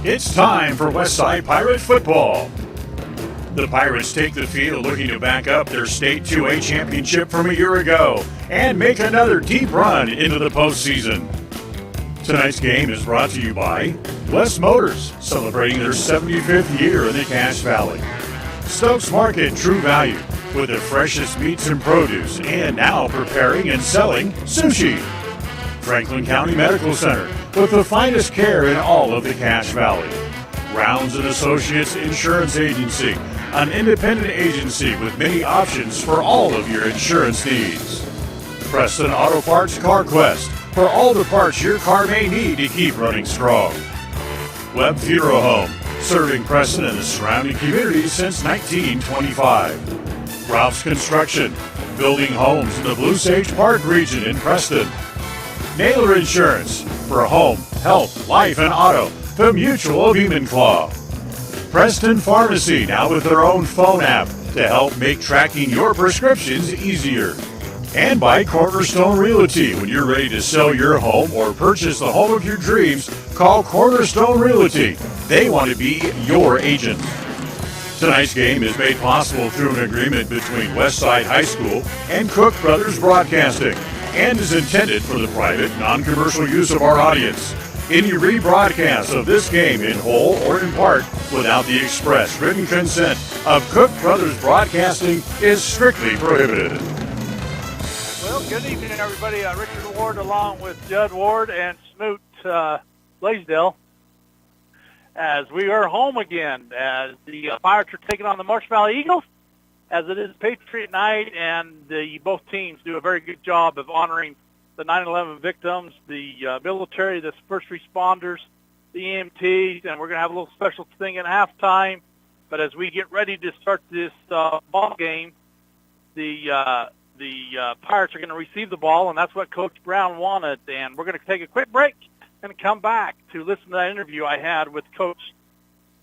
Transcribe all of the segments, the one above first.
It's time for Westside Pirate football. The Pirates take the field looking to back up their state 2A championship from a year ago and make another deep run into the postseason. Tonight's game is brought to you by West Motors, celebrating their 75th year in the Cache Valley. Stokes Market True Value, with the freshest meats and produce, and now preparing and selling sushi. Franklin County Medical Center, with the finest care in all of the Cache Valley. Rounds & Associates Insurance Agency, an independent agency with many options for all of your insurance needs. Preston Auto Parts CarQuest, for all the parts your car may need to keep running strong. Webb Funeral Home, serving Preston and the surrounding communities since 1925. Ralph's Construction, building homes in the Blue Sage Park region in Preston. Naylor Insurance, for home, health, life, and auto, the Mutual of Enumclaw. Preston Pharmacy, now with their own phone app to help make tracking your prescriptions easier. And by Cornerstone Realty. When you're ready to sell your home or purchase the home of your dreams, call Cornerstone Realty. They want to be your agent. Tonight's game is made possible through an agreement between Westside High School and Cook Brothers Broadcasting, and is intended for the private, non-commercial use of our audience. Any rebroadcast of this game in whole or in part without the express written consent of Cook Brothers Broadcasting is strictly prohibited. Well, good evening, everybody. Richard Ward along with Judd Ward and Smoot Blaisdell, as we are home again, as the Pirates are taking on the Marsh Valley Eagles, as it is Patriot Night, and both teams do a very good job of honoring the 9/11 victims, the military, the first responders, the EMTs, and we're going to have a little special thing at halftime. But as we get ready to start this ball game, the Pirates are going to receive the ball, and that's what Coach Brown wanted. And we're going to take a quick break and come back to listen to that interview I had with Coach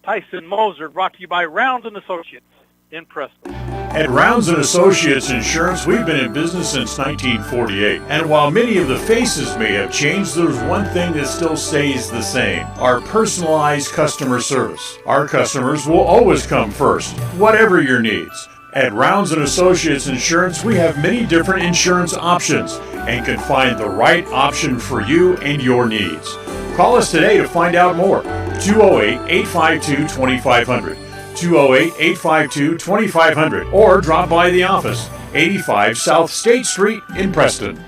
Tyson Moser, brought to you by Rounds & Associates in Preston. At Rounds & Associates Insurance, we've been in business since 1948. And while many of the faces may have changed, there's one thing that still stays the same: our personalized customer service. Our customers will always come first, whatever your needs. At Rounds & Associates Insurance, we have many different insurance options and can find the right option for you and your needs. Call us today to find out more. 208-852-2500. 208-852-2500, or drop by the office, 85 South State Street in Preston.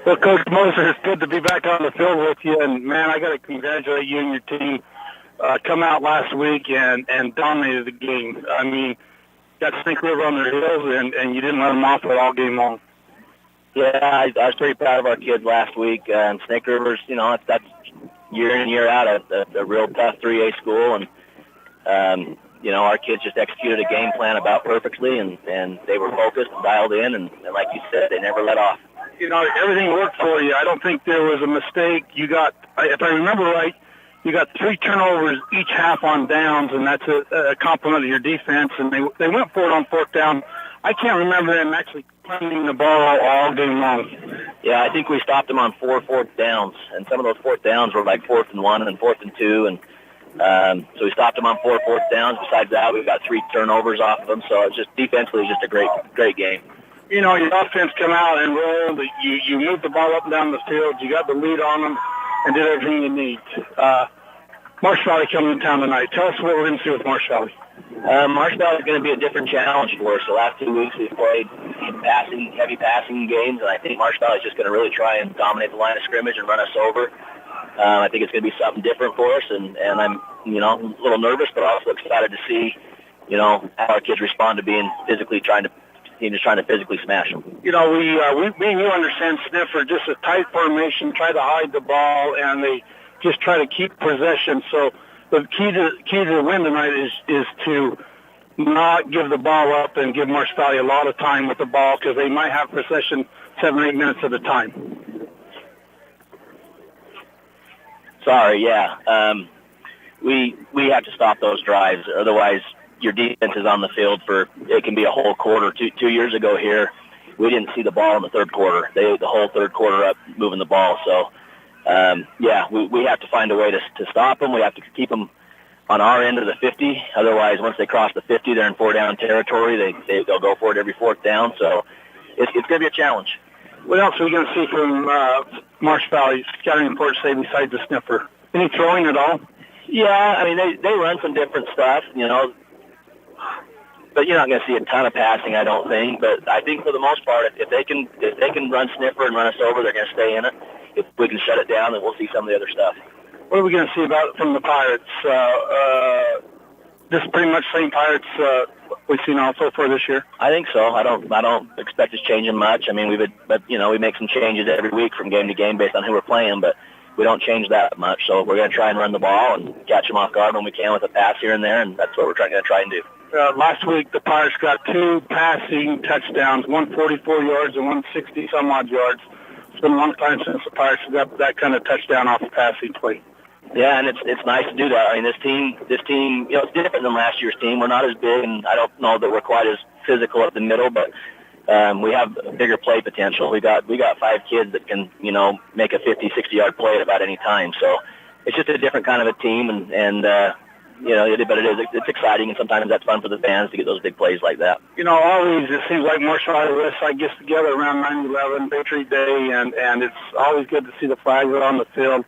Well, Coach Moser, it's good to be back on the field with you, and man, I got to congratulate you and your team. Come out last week and dominated the game. I mean, got Snake River on their heels, and you didn't let them off it all game long. Yeah, I was pretty proud of our kids last week. Snake River's, that's year in, year out a real tough 3A school, and our kids just executed a game plan about perfectly, and they were focused and dialed in, and like you said, they never let off. Everything worked for you. I don't think there was a mistake. You got, if I remember right, you got 3 turnovers each half on downs, and that's a compliment of your defense, and they went for it on fourth down. I can't remember them actually punting the ball all game long. Yeah, I think we stopped them on 4 fourth downs, and some of those fourth downs were like 4th and 1 and 4th and 2, and so we stopped them on 4 fourth downs. Besides that, we got 3 turnovers off of them, so it's just defensively just a great game. Your offense come out and rolled. You moved the ball up and down the field. You got the lead on them and did everything you need. Marsh Valley coming to town tonight. Tell us what we're going to see with Marsh Valley. Marsh Valley is going to be a different challenge for us. The last 2 weeks we've played heavy passing games, and I think Marsh Valley is just going to really try and dominate the line of scrimmage and run us over. I think it's going to be something different for us, and I'm a little nervous, but also excited to see how our kids respond to being physically trying to physically smash them. We you understand Sniffer, just a tight formation, try to hide the ball, and they just try to keep possession. So the key to the win tonight is to not give the ball up and give Marsh Valley a lot of time with the ball, because they might have possession 7 or 8 minutes at a time. Sorry, yeah. We have to stop those drives, otherwise your defense is on the field for, it can be a whole quarter. 2 years ago here, we didn't see the ball in the third quarter. The whole third quarter up moving the ball. So we have to find a way to stop them. We have to keep them on our end of the 50. Otherwise, once they cross the 50, they're in 4-down territory. They'll go for it every 4th down. So it's going to be a challenge. What else are we going to see from Marsh Valley scouting report say besides the sniffer? Any throwing at all? Yeah, I mean, they run some different stuff, but you're not going to see a ton of passing, I don't think. But I think for the most part, if they can run sniffer and run us over, they're going to stay in it. If we can shut it down, then we'll see some of the other stuff. What are we going to see from the Pirates? Just pretty much same Pirates we've seen also for this year. I think so. I don't expect us changing much. I mean, we make some changes every week from game to game based on who we're playing, but we don't change that much. So we're going to try and run the ball and catch them off guard when we can with a pass here and there, and that's what we're going to try and do. Last week, the Pirates got 2 passing touchdowns, 144 yards and 160 some odd yards. It's been a long time since the Pirates got that kind of touchdown off a passing play. Yeah, and it's nice to do that. I mean, this team, it's different than last year's team. We're not as big, and I don't know that we're quite as physical up the middle, but we have bigger play potential. We got 5 kids that can, make a 50, 60-yard play at about any time. So it's just a different kind of a team, but it's exciting, and sometimes that's fun for the fans to get those big plays like that. Always it seems like Marsh Valley West Side gets together around 9/11 Patriot Day, and it's always good to see the flags on the field.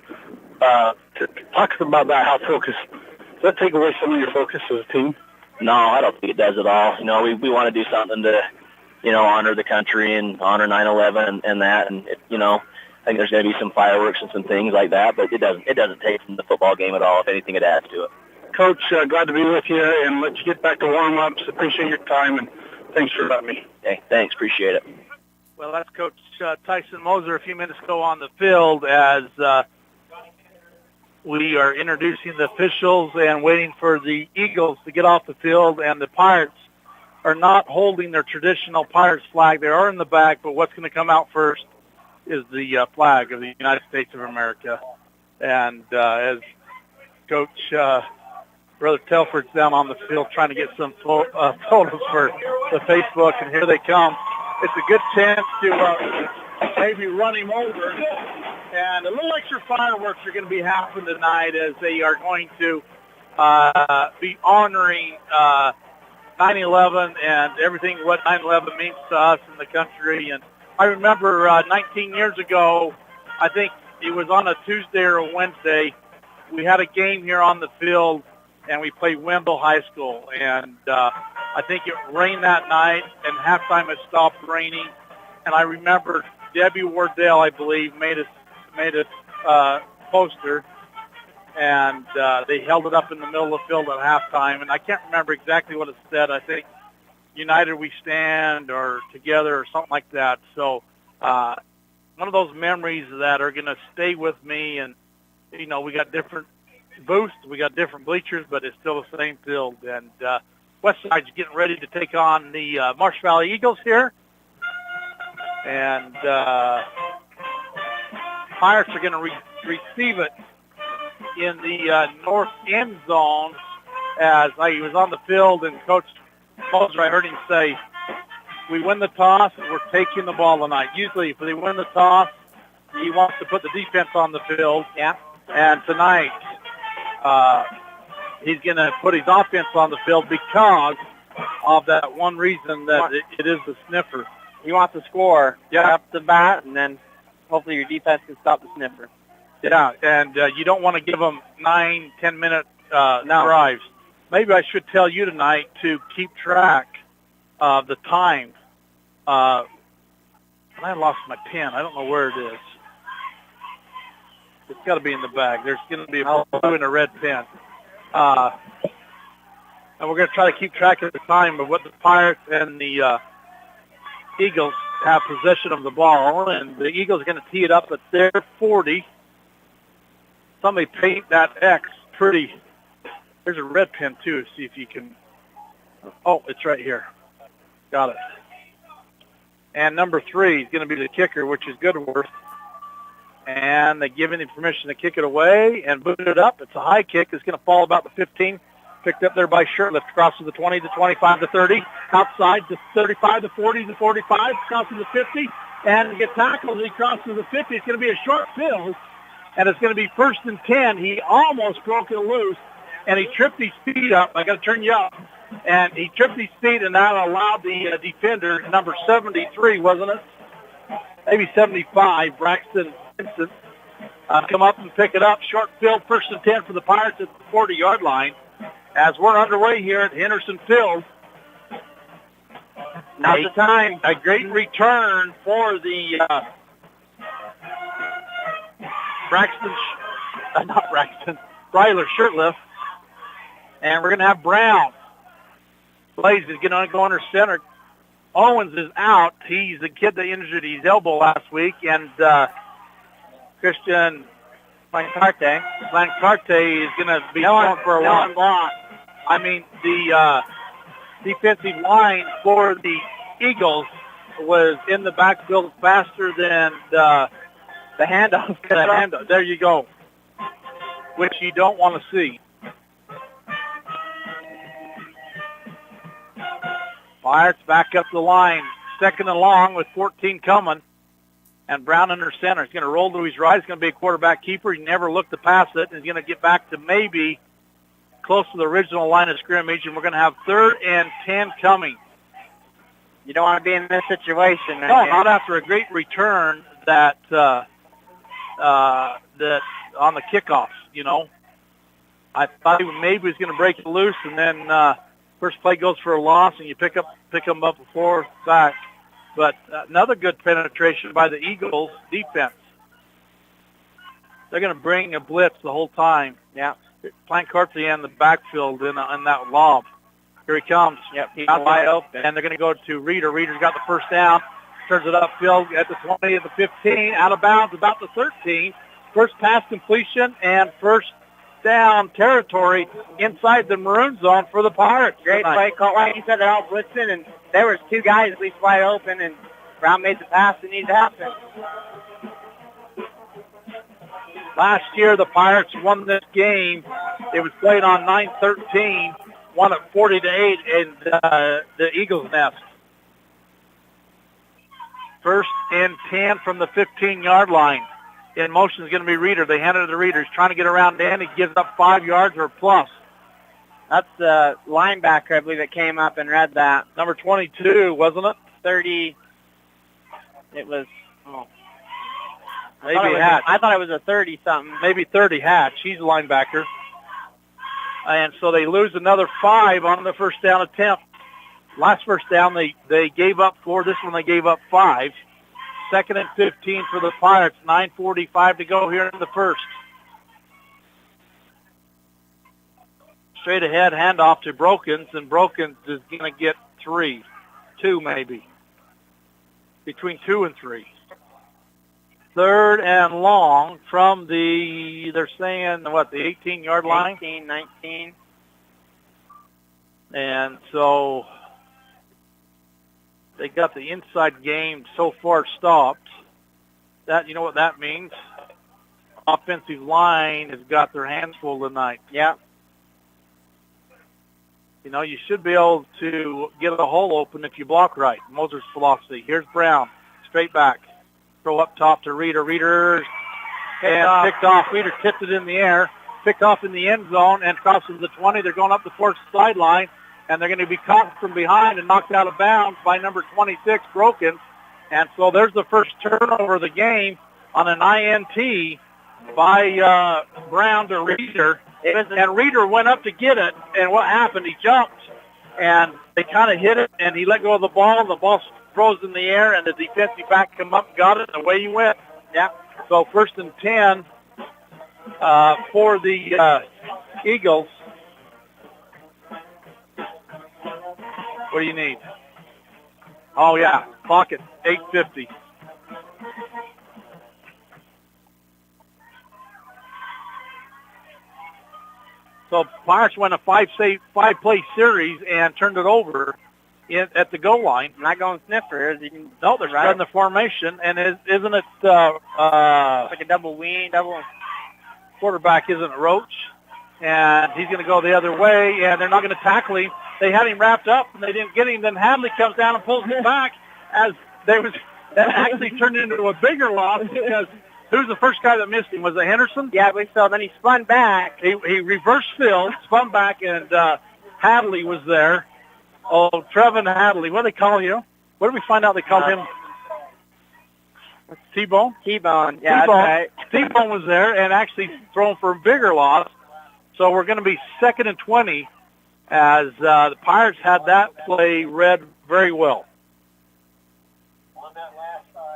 Talk about that. How focused? Does that take away some of your focus as a team? No, I don't think it does at all. We want to do something to, honor the country and honor 9/11 and that, and I think there's going to be some fireworks and some things like that, but it doesn't take from the football game at all. If anything, it adds to it. Coach, glad to be with you, and let you get back to warm-ups. Appreciate your time, and thanks for letting me. Hey, thanks. Appreciate it. Well, that's Coach Tyson Moser a few minutes ago on the field as we are introducing the officials and waiting for the Eagles to get off the field, and the Pirates are not holding their traditional Pirates flag. They are in the back, but what's going to come out first is the flag of the United States of America. And as Coach Brother Telford's down on the field trying to get some photos for the Facebook, and here they come. It's a good chance to maybe run him over. And a little extra fireworks are going to be happening tonight as they are going to be honoring 9/11 and everything what 9/11 means to us in the country. And I remember 19 years ago, I think it was on a Tuesday or a Wednesday, we had a game here on the field, and we played Wendell High School. And I think it rained that night, and halftime it stopped raining. And I remember Debbie Wardell, I believe, made a poster, and they held it up in the middle of the field at halftime. And I can't remember exactly what it said. I think United We Stand or Together or something like that. So one of those memories that are going to stay with me. And, we got different booths, we got different bleachers, but it's still the same field. And Westside's getting ready to take on the Marsh Valley Eagles here. And Pirates are going to receive it in the north end zone as he was on the field, and Coach Moser, I heard him say, we win the toss, we're taking the ball tonight. Usually if they win the toss, he wants to put the defense on the field. Yeah. And tonight he's going to put his offense on the field because of that one reason that it is the sniffer. You want to score Yeah. up the bat, and then hopefully your defense can stop the sniffer. Yeah, and you don't want to give them 9-10-minute drives. Maybe I should tell you tonight to keep track of the time. I lost my pen. I don't know where it is. It's got to be in the bag. There's going to be a blue and a red pen. And we're going to try to keep track of the time of what the Pirates and the Eagles have possession of the ball. And the Eagles are going to tee it up at their 40. Somebody paint that X pretty. There's a red pen, too. See if you can. Oh, it's right here. Got it. And number 3 is going to be the kicker, which is Goodworth. And they give him permission to kick it away and boot it up. It's a high kick. It's going to fall about the 15. Picked up there by Shirtlift. Crosses the 20, the 25, the 30. Outside the 35, the 40, the 45. Crosses the 50. And to get tackled, he crosses the 50. It's going to be a short field. and it's going to be 1st and 10. He almost broke it loose, and he tripped his feet up. I got to turn you up. And he tripped his feet, and that allowed the defender, number 73, wasn't it? Maybe 75, Braxton Vincent, come up and pick it up. Short field, 1st and 10 for the Pirates at the 40-yard line. As we're underway here at Henderson Field. Now's the time. A great return for the Breiler Shirtlift. And we're going to have Brown. Blaze is going to go under center. Owens is out. He's the kid that injured his elbow last week. And Christian Blancarte is going to be going for a long. I mean, the defensive line for the Eagles was in the backfield faster than the handoff. There you go, which you don't want to see. Pirates back up the line, 2nd and long with 14 coming. And Brown under center. He's going to roll to his right. He's going to be a quarterback keeper. He never looked to pass it. And he's going to get back to maybe close to the original line of scrimmage. And we're going to have 3rd and 10 coming. You don't want to be in this situation. No, not after a great return that on the kickoffs, you know. I thought maybe he was going to break it loose, and then first play goes for a loss, and you pick them up before back. But another good penetration by the Eagles defense. They're going to bring a blitz the whole time. Yeah. Plancarte in the backfield in that lob. Here he comes. Yep, he's wide open. And they're going to go to Reeder. Reeder's got the first down. Turns it upfield at the 20, at the 15, out of bounds about the 13. First pass completion and first down territory inside the maroon zone for the Pirates. Great play call. Like you said, they're all blitzing, and there was 2 guys at least wide open, and Brown made the pass that needed to happen. Last year, the Pirates won this game. It was played on 9-13, won at 40-8 in the Eagles' nest. 1st and 10 from the 15-yard line. In motion is going to be Reeder. They hand it to Reeder. He's trying to get around Dan. He gives up 5 yards or plus. That's the linebacker, I believe, that came up and read that. Number 22, wasn't it? 30. It was, maybe Hatch. I thought it was a 30-something. Maybe 30, Hatch. He's a linebacker. And so they lose another 5 on the first down attempt. Last first down, they gave up 4. This one they gave up 5. 2nd and 15 for the Pirates. 9:45 to go here in the first. Straight ahead, handoff to Brokens, and Brokens is going to get 2 maybe. Between 2 and 3. 3rd and long from they're saying, the 18-yard line? 18, 19. And so they got the inside game so far stopped. That, you know what that means? Offensive line has got their hands full tonight. Yeah. You know, you should be able to get a hole open if you block right. Moser's philosophy. Here's Brown. Straight back. Throw up top to Reeder. Reeder and picked off. Reeder tipped it in the air. Picked off in the end zone and crosses the 20. They're going up the 4th sideline. And they're going to be caught from behind and knocked out of bounds by number 26, Broken. And so there's the first turnover of the game on an INT by Brown to Reeder. And Reeder went up to get it, and what happened? He jumped, and they kind of hit it, and he let go of the ball. The ball froze in the air, and the defensive back came up and got it, and away he went. Yeah. So 1st and 10 for the Eagles. What do you need? Oh, yeah, clock it, 8:50. So Pirates went a 5-play series and turned it over at the goal line. Not going sniffer. No, they're starting the formation, and isn't it like a double wing, double quarterback? Isn't it Roach? And he's going to go the other way, and they're not going to tackle him. They had him wrapped up, and they didn't get him. Then Hadley comes down and pulls him back. That actually turned into a bigger loss because Who's the first guy that missed him? Was it Henderson? Yeah, I believe so. Then he spun back. He reversed field, spun back, and Hadley was there. Oh, Trevin Hadley. What do they call you? What did we find out they called him? T-Bone? T-Bone. Yeah, T-Bone. that's right. T-Bone was there and actually thrown for a bigger loss. So we're going to be 2nd and 20 as the Pirates had that play read very well.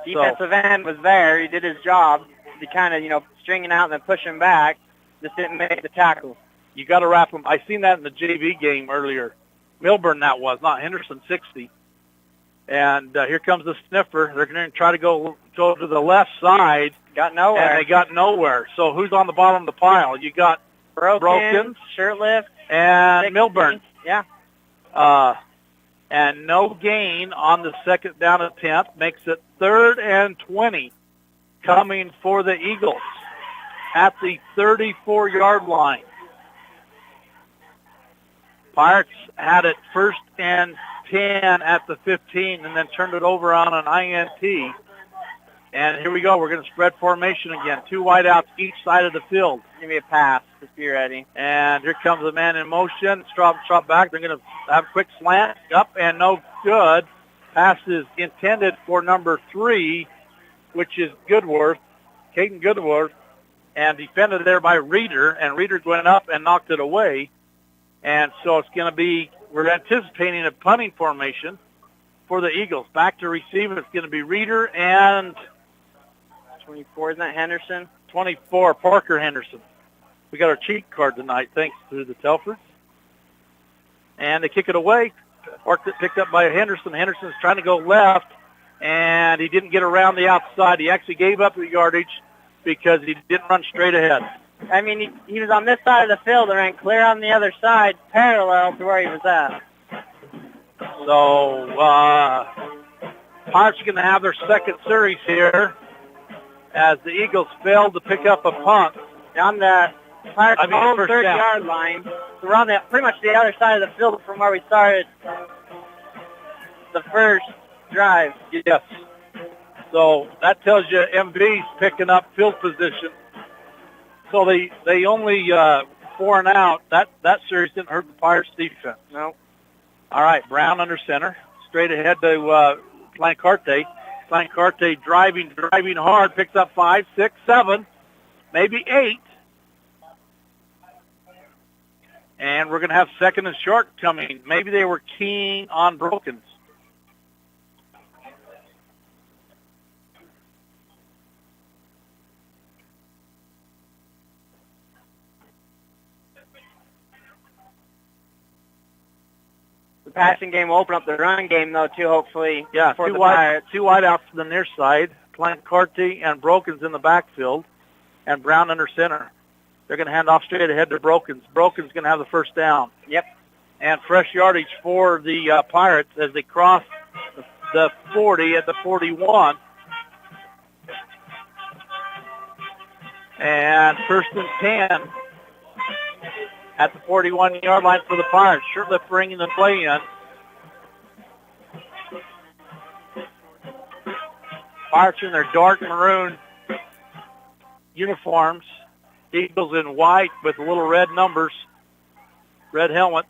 Defensive end was there. He did his job. He kind of, stringing out and then pushing back. Just didn't make the tackle. You got to wrap him. I seen that in the JV game earlier. Milburn that was, not Henderson, 60. And here comes the sniffer. They're going to try to go to the left side. Got nowhere. And they got nowhere. So who's on the bottom of the pile? You got Broken, Shirtlift, and 16. Milburn. Yeah. And no gain on the second down attempt makes it 3rd and 20 coming for the Eagles at the 34-yard line. Pirates had it 1st and 10 at the 15 and then turned it over on an INT. And here we go. We're going to spread formation again. 2 wideouts each side of the field. Give me a pass. Just be ready. And here comes the man in motion. Drop back. They're going to have a quick slant. Up and no good. Pass is intended for number 3, which is Goodworth, Caden Goodworth, and defended there by Reeder. And Reeder went up and knocked it away. And so it's going to be, we're anticipating a punting formation for the Eagles. Back to receive, it's going to be Reeder and 24, isn't that Henderson? 24, Parker Henderson. We got our cheat card tonight, thanks to the Telfords. And they kick it away. Picked up by Henderson. Henderson's trying to go left, and he didn't get around the outside. He actually gave up the yardage because he didn't run straight ahead. I mean, he was on this side of the field and ran clear on the other side, parallel to where he was at. So, Pirates are going to have their second series here as the Eagles failed to pick up a punt. On the Pirates' own 30-yard line. So we're on pretty much the other side of the field from where we started the first drive. Yes. So that tells you MV's picking up field position. So they only 4 and out. That series didn't hurt the Pirates' defense. No. All right, Brown under center. Straight ahead to Plancarte. Plancarte driving hard. Picks up 5, 6, 7, maybe 8. And we're going to have 2nd and short coming. Maybe they were keen on Brokens. The passing game will open up the run game, though, too, hopefully. Yeah, for two the wide Pirates. 2 wide out to the near side. Plancarte and Brokens in the backfield, and Brown under center. They're going to hand off straight ahead to Brokens. Brokens going to have the first down. Yep. And fresh yardage for the Pirates as they cross the 40 at the 41. And 1st and 10 at the 41-yard line for the Pirates. Shirtlift bringing the play in. Pirates in their dark maroon uniforms. Eagles in white with little red numbers, red helmets.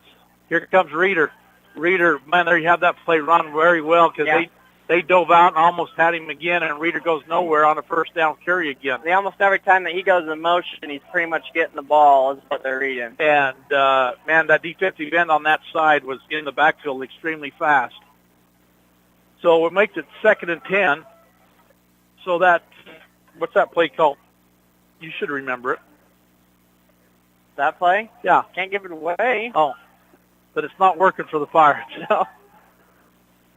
Here comes Reeder. Reeder, man, there you have that play run very well because they dove out and almost had him again, and Reeder goes nowhere on a first down carry again. Almost every time that he goes in motion, he's pretty much getting the ball is what they're reading. And, man, that defensive end on that side was in the backfield extremely fast. So it makes it 2nd and 10. So that, what's that play called? You should remember it. That play? Yeah. Can't give it away. Oh, but it's not working for the Pirates. No.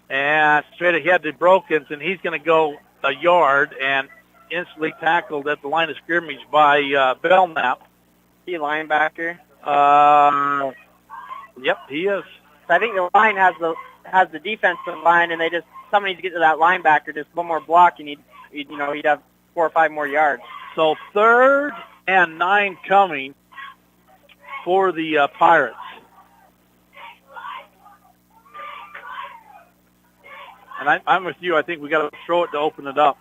And straight ahead to Brokens, and he's going to go a yard and instantly tackled at the line of scrimmage by Belknap. He linebacker. Yep, he is. So I think the line has the defensive line, and somebody needs to get to that linebacker. Just one more block, and he'd have 4 or 5 more yards. So 3rd and 9 coming for the Pirates. And I'm with you. I think we got to throw it to open it up.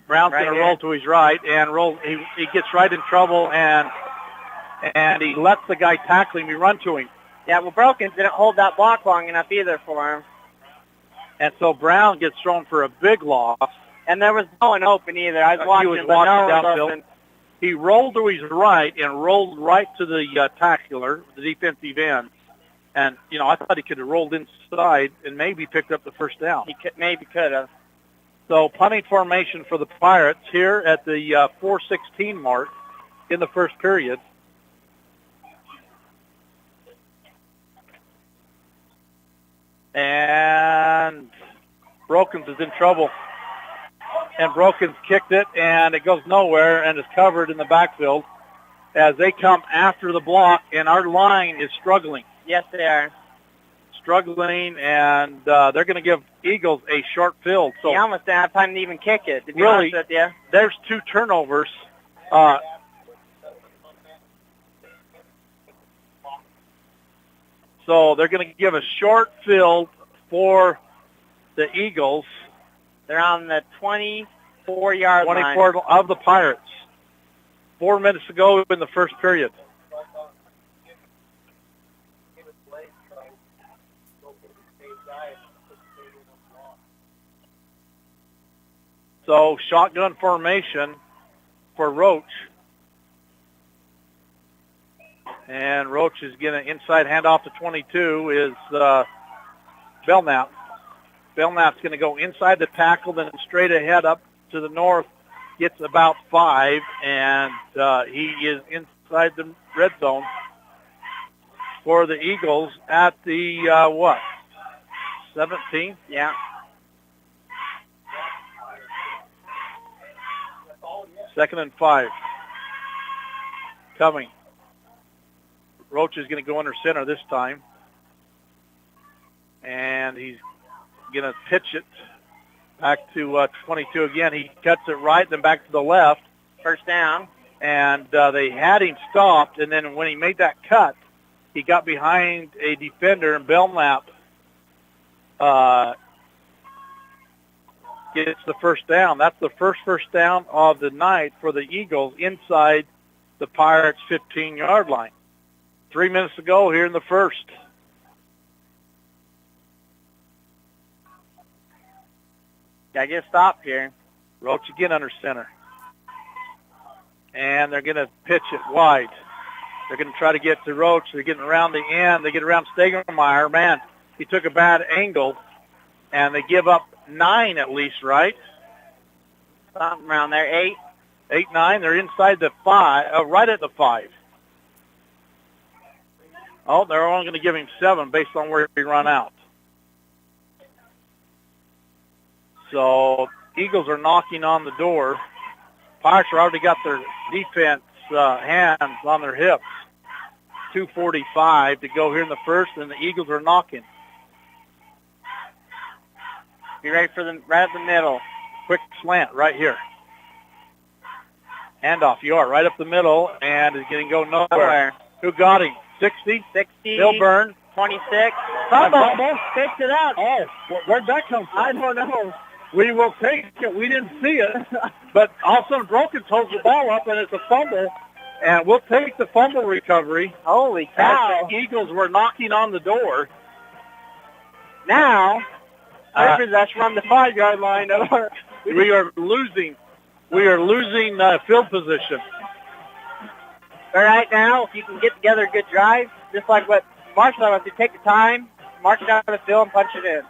Brown's Right going to here. roll to his right and roll. He gets right in trouble, and he lets the guy tackle him. He run to him. Yeah, well, Brokens didn't hold that block long enough either for him. And so Brown gets thrown for a big loss. And there was no one open either. I was He watching, was but walking no one was downfield. open. He rolled to his right and rolled right to the tackler, the defensive end. And, you know, I thought he could have rolled inside and maybe picked up the first down. He maybe could have. So punting formation for the Pirates here at the 4:16 mark in the first period. And Brokens is in trouble. And Brokens kicked it, and it goes nowhere and is covered in the backfield as they come after the block, and our line is struggling. Yes, they are. Struggling, and they're going to give Eagles a short field. So He almost didn't have time to even kick it, to be Really? honest with you. there's 2 turnovers. So they're going to give a short field for the Eagles. They're on the 24-yard line. 24 of the Pirates. 4 minutes to go in the first period. So shotgun formation for Roach. And Roach is going to inside handoff to 22 is Belknap. Belknap's going to go inside the tackle, then straight ahead up to the north, gets about 5, and he is inside the red zone for the Eagles at the, 17? Yeah. Second and 5. Coming. Roach is going to go under center this time. And he's going to pitch it back to 22 again. He cuts it right, then back to the left. First down. And they had him stopped, and then when he made that cut, he got behind a defender, and Belknap gets the first down. That's the first down of the night for the Eagles inside the Pirates' 15-yard line. 3 minutes to go here in the first. Gotta get stopped here. Roach again under center. And they're going to pitch it wide. They're going to try to get to Roach. They're getting around the end. They get around Stegermeyer. Man, he took a bad angle, and they give up 9 at least, right? Something around there. 8. 8, 9. They're inside the 5, right at the 5. Oh, they're only going to give him 7 based on where he run out. So Eagles are knocking on the door. Pirates have already got their defense hands on their hips. 2:45 to go here in the first, and the Eagles are knocking. Be ready for them right at the middle. Quick slant right here. Handoff, you are right up the middle, and it's going to go nowhere. Who got him? 60? 60. Bill Byrne. 26. Fumble. Picks it up. Oh, where'd that come from? I don't know. We will take it. We didn't see it. But all of a sudden, Broken holds the ball up, and it's a fumble. And we'll take the fumble recovery. Holy As cow. the Eagles were knocking on the door. Now, our possession on the 5-yard line. We are losing. We are losing field position. All right, now, if you can get together a good drive, just like what Marsh said, if you take the time, march it out of the field and punch it in.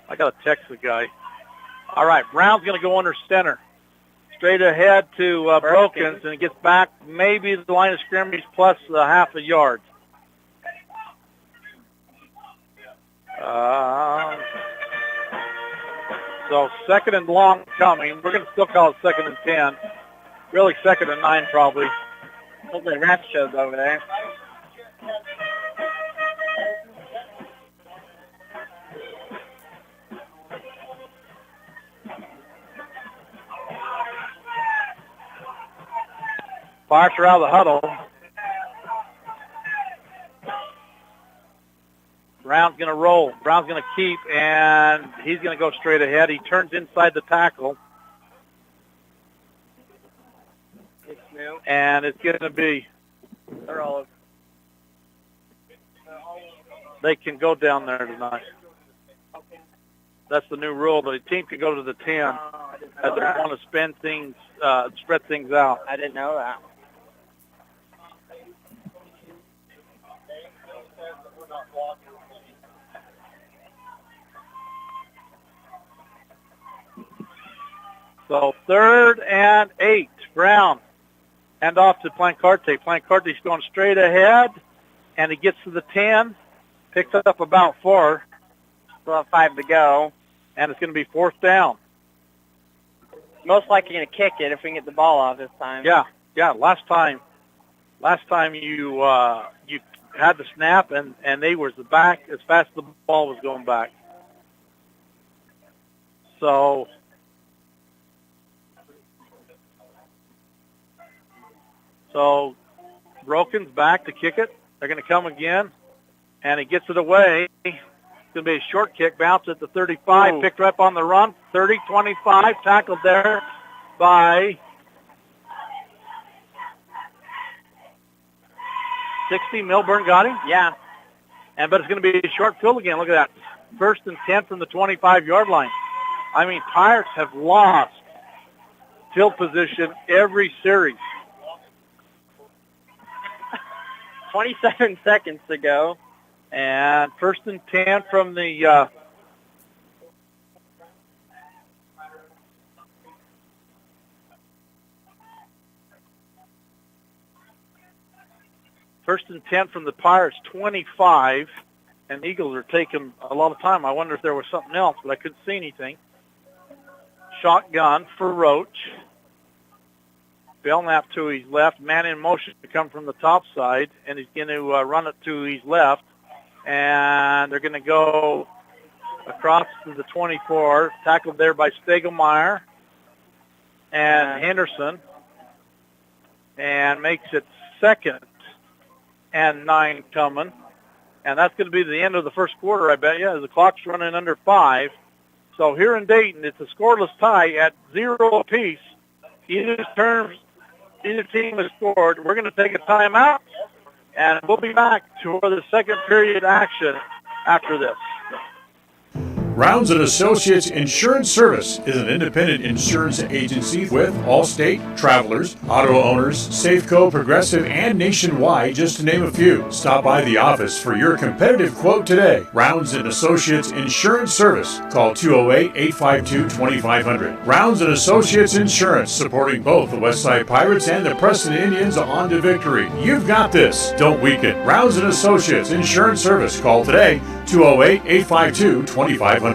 I got to text the guy. All right, Brown's going to go under center. Straight ahead to Brokens, and it gets back maybe the line of scrimmage plus half a yard. So second and long coming. We're going to still call it second and 10. Really second and 9 probably. Hopefully the ref shows over there. Pirates are out of the huddle. Brown's going to roll. Brown's going to keep, and he's going to go straight ahead. He turns inside the tackle. And it's going to be, they can go down there tonight. That's the new rule. The team can go to the 10 as they want to spread things out. I didn't know that. So 3rd and 8. Brown. Hand off to Plancarte. Plancarte's going straight ahead, and he gets to the 10, picks up about 4. Still have 5 to go. And it's going to be 4th down. Most likely going to kick it if we can get the ball off this time. Yeah. Last time you had the snap, and they was the back as fast as the ball was going back. So Broken's back to kick it. They're going to come again, and he gets it away. It's going to be a short kick, bounce at the 35, Ooh. picked up on the run, 30, 25, tackled there by 60. Milburn got him. Yeah. But it's going to be a short field again. Look at that. 1st and 10 from the 25-yard line. I mean, Pirates have lost field position every series. 27 seconds to go. And 1st and 10 from the First and 10 from the Pirates 25, and Eagles are taking a lot of time. I wonder if there was something else, but I couldn't see anything. Shotgun for Roach. Belknap to his left, man in motion to come from the top side, and he's going to run it to his left. And they're going to go across to the 24, tackled there by Stegelmeyer and Henderson, and makes it 2nd and 9 coming. And that's going to be the end of the first quarter, I bet you, as the clock's running under 5. So here in Dayton, it's a scoreless tie at 0 apiece. Either team has scored. We're going to take a timeout, and we'll be back to the second period action after this. Rounds & Associates Insurance Service is an independent insurance agency with Allstate, Travelers, Auto Owners, Safeco, Progressive, and Nationwide, just to name a few. Stop by the office for your competitive quote today. Rounds & Associates Insurance Service. Call 208-852-2500. Rounds & Associates Insurance, supporting both the Westside Pirates and the Preston Indians on to victory. You've got this. Don't weaken. Rounds & Associates Insurance Service. Call today, 208-852-2500.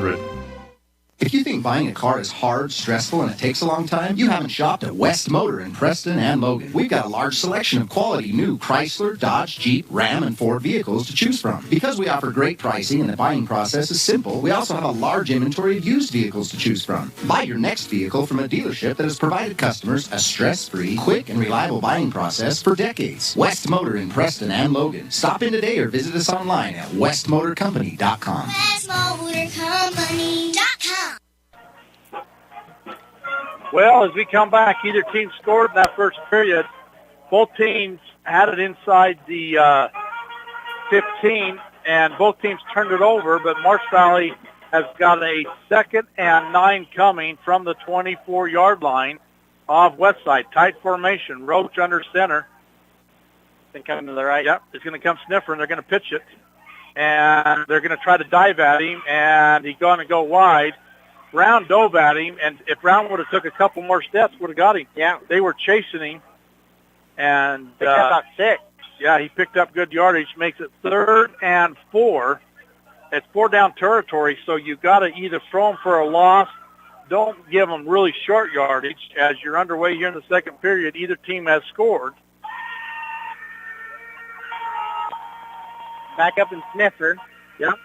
If you think buying a car is hard, stressful, and it takes a long time, you haven't shopped at West Motor in Preston and Logan. We've got a large selection of quality new Chrysler, Dodge, Jeep, Ram, and Ford vehicles to choose from. Because we offer great pricing and the buying process is simple, we also have a large inventory of used vehicles to choose from. Buy your next vehicle from a dealership that has provided customers a stress-free, quick, and reliable buying process for decades. West Motor in Preston and Logan. Stop in today or visit us online at westmotorcompany.com. westmotorcompany.com. Well, as we come back, either team scored in that first period. Both teams had it inside the 15, and both teams turned it over, but Marsh Valley has got a 2nd and 9 coming from the 24-yard line of Westside. Tight formation, Roach under center. Then coming to the right. Yep, it's going to come Sniffer, and they're going to pitch it. And they're going to try to dive at him, and he's going to go wide. Brown dove at him, and if Brown would have took a couple more steps, would have got him. Yeah. They were chasing him, and Picked up about 6. Yeah, he picked up good yardage, makes it 3rd and 4. It's 4-down territory, so you've got to either throw them for a loss, don't give them really short yardage. As you're underway here in the second period, either team has scored. Back up in Sniffer. Yep.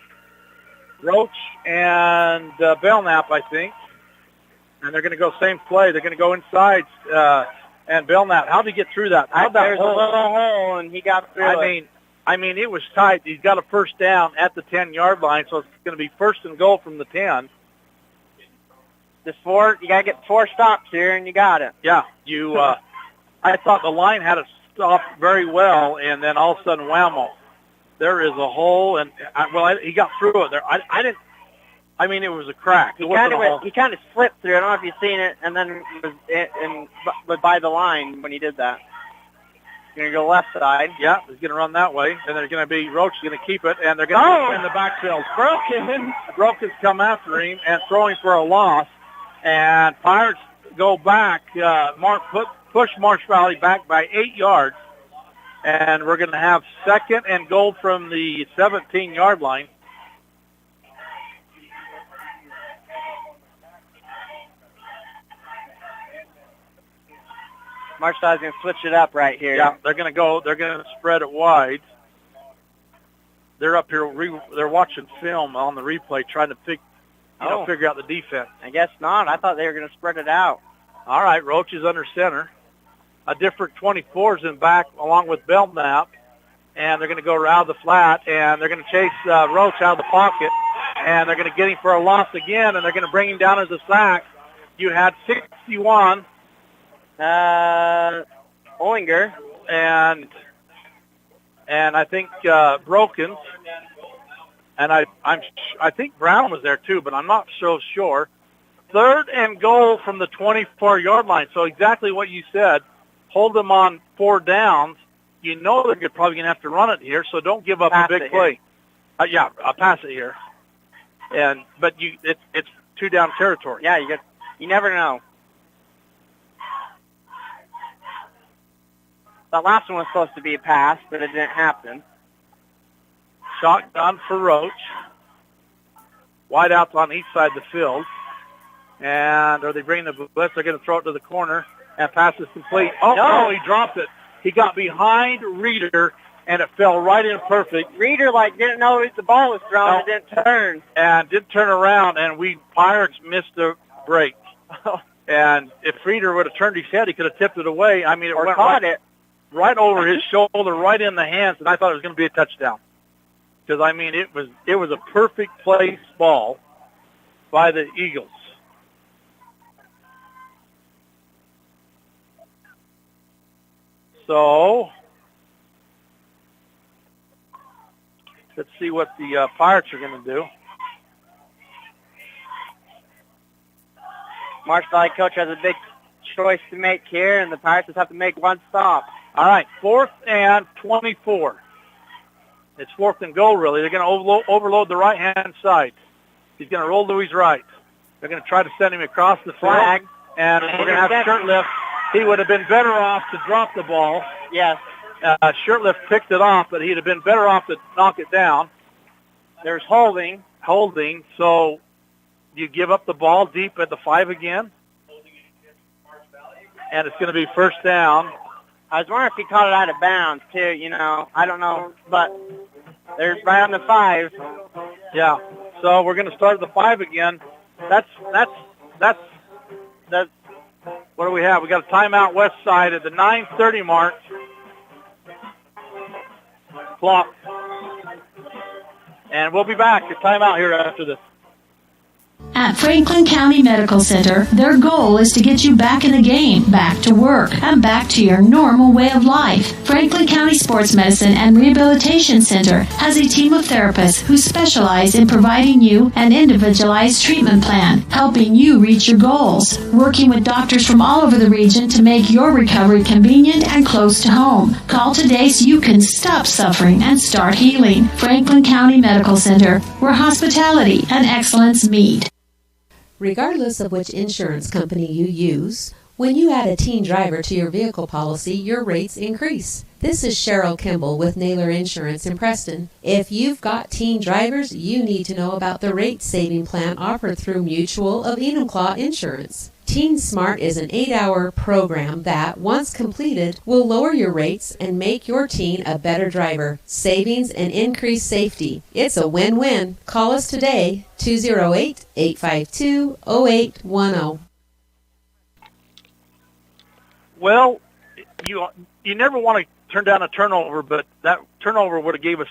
Roach and Belknap, I think. And they're going to go same play. They're going to go inside. And Belknap, how did he get through that? How'd that There's a little hole, and he got through it. I mean, I mean, it was tight. He's got a first down at the 10-yard line, so it's going to be first and goal from the 10. You got to get 4 stops here, and you got it. Yeah, I thought the line had it stopped very well, and then all of a sudden, whammo, there is a hole, and he got through it there. I mean, it was a crack. He kind of slipped through. I don't know if you've seen it, and then was by the line when he did that. He's going to go left side. Yeah, he's going to run that way, and they're going to be Roach is going to keep it, and they're going to in the backfield. Broken's come after him and throwing for a loss, and Pirates go back. Push Marsh Valley back by 8 yards, and we're going to have second and goal from the 17-yard line. Marsh Valley's going to switch it up right here. Yeah, they're going to spread it wide. They're up here, they're watching film on the replay, trying to figure out the defense. I guess not. I thought they were going to spread it out. All right, Roach is under center. A different 24's in back along with Belknap, and they're going to go around the flat, and they're going to chase Roach out of the pocket, and they're going to get him for a loss again, and they're going to bring him down as a sack. You had 61. Ollinger and I think Broken, and I think Brown was there too, but I'm not so sure. Third and goal from the 24-yard line. So exactly what you said. Hold them on 4 downs. You know they're probably going to have to run it here, so don't give up a big play. I'll pass it here. But it's 2 down territory. Yeah, you never know. The last one was supposed to be a pass, but it didn't happen. Shotgun for Roach. Wide out on each side of the field. And are they bringing the blitz? They're going to throw it to the corner, and pass is complete. No, he dropped it. He got behind Reeder, and it fell right in perfect. Reeder, didn't know the ball was thrown and didn't turn. And didn't turn around, and Pirates missed the break. And if Reeder would have turned his head, he could have tipped it away. I mean, it caught it right over his shoulder, right in the hands, and I thought it was going to be a touchdown. Because, I mean, it was a perfect placed ball by the Eagles. So, let's see what the Pirates are going to do. Marsh Valley coach has a big choice to make here, and the Pirates just have to make one stop. All right, 4th and 24. It's 4th and goal, really. They're going to overload the right-hand side. He's going to roll to his right. They're going to try to send him across the flag, and we're going to have Shirtlift. He would have been better off to drop the ball. Yes. Shirtlift picked it off, but he'd have been better off to knock it down. There's holding. So you give up the ball deep at the 5 again. And it's going to be first down. I was wondering if he caught it out of bounds, too. I don't know. But there's right on the 5. Yeah. So we're going to start at the 5 again. That's what do we have? We got a timeout west side at the 9:30 mark. Clock. And we'll be back. A timeout here after this. At Franklin County Medical Center, their goal is to get you back in the game, back to work, and back to your normal way of life. Franklin County Sports Medicine and Rehabilitation Center has a team of therapists who specialize in providing you an individualized treatment plan, helping you reach your goals, working with doctors from all over the region to make your recovery convenient and close to home. Call today so you can stop suffering and start healing. Franklin County Medical Center, where hospitality and excellence meet. Regardless of which insurance company you use, when you add a teen driver to your vehicle policy, your rates increase. This is Cheryl Kimball with Naylor Insurance in Preston. If you've got teen drivers, you need to know about the rate-saving plan offered through Mutual of Enumclaw Insurance. Teen Smart is an 8-hour program that, once completed, will lower your rates and make your teen a better driver. Savings and increased safety. It's a win-win. Call us today, 208-852-0810. Well, you never want to turned down a turnover, but that turnover would have gave us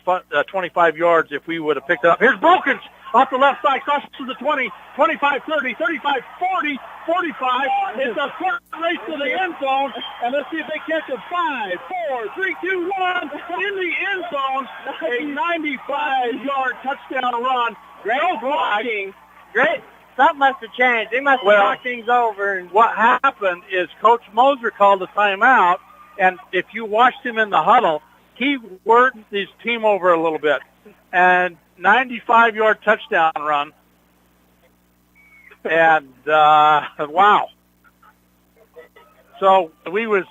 25 yards if we would have picked it up. Here's Brokens off the left side, crosses to the 20, 25, 30, 35, 40, 45. It's a short race to the end zone, and let's see if they catch it. 5, 4, 3, 2, 1. In the end zone, a 95-yard touchdown run. Great blocking. Great. Something must have changed. They must have knocked things over. What happened is Coach Moser called a timeout, and if you watched him in the huddle, he worked his team over a little bit. And 95-yard touchdown run. And, wow. So we was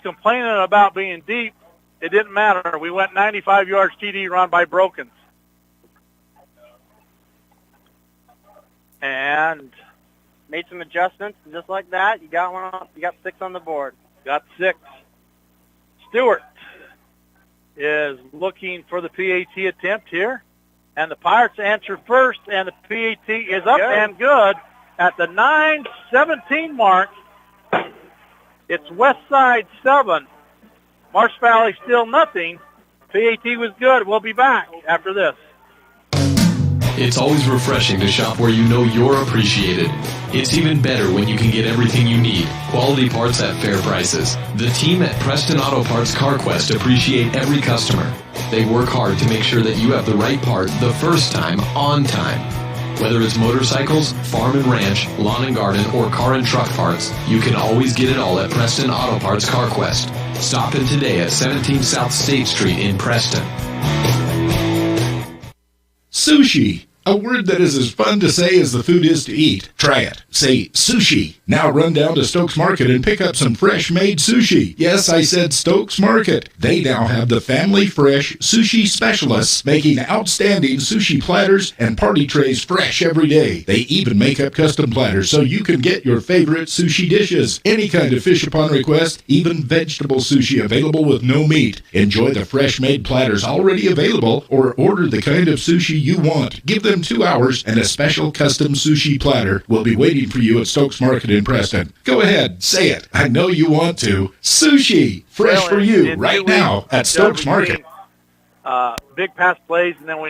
complaining about being deep. It didn't matter. We went 95 yards TD run by Brokens. And made some adjustments, just like that. You got one off. You got 6 on the board. Got 6. Stewart is looking for the PAT attempt here. And the Pirates answer first, and the PAT is up and good at the 9:17 mark. It's West Side 7. Marsh Valley still nothing. PAT was good. We'll be back after this. It's always refreshing to shop where you know you're appreciated. It's even better when you can get everything you need. Quality parts at fair prices. The team at Preston Auto Parts CarQuest appreciate every customer. They work hard to make sure that you have the right part the first time, on time. Whether it's motorcycles, farm and ranch, lawn and garden, or car and truck parts, you can always get it all at Preston Auto Parts CarQuest. Stop in today at 17 South State Street in Preston. Sushi. A word that is as fun to say as the food is to eat. Try it. Say sushi. Now run down to Stokes Market and pick up some fresh-made sushi. Yes, I said Stokes Market. They now have the family fresh sushi specialists making outstanding sushi platters and party trays fresh every day. They even make up custom platters so you can get your favorite sushi dishes. Any kind of fish upon request, even vegetable sushi available with no meat. Enjoy the fresh-made platters already available or order the kind of sushi you want. Give them 2 hours and a special custom sushi platter will be waiting for you at Stokes Market in Preston. Go ahead, say it. I know you want to. Sushi, fresh for you right now at Stokes Market. Big pass plays, and then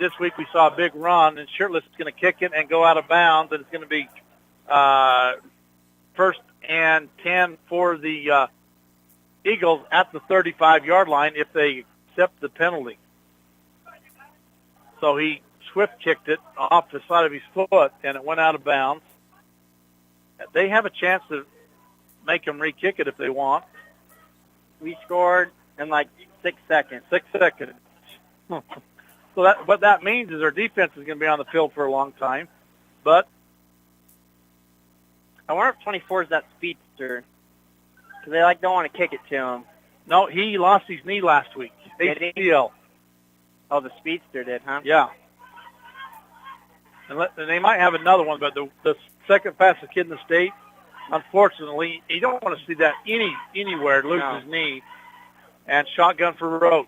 this week we saw a big run, and Shirtless is going to kick it and go out of bounds, and it's going to be first and 10 for the Eagles at the 35-yard line if they accept the penalty. So he swift kicked it off the side of his foot, and it went out of bounds. They have a chance to make him re-kick it if they want. We scored in like 6 seconds. 6 seconds. So what that means is our defense is going to be on the field for a long time. But I wonder if 24 is that speedster, because they don't want to kick it to him. No, he lost his knee last week. ACL. Oh, the speedster did, huh? Yeah. And they might have another one, but the second fastest kid in the state, unfortunately, you don't want to see that anywhere lose his knee. And shotgun for Roach.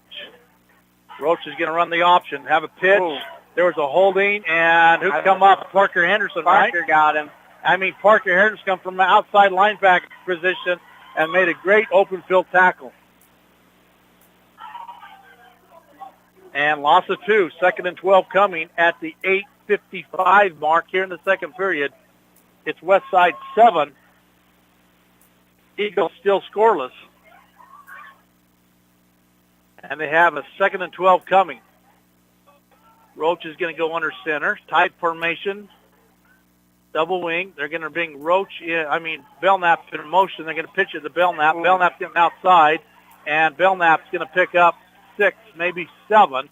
Roach is going to run the option, have a pitch. Ooh. There was a holding, and who come up? Parker Henderson, Parker got him. Parker Henderson come from the outside linebacker position and made a great open field tackle. And loss of 2, 2nd and 12 coming at the 8:55 mark here in the second period. It's Westside 7. Eagles still scoreless. And they have a 2nd and 12 coming. Roach is going to go under center. Tight formation. Double wing. They're going to bring Roach in. Belknap in motion. They're going to pitch it to Belknap. Ooh. Belknap's getting outside. And Belknap's going to pick up 6, maybe 7.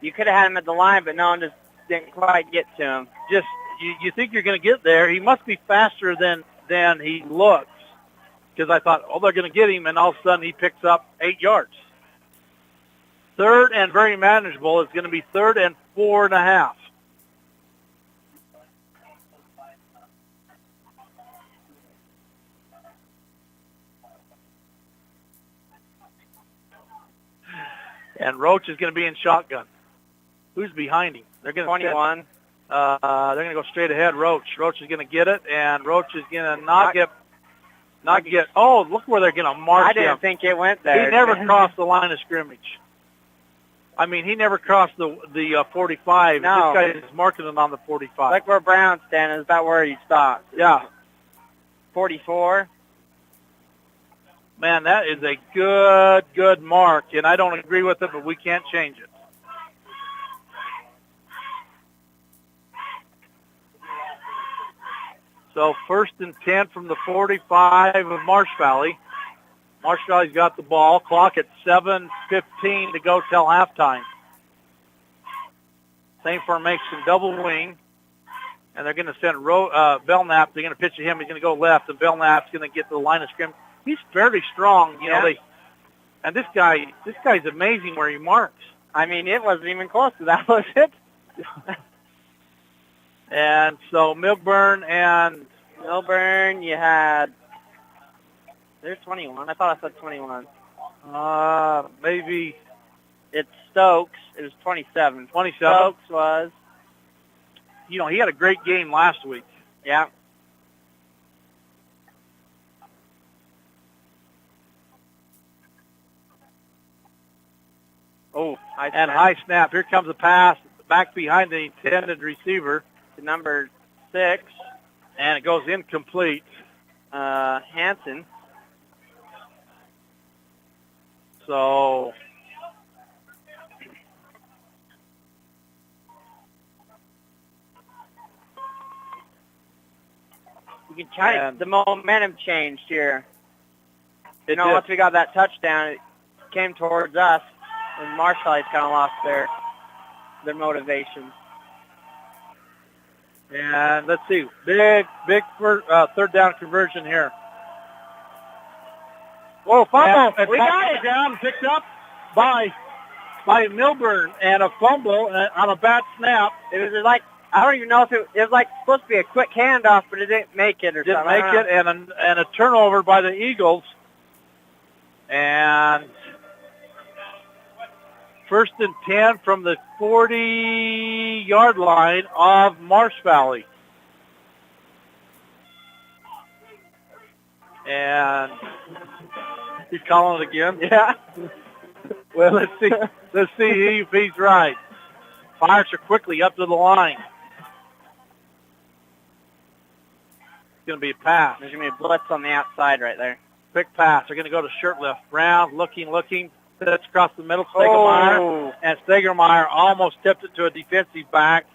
You could have had him at the line, but no one just didn't quite get to him. Just you think you're going to get there. He must be faster than he looks, because I thought, they're going to get him, and all of a sudden he picks up 8 yards. 3rd and very manageable. It's going to be 3rd and 4.5. And Roach is going to be in shotgun. Who's behind him? They're going to 21. They're going to go straight ahead. Roach is going to get it, and Roach is going to not get. not get. Oh, look where they're going to mark him. I didn't think it went there. He never crossed the line of scrimmage. I mean, he never crossed the 45. No. This guy is marking it on the 45. Like where Brown's standing is about where he stopped. Yeah. 44. Man, that is a good mark, and I don't agree with it, but we can't change it. So 1st and 10 from the 45 of Marsh Valley. Marsh Valley's got the ball. Clock at 7:15 to go till halftime. Same formation, double wing. And they're going to send Belknap. They're going to pitch to him. He's going to go left, and Belknap's going to get to the line of scrimmage. He's fairly strong, you know. And this guy's amazing where he marks. I mean, it wasn't even close to that, was it? And so Milburn, you had. There's 21. I thought I said 21. Maybe. It's Stokes. It was 27. 27. Stokes was. You know, he had a great game last week. Yeah. Oh, high snap. Here comes a pass back behind the intended receiver to number 6. And it goes incomplete. Hansen. So you can try the momentum changed here. Once we got that touchdown, it came towards us, and Marsh Valley's kind of lost their motivation. And let's see, big third down conversion here. Whoa, fumble! We got it. Down, picked up by Milburn, and a fumble on a bad snap. It was like, I don't even know if it was like supposed to be a quick handoff, but it didn't make it or something. Didn't make it, and a turnover by the Eagles. And 1st and 10 from the 40-yard line of Marsh Valley. And he's calling it again. Yeah. Well, let's see if he's right. Fires are quickly up to the line. It's going to be a pass. There's going to be a blitz on the outside right there. Quick pass. They're going to go to Shirtlift. Brown looking. That's across the middle. Stegermeyer. And Stegermeyer almost tipped it to a defensive back.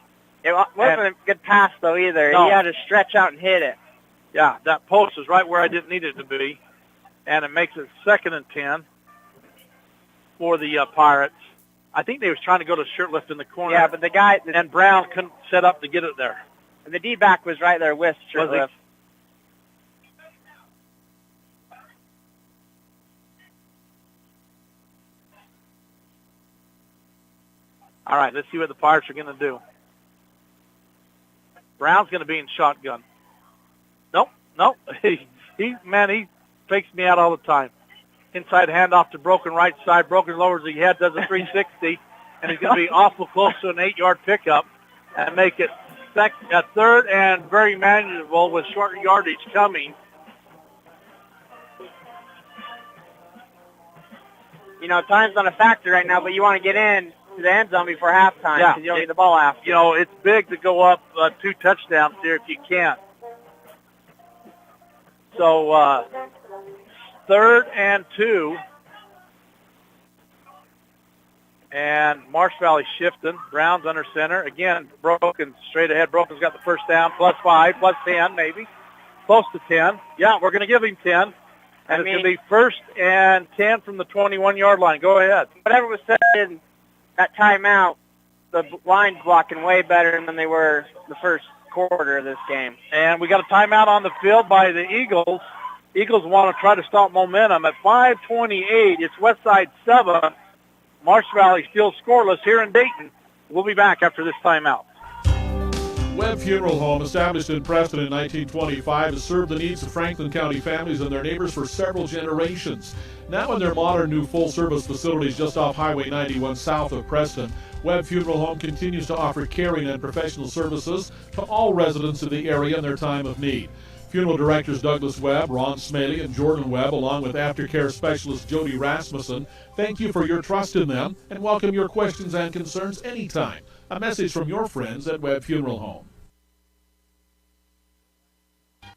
It wasn't a good pass, though, either. No. He had to stretch out and hit it. Yeah, that post was right where I didn't need it to be. And it makes it 2nd and 10 for the Pirates. I think they was trying to go to Shirtlift in the corner. Yeah, but the guy... And Brown couldn't set up to get it there. And the D-back was right there with Shirtlift. All right, let's see what the Pirates are going to do. Brown's going to be in shotgun. Nope. He fakes me out all the time. Inside handoff to Broken right side. Broken lowers the head, does a 360, and he's going to be awful close to an 8-yard pickup and make it 3rd and very manageable with short yardage coming. Time's not a factor right now, but you want to get in to the end zone before halftime because you don't get the ball after. It's big to go up 2 touchdowns here if you can. So 3rd and 2. And Marsh Valley shifting. Brown's under center. Again, Broken straight ahead. Broken's got the first down, +5, +10 maybe. Close to 10. Yeah, we're going to give him 10. And it's going to be 1st and 10 from the 21-yard line. Go ahead. Whatever was said in that timeout, the line's blocking way better than they were the first quarter of this game. And we got a timeout on the field by the Eagles. Eagles want to try to stop momentum. At 5:28, it's Westside 7. Marsh Valley still scoreless here in Dayton. We'll be back after this timeout. Webb Funeral Home, established in Preston in 1925, has served the needs of Franklin County families and their neighbors for several generations. Now in their modern new full-service facilities just off Highway 91 south of Preston, Webb Funeral Home continues to offer caring and professional services to all residents of the area in their time of need. Funeral directors Douglas Webb, Ron Smaley, and Jordan Webb, along with aftercare specialist Jody Rasmussen, thank you for your trust in them and welcome your questions and concerns anytime. A message from your friends at Webb Funeral Home.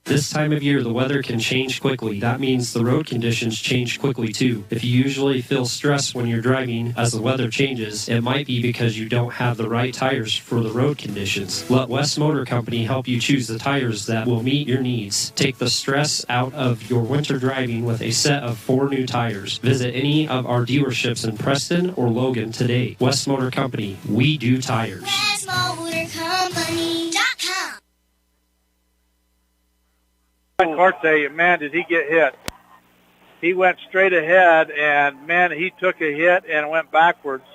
This time of year, the weather can change quickly. That means the road conditions change quickly too. If you usually feel stressed when you're driving as the weather changes, it might be because you don't have the right tires for the road conditions. Let West Motor Company help you choose the tires that will meet your needs. Take the stress out of your winter driving with a set of 4 new tires. Visit any of our dealerships in Preston or Logan today. West Motor Company, we do tires. WestMotorCompany.com. Carte, man, did he get hit. He went straight ahead, and, man, he took a hit and went backwards.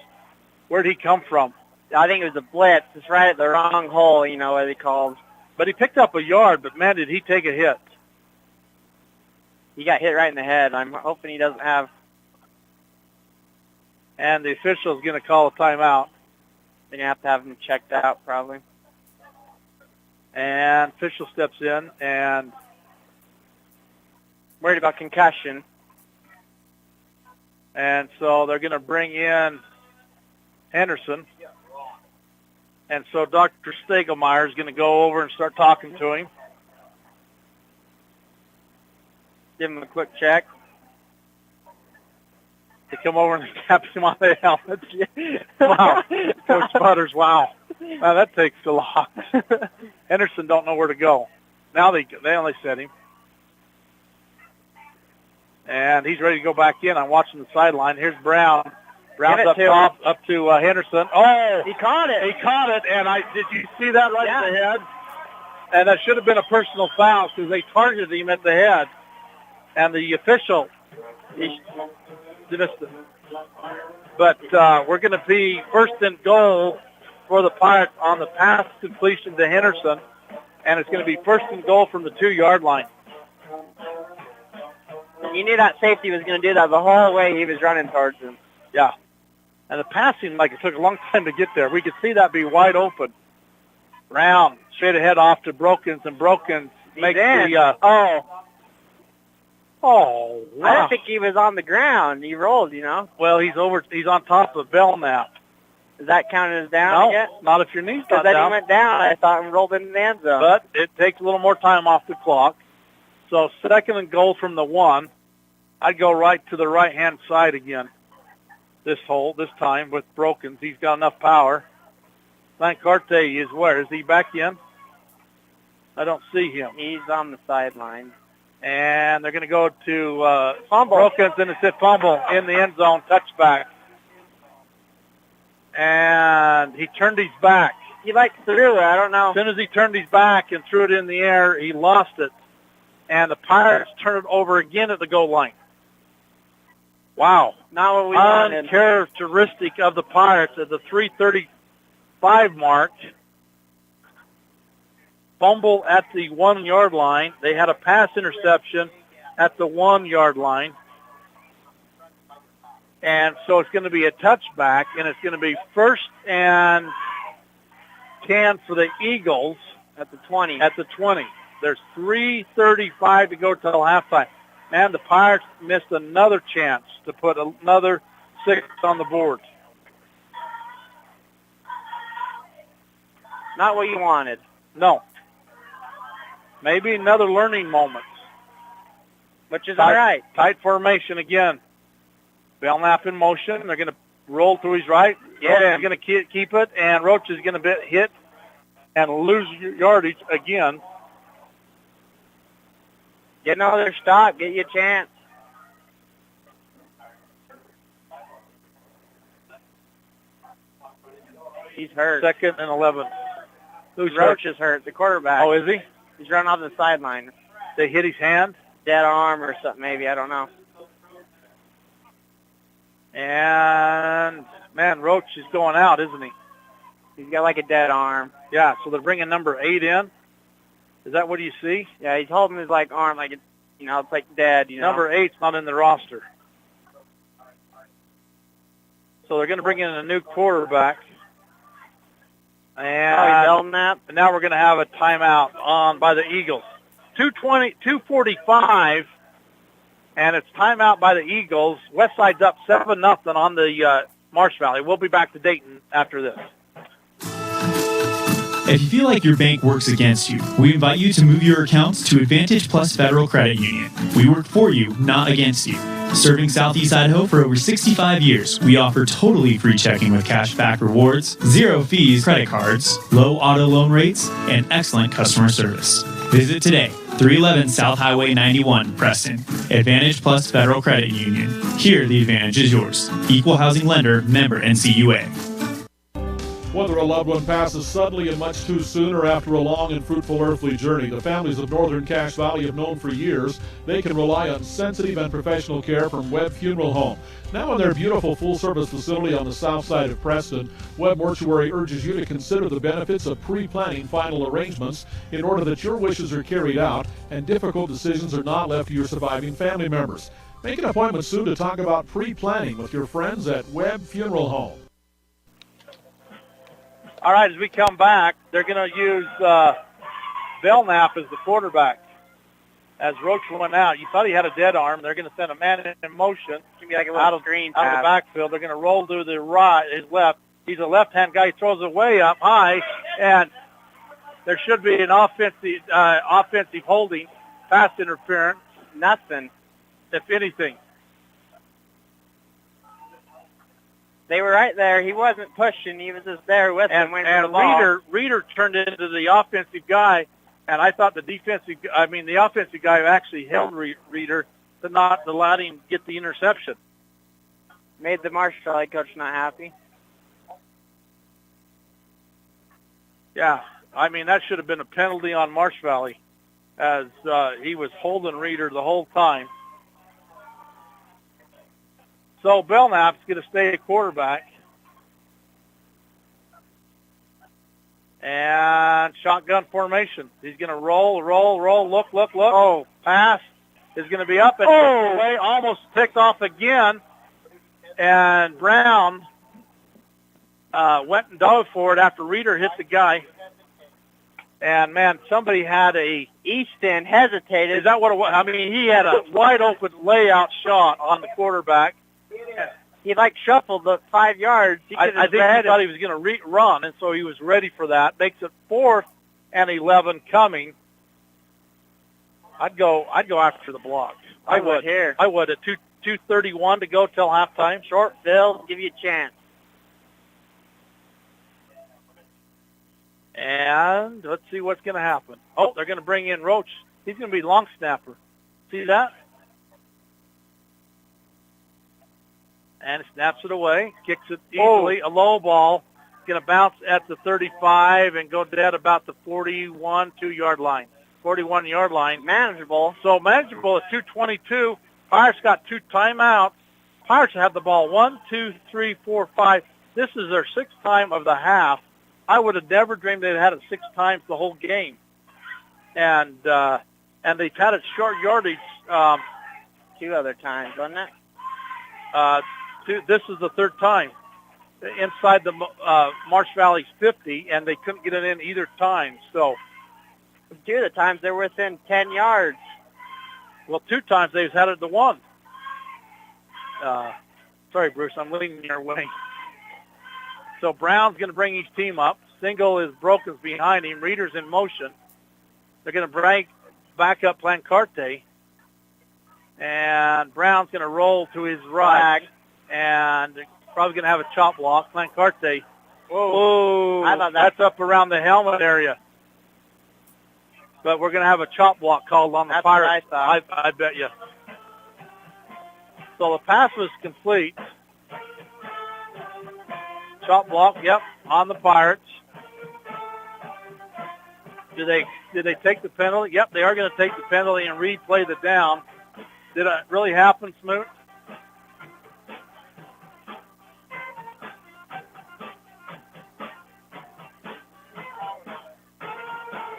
Where'd he come from? I think it was a blitz. It's right at the wrong hole, you know what they called. But he picked up a yard, but, man, did he take a hit. He got hit right in the head. I'm hoping he doesn't have. And the official's going to call a timeout. They're going to have him checked out probably. And official steps in and worried about concussion. And so they're going to bring in Henderson. And so Dr. Stegelmeyer is going to go over and start talking to him. Give him a quick check. They come over and tap him on the helmet. Wow. Coach Butters, wow. Wow, that takes a lot. Henderson don't know where to go. Now they only set him. And he's ready to go back in. I'm watching the sideline. Here's Brown. Brown's up top, up to Henderson. Oh! He caught it. He caught it, and did you see that right at the head? And that should have been a personal foul because they targeted him at the head. And the official, he missed it. But we're going to be first and goal for the Pirates on the pass completion to Henderson, and it's going to be first and goal from the 2-yard line. You knew that safety was going to do that the whole way he was running towards him. Yeah. And the passing, like, it took a long time to get there. We could see that be wide open. Brown straight ahead off to Brokens, and Brokens makes the wow. I didn't think he was on the ground. He rolled, you know. Well, he's on top of Belknap. Is that counted as down yet? No, not if your knee's not down. Because then he went down. I thought and rolled into the end zone. But it takes a little more time off the clock. So second and goal from the 1. I'd go right to the right-hand side again. This time with Brokens. He's got enough power. Lancarte is where? Is he back in? I don't see him. He's on the sideline. And they're going to go to Brokens, and it's a fumble in the end zone, touchback. And he turned his back. He threw it. I don't know. As soon as he turned his back and threw it in the air, he lost it. And the Pirates turn it over again at the goal line. Wow. Not what we wanted. Uncharacteristic of the Pirates at the 3:35 mark. Fumble at the 1-yard line. They had a pass interception at the 1-yard line. And so it's going to be a touchback, and it's going to be first and 10 for the Eagles. At the 20. At the 20. There's 3:35 to go till halftime. And the Pirates missed another chance to put another 6 on the board. Not what you wanted. No. Maybe another learning moment. Which is all right. Tight formation again. Belknap in motion. They're going to roll to his right. Yeah, he's going to keep it, and Roach is going to hit and lose yardage again. Get another stop. Get you a chance. He's hurt. 2nd and 11. Roach is hurt. The quarterback. Oh, is he? He's running off the sideline. They hit his hand? Dead arm or something maybe. I don't know. And, man, Roach is going out, isn't he? He's got like a dead arm. Yeah, so they're bringing number 8 in. Is that what you see? Yeah, he's holding his like arm like it's, you know, it's like dead. You know, number 8's not in the roster. So they're going to bring in a new quarterback. And Belknap. now we're going to have a timeout on by the Eagles. 2:45, and it's timeout by the Eagles. Westside's up 7-0 on the Marsh Valley. We'll be back to Dayton after this. If you feel like your bank works against you, we invite you to move your accounts to Advantage Plus Federal Credit Union. We work for you, not against you. Serving Southeast Idaho for over 65 years, we offer totally free checking with cashback rewards, 0 fees credit cards, low auto loan rates, and excellent customer service. Visit today, 311 South Highway 91, Preston. Advantage Plus Federal Credit Union. Here, the advantage is yours. Equal housing lender, member NCUA. Whether a loved one passes suddenly and much too soon or after a long and fruitful earthly journey, the families of Northern Cache Valley have known for years they can rely on sensitive and professional care from Webb Funeral Home. Now in their beautiful full-service facility on the south side of Preston, Webb Mortuary urges you to consider the benefits of pre-planning final arrangements in order that your wishes are carried out and difficult decisions are not left to your surviving family members. Make an appointment soon to talk about pre-planning with your friends at Webb Funeral Home. All right, as we come back, they're going to use Belknap as the quarterback. As Roach went out, you thought he had a dead arm. They're going to send a man in motion like out of the backfield. They're going to roll to the right, his left. He's a left-hand guy. He throws it way up high, and there should be an offensive holding, pass interference. Nothing. If anything. They were right there. He wasn't pushing. He was just there with them. And Reeder turned into the offensive guy, and I thought the offensive guy actually held Reeder to not let him get the interception. Made the Marsh Valley coach not happy. Yeah, that should have been a penalty on Marsh Valley, as he was holding Reeder the whole time. So Belknap's going to stay at quarterback. And shotgun formation. He's going to roll, look. Oh, pass is going to be up and away, almost picked off again. And Brown went and dove for it after Reeder hit the guy. And, man, somebody had Easton hesitated. Is that what it was? He had a wide open layout shot on the quarterback. He shuffled the 5 yards. I think he thought he was going to run, and so he was ready for that. Makes it 4th and 11 coming. I'd go after the block. I would here. I would at 2:31 to go till halftime. Short field, give you a chance. And let's see what's going to happen. Oh, they're going to bring in Roach. He's going to be long snapper. See that? And snaps it away, kicks it easily, a low ball, going to bounce at the 35 and go dead about the 41-yard line. Manageable. So manageable at 2:22. Pirates got 2 timeouts. Pirates have the ball 1, 2, 3, 4, 5. This is their 6th time of the half. I would have never dreamed they'd had it 6 times the whole game. And they've had it short yardage 2 other times, wasn't it? This is the 3rd time inside the Marsh Valley's 50, and they couldn't get it in either time. So 2 of the times they're within 10 yards. Well, 2 times they've had it to 1. Sorry, Bruce, I'm leaning your way. So Brown's going to bring his team up. Single is Broken's behind him. Reeder's in motion. They're going to break back up Plancarte. And Brown's going to roll to his right. And probably going to have a chop block. Plancarte. Whoa. I thought that's up around the helmet area. But we're going to have a chop block called on the Pirates. I bet you. So the pass was complete. Chop block, yep, on the Pirates. Did they take the penalty? Yep, they are going to take the penalty and replay the down. Did it really happen, Smoot?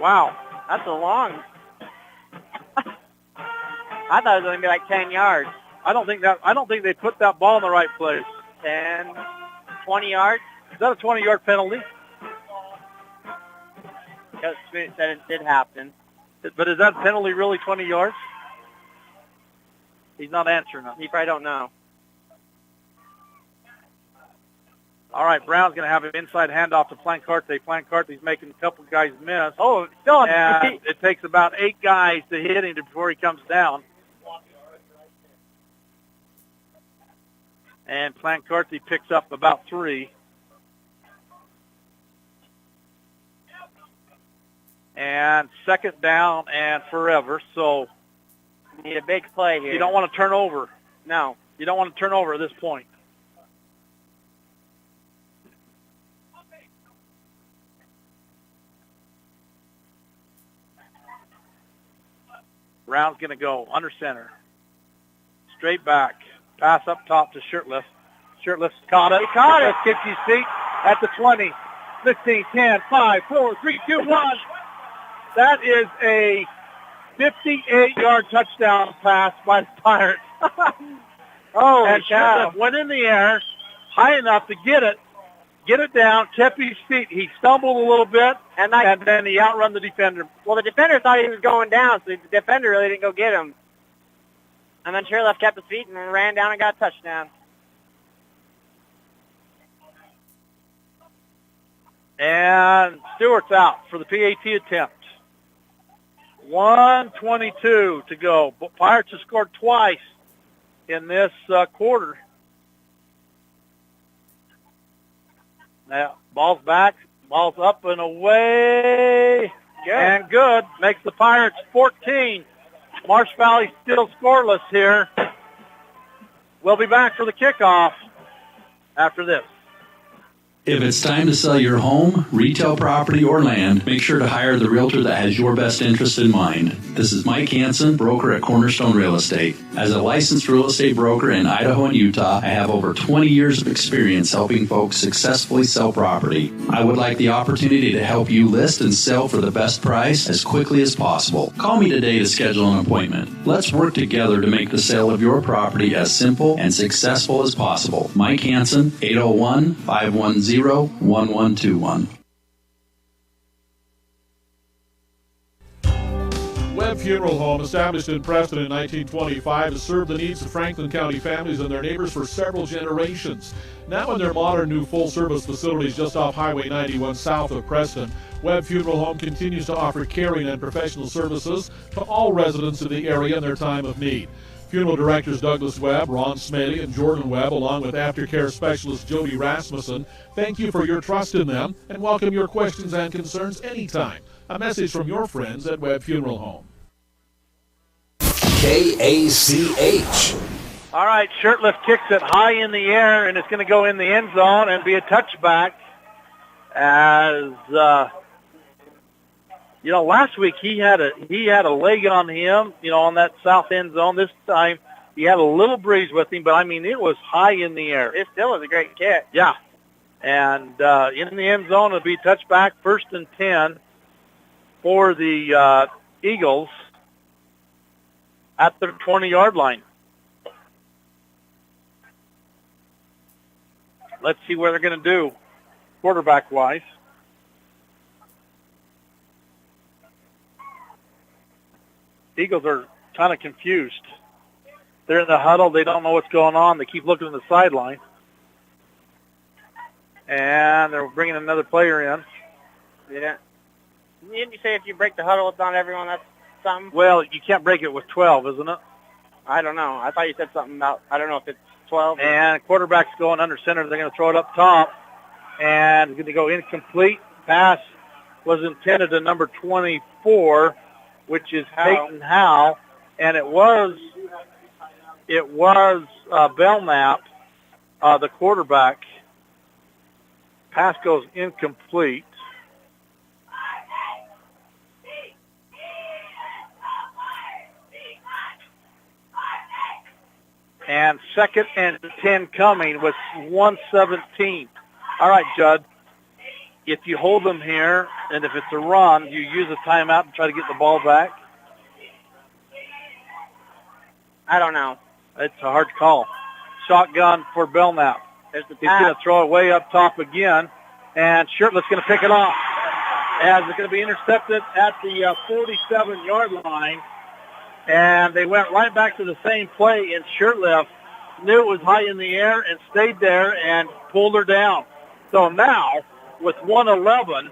Wow, that's a long. I thought it was going to be 10 yards. I don't think they put that ball in the right place. 10, 20 yards. Is that a 20-yard penalty? Coach Smoot said it did happen. But is that penalty really 20 yards? He's not answering us. He probably don't know. All right, Brown's going to have an inside handoff to Plancarte. Plancarte's making a couple guys miss. Oh, still on and it takes about 8 guys to hit him before he comes down. And Plancarte picks up about 3. And second down and forever. So need a big play here. You don't want to turn over. No. You don't want to turn over at this point. Brown's going to go under center. Straight back. Pass up top to Shirtless. Shirtless caught it. He caught it. Kicks his feet at the 20. 16, 10, 5, 4, 3, 2, 1. That is a 58-yard touchdown pass by the Pirates. Oh, Shirtless went in the air high enough to get it down, kept his feet. He stumbled a little bit, and then he outrun the defender. Well, the defender thought he was going down, so the defender really didn't go get him. And then Shirley kept his feet and ran down and got a touchdown. And Stewart's out for the PAT attempt. 1:22 to go. Pirates have scored twice in this quarter. Now, ball's back. Ball's up and away. Good. And good. Makes the Pirates 14. Marsh Valley still scoreless here. We'll be back for the kickoff after this. If it's time to sell your home, retail property, or land, make sure to hire the realtor that has your best interest in mind. This is Mike Hansen, broker at Cornerstone Real Estate. As a licensed real estate broker in Idaho and Utah, I have over 20 years of experience helping folks successfully sell property. I would like the opportunity to help you list and sell for the best price as quickly as possible. Call me today to schedule an appointment. Let's work together to make the sale of your property as simple and successful as possible. Mike Hansen, 801-510-1121. Webb Funeral Home, established in Preston in 1925, has served the needs of Franklin County families and their neighbors for several generations. Now in their modern new full-service facilities just off Highway 91 south of Preston, Webb Funeral Home continues to offer caring and professional services to all residents of the area in their time of need. Funeral directors Douglas Webb, Ron Smaley, and Jordan Webb, along with aftercare specialist Jody Rasmussen, thank you for your trust in them and welcome your questions and concerns anytime. A message from your friends at Webb Funeral Home. KACH. All right, Shirtless kicks it high in the air, and it's going to go in the end zone and be a touchback. As last week he had a leg on him, on that south end zone. This time he had a little breeze with him, but it was high in the air. It still was a great kick. Yeah, and in the end zone it'll be touchback, 1st and 10 for the Eagles at their 20-yard line. Let's see what they're going to do quarterback-wise. Eagles are kind of confused. They're in the huddle. They don't know what's going on. They keep looking at the sideline. And they're bringing another player in. Yeah. Didn't you say if you break the huddle, it's not everyone? That's something? Well, you can't break it with 12, isn't it? I don't know. I thought you said something about, I don't know if it's 12. And quarterback's going under center. They're going to throw it up top. And it's going to go incomplete. Pass was intended to number 24, which is Peyton Howe. And it was Belknap, the quarterback. Pass goes incomplete. And 2nd and 10 coming with 1:17. All right, Judd. If you hold them here, and if it's a run, you use a timeout and try to get the ball back? I don't know. It's a hard call. Shotgun for Belknap. There's the He's going to throw it way up top again, and Shirtless going to pick it off. as it's going to be intercepted at the 47-yard line. And they went right back to the same play in Shirtlift. Knew it was high in the air and stayed there and pulled her down. So now, with 1:11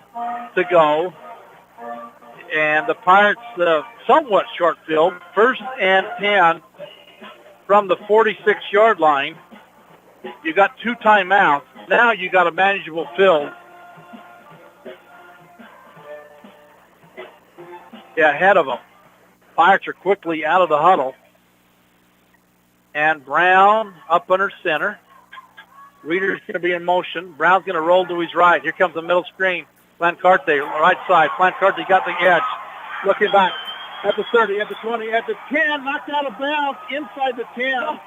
to go, and the Pirates somewhat short field, 1st and 10 from the 46-yard line. You got 2 timeouts. Now you got a manageable field. Ahead of them. Pirates are quickly out of the huddle. And Brown up under center. Reeder's going to be in motion. Brown's going to roll to his right. Here comes the middle screen. Plancarte, right side. Plancarte got the edge. Looking back at the 30, at the 20, at the 10. Knocked out of bounds inside the 10.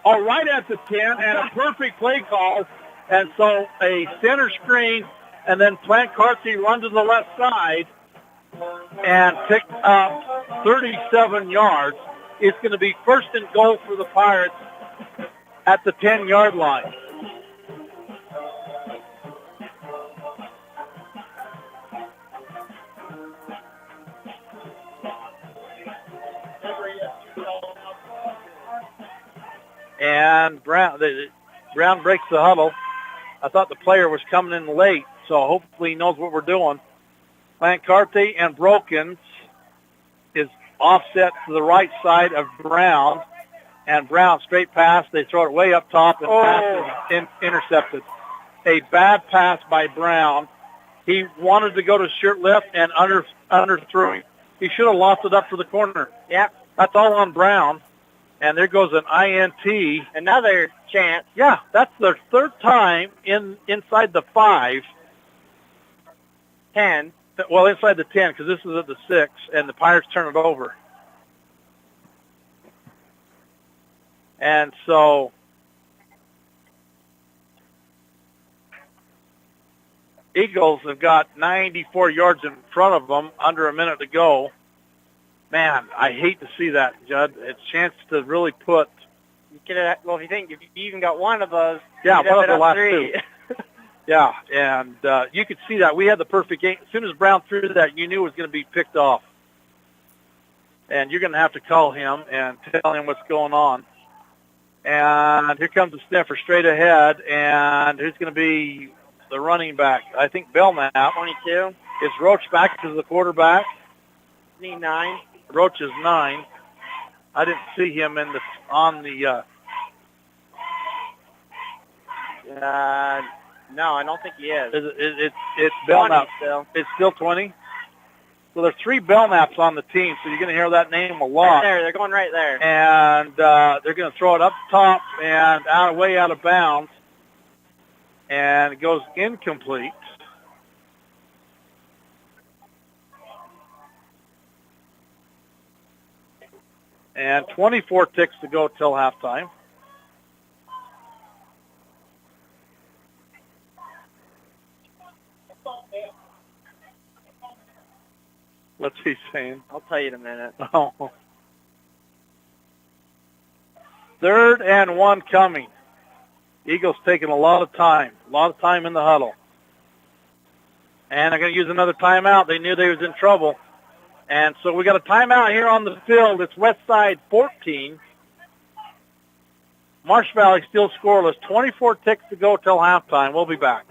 All right at the 10. And a perfect play call. And so a center screen. And then Plancarte run to the left side and pick up 37 yards. It's going to be 1st and goal for the Pirates at the 10-yard line. And Brown breaks the huddle. I thought the player was coming in late, so hopefully he knows what we're doing. Plancarte and Brokens is offset to the right side of Brown. And Brown straight pass. They throw it way up top and pass is intercepted. A bad pass by Brown. He wanted to go to Shirtlift and underthrew him. He should have lost it up to the corner. Yep. That's all on Brown. And there goes an INT. Another chance. Yeah, that's their 3rd time inside the 5. 10. Well, inside the 10, because this is at the 6, and the Pirates turn it over. And so Eagles have got 94 yards in front of them, under a minute to go. Man, I hate to see that, Judd. It's a chance to really put. You could have, well, if you even got one of those. Yeah, one of the last 3. 2. Yeah, and you could see that. We had the perfect game. As soon as Brown threw that, you knew it was going to be picked off. And you're going to have to call him and tell him what's going on. And here comes the sniffer straight ahead, and who's going to be the running back? I think Belknap. 22. Is Roach back to the quarterback? 9. Roach is 9. I didn't see him on the. No, I don't think he is. It's Belknap. It's still 20. So there's 3 Belknaps on the team, so you're going to hear that name a lot. Right there, they're going right there. And they're going to throw it up top and way out of bounds. And it goes incomplete. And 24 ticks to go till halftime. What's he saying? I'll tell you in a minute. Oh. 3rd and 1 coming. Eagles taking a lot of time in the huddle. And they're going to use another timeout. They knew they was in trouble. And so we got a timeout here on the field. It's West Side 14. Marsh Valley still scoreless. 24 ticks to go till halftime. We'll be back.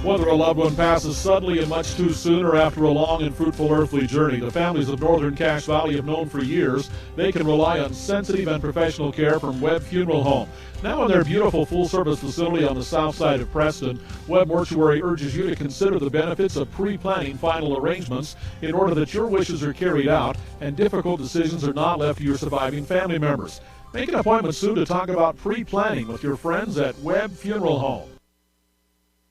Whether a loved one passes suddenly and much too soon or after a long and fruitful earthly journey, the families of Northern Cache Valley have known for years they can rely on sensitive and professional care from Webb Funeral Home. Now in their beautiful full-service facility on the south side of Preston, Webb Mortuary urges you to consider the benefits of pre-planning final arrangements in order that your wishes are carried out and difficult decisions are not left to your surviving family members. Make an appointment soon to talk about pre-planning with your friends at Webb Funeral Home.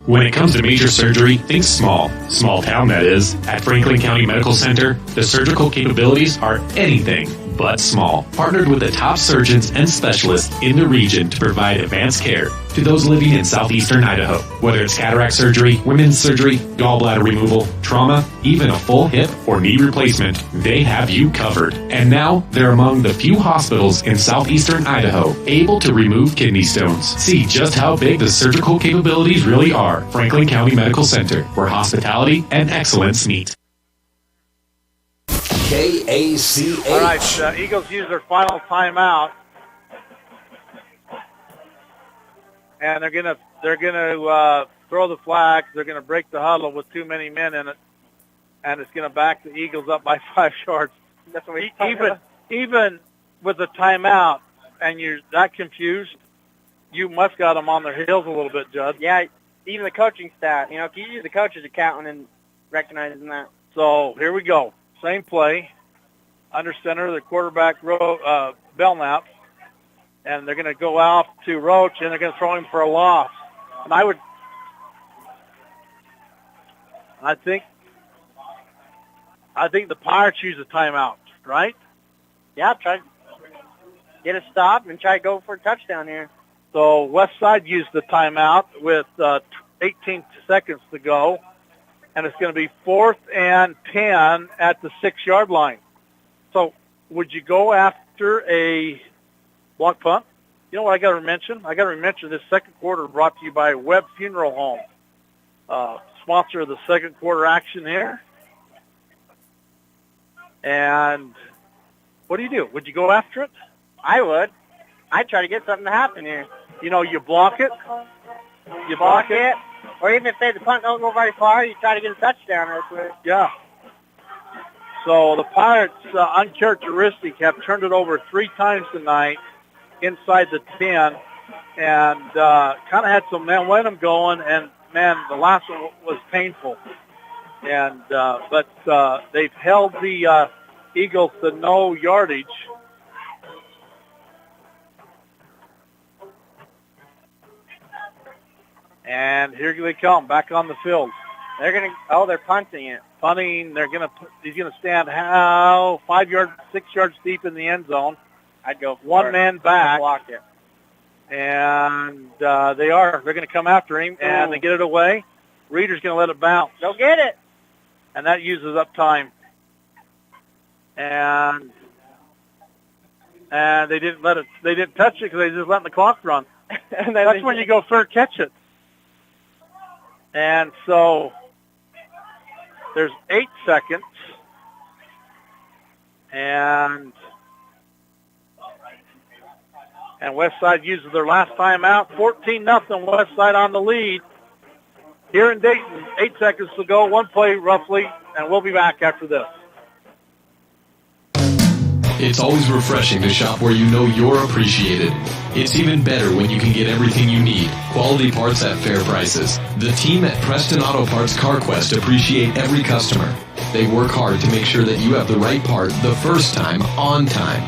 When it comes to major surgery, think small. Small town, that is. At Franklin County Medical Center, the surgical capabilities are anything but small. Partnered with the top surgeons and specialists in the region to provide advanced care to those living in southeastern Idaho. Whether it's cataract surgery, women's surgery, gallbladder removal, trauma, even a full hip or knee replacement, they have you covered. And now, they're among the few hospitals in southeastern Idaho able to remove kidney stones. See just how big the surgical capabilities really are. Franklin County Medical Center, where hospitality and excellence meet. KACH. All right, Eagles use their final timeout, and they're gonna throw the flags. They're gonna break the huddle with too many men in it, and it's gonna back the Eagles up by 5 yards. That's what we even with the timeout, and you're that confused, you must got them on their heels a little bit, Judd. Yeah, even the coaching staff. You know, if you use the coaches are counting and recognizing that. So here we go. Same play. Under center, the quarterback, Belknap. And they're going to go out to Roach, and they're going to throw him for a loss. And I think the Pirates use a timeout, right? Yeah, try to get a stop and try to go for a touchdown here. So West Side used the timeout with 18 seconds to go. And it's going to be 4th and 10 at the 6-yard line. So would you go after a block punt? You know what I got to mention? I got to mention this second quarter brought to you by Webb Funeral Home, sponsor of the second quarter action here. And what do? Would you go after it? I would. I'd try to get something to happen here. You know, you block it. You block it. Or even if the punt don't go very far, you try to get a touchdown real quick. Yeah. So the Pirates, uncharacteristic, have turned it over 3 times tonight inside the 10 and kind of had some momentum going. And, man, the last one was painful. And but they've held the Eagles to no yardage. And here they come, back on the field. They're punting it. Punting, he's gonna stand 5 yards, 6 yards deep in the end zone. I'd go for one man back. Block it. And they're gonna come after him, and they get it away. Reeder's gonna let it bounce. Go get it. And that uses up time. And they didn't touch it because they just letting the clock run. And that's when you go third catch it. And so there's 8 seconds. And Westside uses their last timeout. 14-0, Westside on the lead. Here in Dayton, 8 seconds to go, 1 play roughly, and we'll be back after this. It's always refreshing to shop where you know you're appreciated. It's even better when you can get everything you need. Quality parts at fair prices. The team at Preston Auto Parts CarQuest appreciate every customer. They work hard to make sure that you have the right part the first time, on time.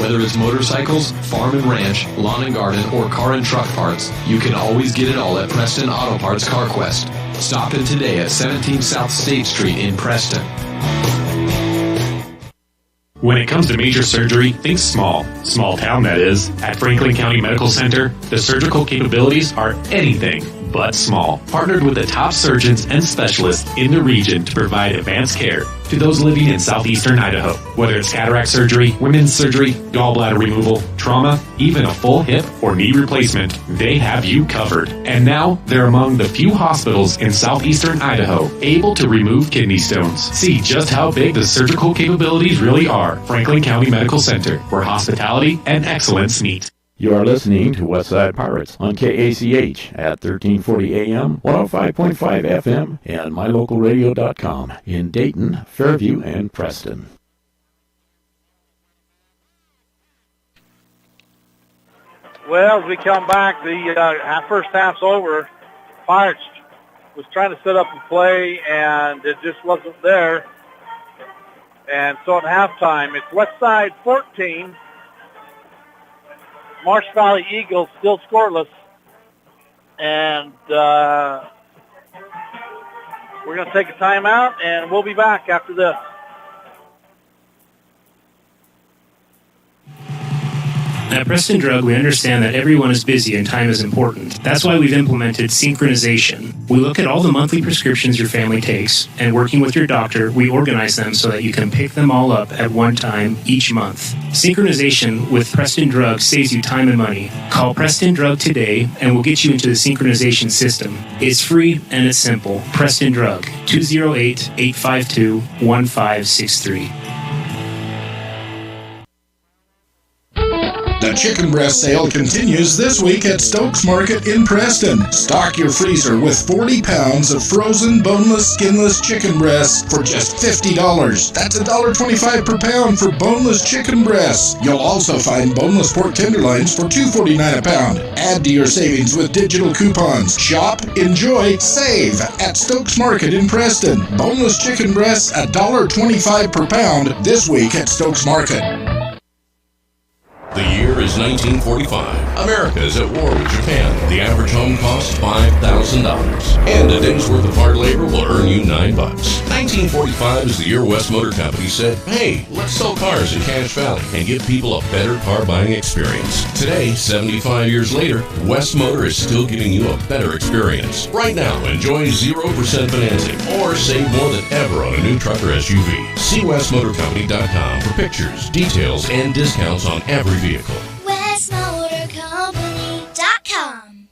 Whether it's motorcycles, farm and ranch, lawn and garden, or car and truck parts, you can always get it all at Preston Auto Parts CarQuest. Stop in today at 17 South State Street in Preston. When it comes to major surgery, think small. Small town, that is. At Franklin County Medical Center, the surgical capabilities are anything but small. Partnered with the top surgeons and specialists in the region to provide advanced care to those living in southeastern Idaho. Whether it's cataract surgery, women's surgery, gallbladder removal, trauma, even a full hip or knee replacement, they have you covered. And now, they're among the few hospitals in southeastern Idaho able to remove kidney stones. See just how big the surgical capabilities really are. Franklin County Medical Center, where hospitality and excellence meet. You are listening to Westside Pirates on KACH at 1340 AM, 105.5 FM, and mylocalradio.com in Dayton, Fairview, and Preston. Well, as we come back, the first half's over. Pirates was trying to set up a play, and it just wasn't there. And so at halftime, it's Westside 14. Marsh Valley Eagles still scoreless. And we're going to take a timeout, and we'll be back after this. At Preston Drug, we understand that everyone is busy and time is important. That's why we've implemented synchronization. We look at all the monthly prescriptions your family takes, and working with your doctor, we organize them so that you can pick them all up at one time each month. Synchronization with Preston Drug saves you time and money. Call Preston Drug today, and we'll get you into the synchronization system. It's free and it's simple. Preston Drug, 208-852-1563. The chicken breast sale continues this week at Stokes Market in Preston. Stock your freezer with 40 pounds of frozen, boneless, skinless chicken breasts for just $50. That's $1.25 per pound for boneless chicken breasts. You'll also find boneless pork tenderloins for $2.49 a pound. Add to your savings with digital coupons. Shop, enjoy, save at Stokes Market in Preston. Boneless chicken breasts $1.25 per pound this week at Stokes Market. The year is 1945. America is at war with Japan. The average home costs $5,000. And a day's worth of hard labor will earn you $9. 1945 is the year West Motor Company said, hey, let's sell cars in Cache Valley and give people a better car buying experience. Today, 75 years later, West Motor is still giving you a better experience. Right now, enjoy 0% financing or save more than ever on a new truck or SUV. See westmotorcompany.com for pictures, details, and discounts on every vehicle. westmotorcompany.com.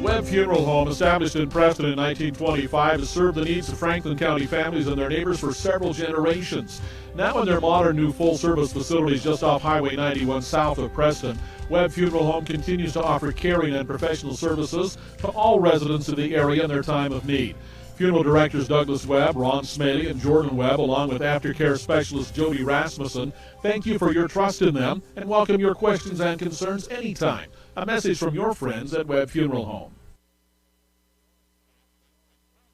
Webb Funeral Home, established in Preston in 1925, has served the needs of Franklin County families and their neighbors for several generations. Now in their modern new full-service facilities just off Highway 91 south of Preston, Webb Funeral Home continues to offer caring and professional services to all residents of the area in their time of need. Funeral directors Douglas Webb, Ron Smaley, and Jordan Webb, along with aftercare specialist Jody Rasmussen, thank you for your trust in them and welcome your questions and concerns anytime. A message from your friends at Webb Funeral Home.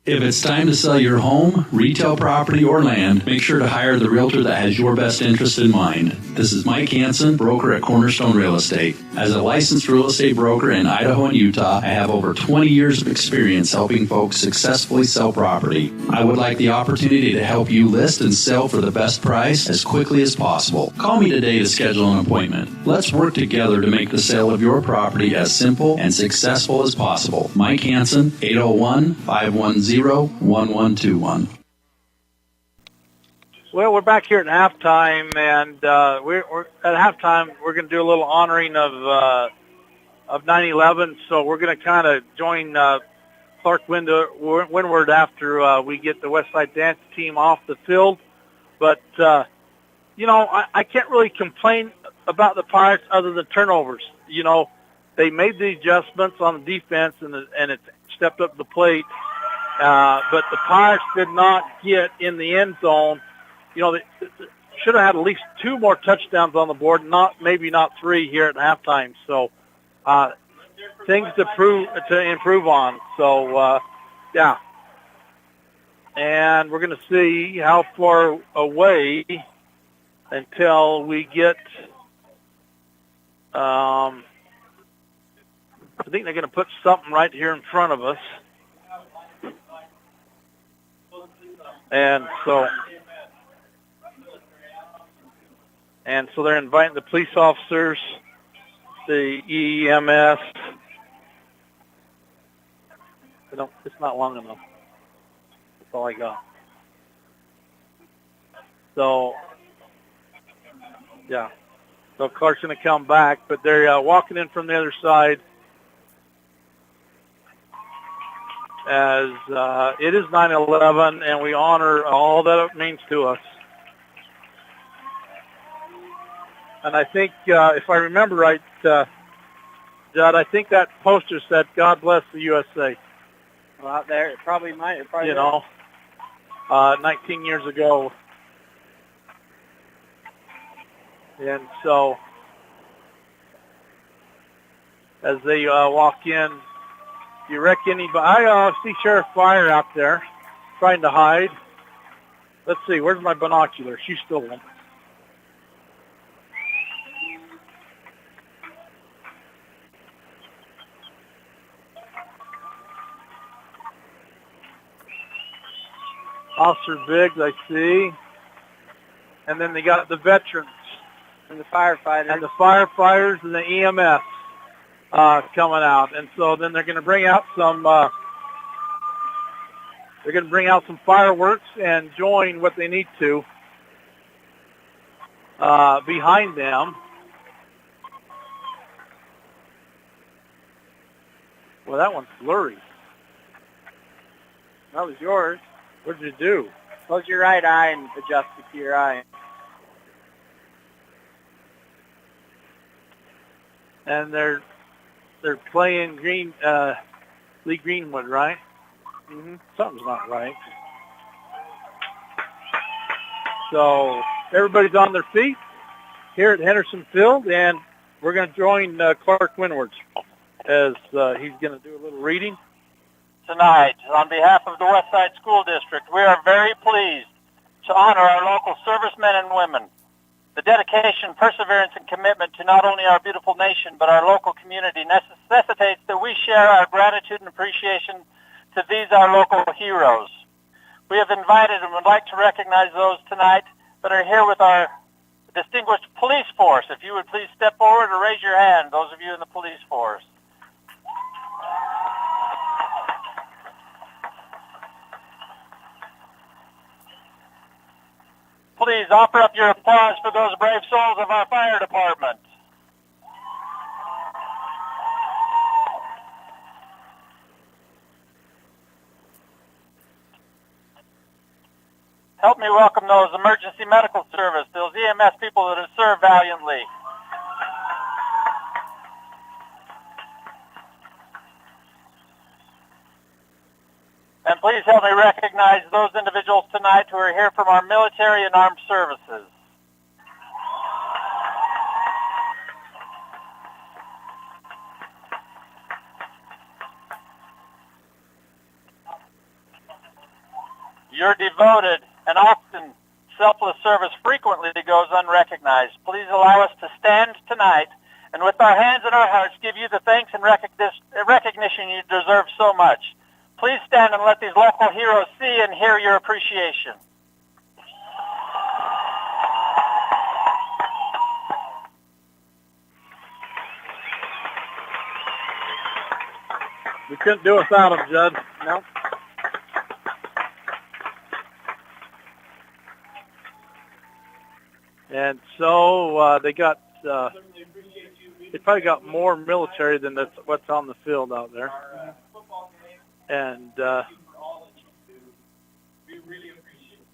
If it's time to sell your home, retail property, or land, make sure to hire the realtor that has your best interest in mind. This is Mike Hansen, broker at Cornerstone Real Estate. As a licensed real estate broker in Idaho and Utah, I have over 20 years of experience helping folks successfully sell property. I would like the opportunity to help you list and sell for the best price as quickly as possible. Call me today to schedule an appointment. Let's work together to make the sale of your property as simple and successful as possible. Mike Hansen, 801-510-1121. Well, we're back here at halftime, and we're at halftime. We're going to do a little honoring of 9/11. So we're going to kind of join Clark Windward after we get the Westside Dance team off the field. But you know, I can't really complain about the Pirates other than turnovers. You know, they made the adjustments on the defense, and it stepped up to the plate. But the Pirates did not get in the end zone. You know, they should have had at least 2 more touchdowns on the board, maybe not 3 here at halftime. So things to improve on. So, yeah. And we're going to see how far away until we get I think they're going to put something right here in front of us. And so they're inviting the police officers, the EMS. It's not long enough. That's all I got. So, yeah. So Clark's going to come back, but they're walking in from the other side as it is 9/11, and we honor all that it means to us. And I think, if I remember right, Judd, I think that poster said, God bless the USA. Well, out there, it probably might. 19 years ago. And so, as they walk in, you wreck anybody? I see Sheriff Fire out there trying to hide. Let's see, where's my binocular? She stole them. Officer Biggs, I see. And then they got the veterans And the firefighters. And the firefighters and the EMS coming out. And so then they're going to bring out some fireworks and join what they need to behind them. Well, that one's blurry. That was yours. What did you do? Close your right eye and adjust it to your eye. And they're playing Lee Greenwood, right? Mm-hmm. Something's not right. So everybody's on their feet here at Henderson Field, and we're going to join Clark Windward as he's going to do a little reading. Tonight, on behalf of the Westside School District, we are very pleased to honor our local servicemen and women. The dedication, perseverance, and commitment to not only our beautiful nation, but our local community necessitates that we share our gratitude and appreciation to these, our local heroes. We have invited and would like to recognize those tonight that are here with our distinguished police force. If you would please step forward or raise your hand, those of you in the police force. Please offer up your applause for those brave souls of our fire department. Help me welcome those emergency medical service, those EMS people that have served valiantly. And please help me recognize those individuals tonight who are here from our military and armed services. Your devoted and often selfless service frequently goes unrecognized. Please allow us to stand tonight and with our hands and our hearts give you the thanks and recognition you deserve so much. Please stand and let these local heroes see and hear your appreciation. We couldn't do without them, Judd. No. And so they got, they probably got more military than what's on the field out there. And we really appreciate it.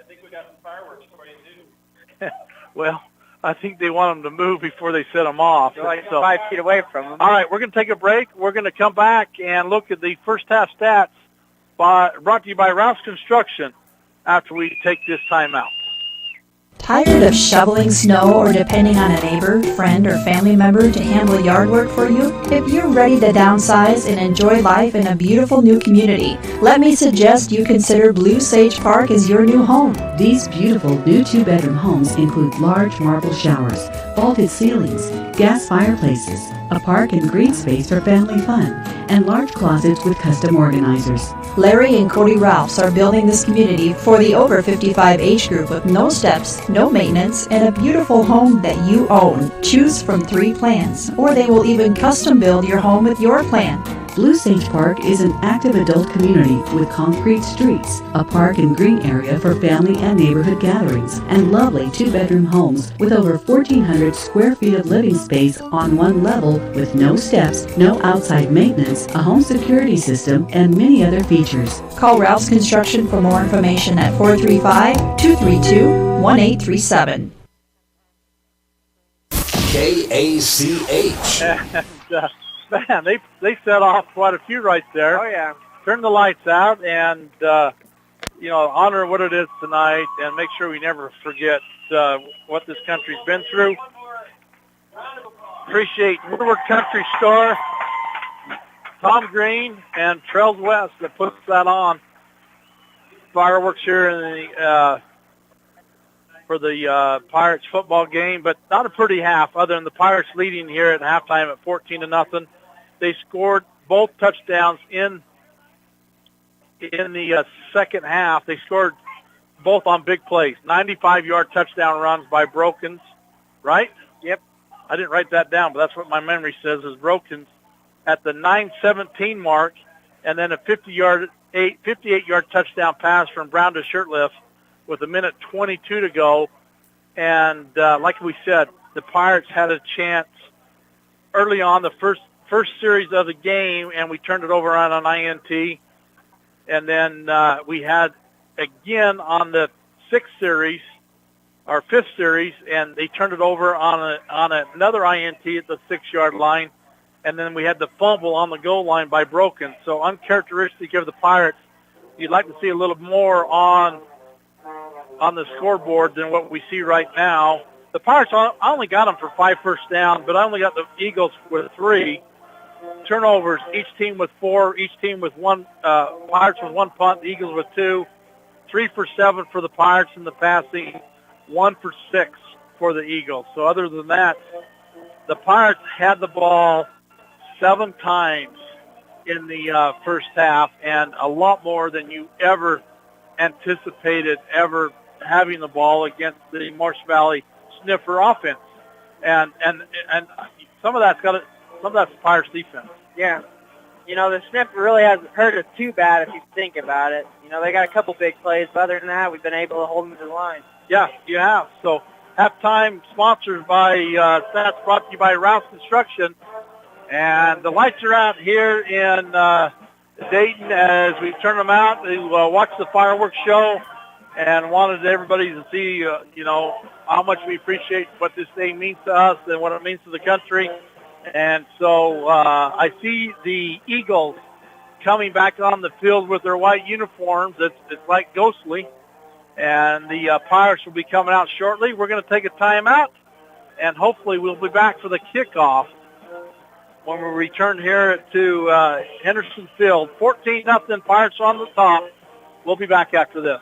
I think we got some fireworks for you too. well, I think they want them to move before they set them off. They're like 5 feet away from them. All right, we're going to take a break. We're going to come back and look at the first half stats brought to you by Ralph's Construction after we take this time out. Tired of shoveling snow or depending on a neighbor, friend, or family member to handle yard work for you? If you're ready to downsize and enjoy life in a beautiful new community, let me suggest you consider Blue Sage Park as your new home. These beautiful new 2-bedroom homes include large marble showers, vaulted ceilings, gas fireplaces, a park and green space for family fun, and large closets with custom organizers. Larry and Cody Ralphs are building this community for the over 55 age group with no steps, no maintenance, and a beautiful home that you own. Choose from 3 plans, or they will even custom build your home with your plan. Blue Sage Park is an active adult community with concrete streets, a park and green area for family and neighborhood gatherings, and lovely 2-bedroom homes with over 1,400 square feet of living space on one level with no steps, no outside maintenance, a home security system, and many other features. Call Ralph's Construction for more information at 435-232-1837. KACH. Man, they set off quite a few right there. Oh, yeah. Turn the lights out and, honor what it is tonight and make sure we never forget what this country's been through. Appreciate Woodward Country Store, Tom Green, and Trails West that puts that on. Fireworks here in the for the Pirates football game, but not a pretty half other than the Pirates leading here at halftime at 14-0. They scored both touchdowns in the second half. They scored both on big plays. 95-yard touchdown runs by Brokens, right? Yep. I didn't write that down, but that's what my memory says is Brokens at the 9:17 mark, and then a 58-yard touchdown pass from Brown to Shirtliff with 1:22 to go. And like we said, the Pirates had a chance early on the first series of the game, and we turned it over on an INT. And then we had again on the fifth series, and they turned it over on another INT at the 6-yard line. And then we had the fumble on the goal line by Broken. So uncharacteristic of the Pirates. You'd like to see a little more on the scoreboard than what we see right now. The Pirates, I only got them for 5 first down, but I only got the Eagles with 3. Turnovers, each team with 4, each team with 1, Pirates with 1 punt, the Eagles with 2. 3 for 7 for the Pirates in the passing, 1 for 6 for the Eagles. So other than that, the Pirates had the ball 7 times in the first half, and a lot more than you ever anticipated ever having the ball against the Marsh Valley Sniffer offense. And some of that's the Pirates defense. Yeah. The Sniffer really hasn't hurt us too bad if you think about it. They got a couple big plays, but other than that, we've been able to hold them to the line. Yeah, you have. So halftime sponsored by Stats brought to you by Rouse Construction. And the lights are out here in Dayton as we turn them out to watch the fireworks show, and wanted everybody to see, how much we appreciate what this day means to us and what it means to the country. And so I see the Eagles coming back on the field with their white uniforms. It's like ghostly. And the Pirates will be coming out shortly. We're going to take a timeout, and hopefully we'll be back for the kickoff when we return here to Henderson Field. 14-0 Pirates on the top. We'll be back after this.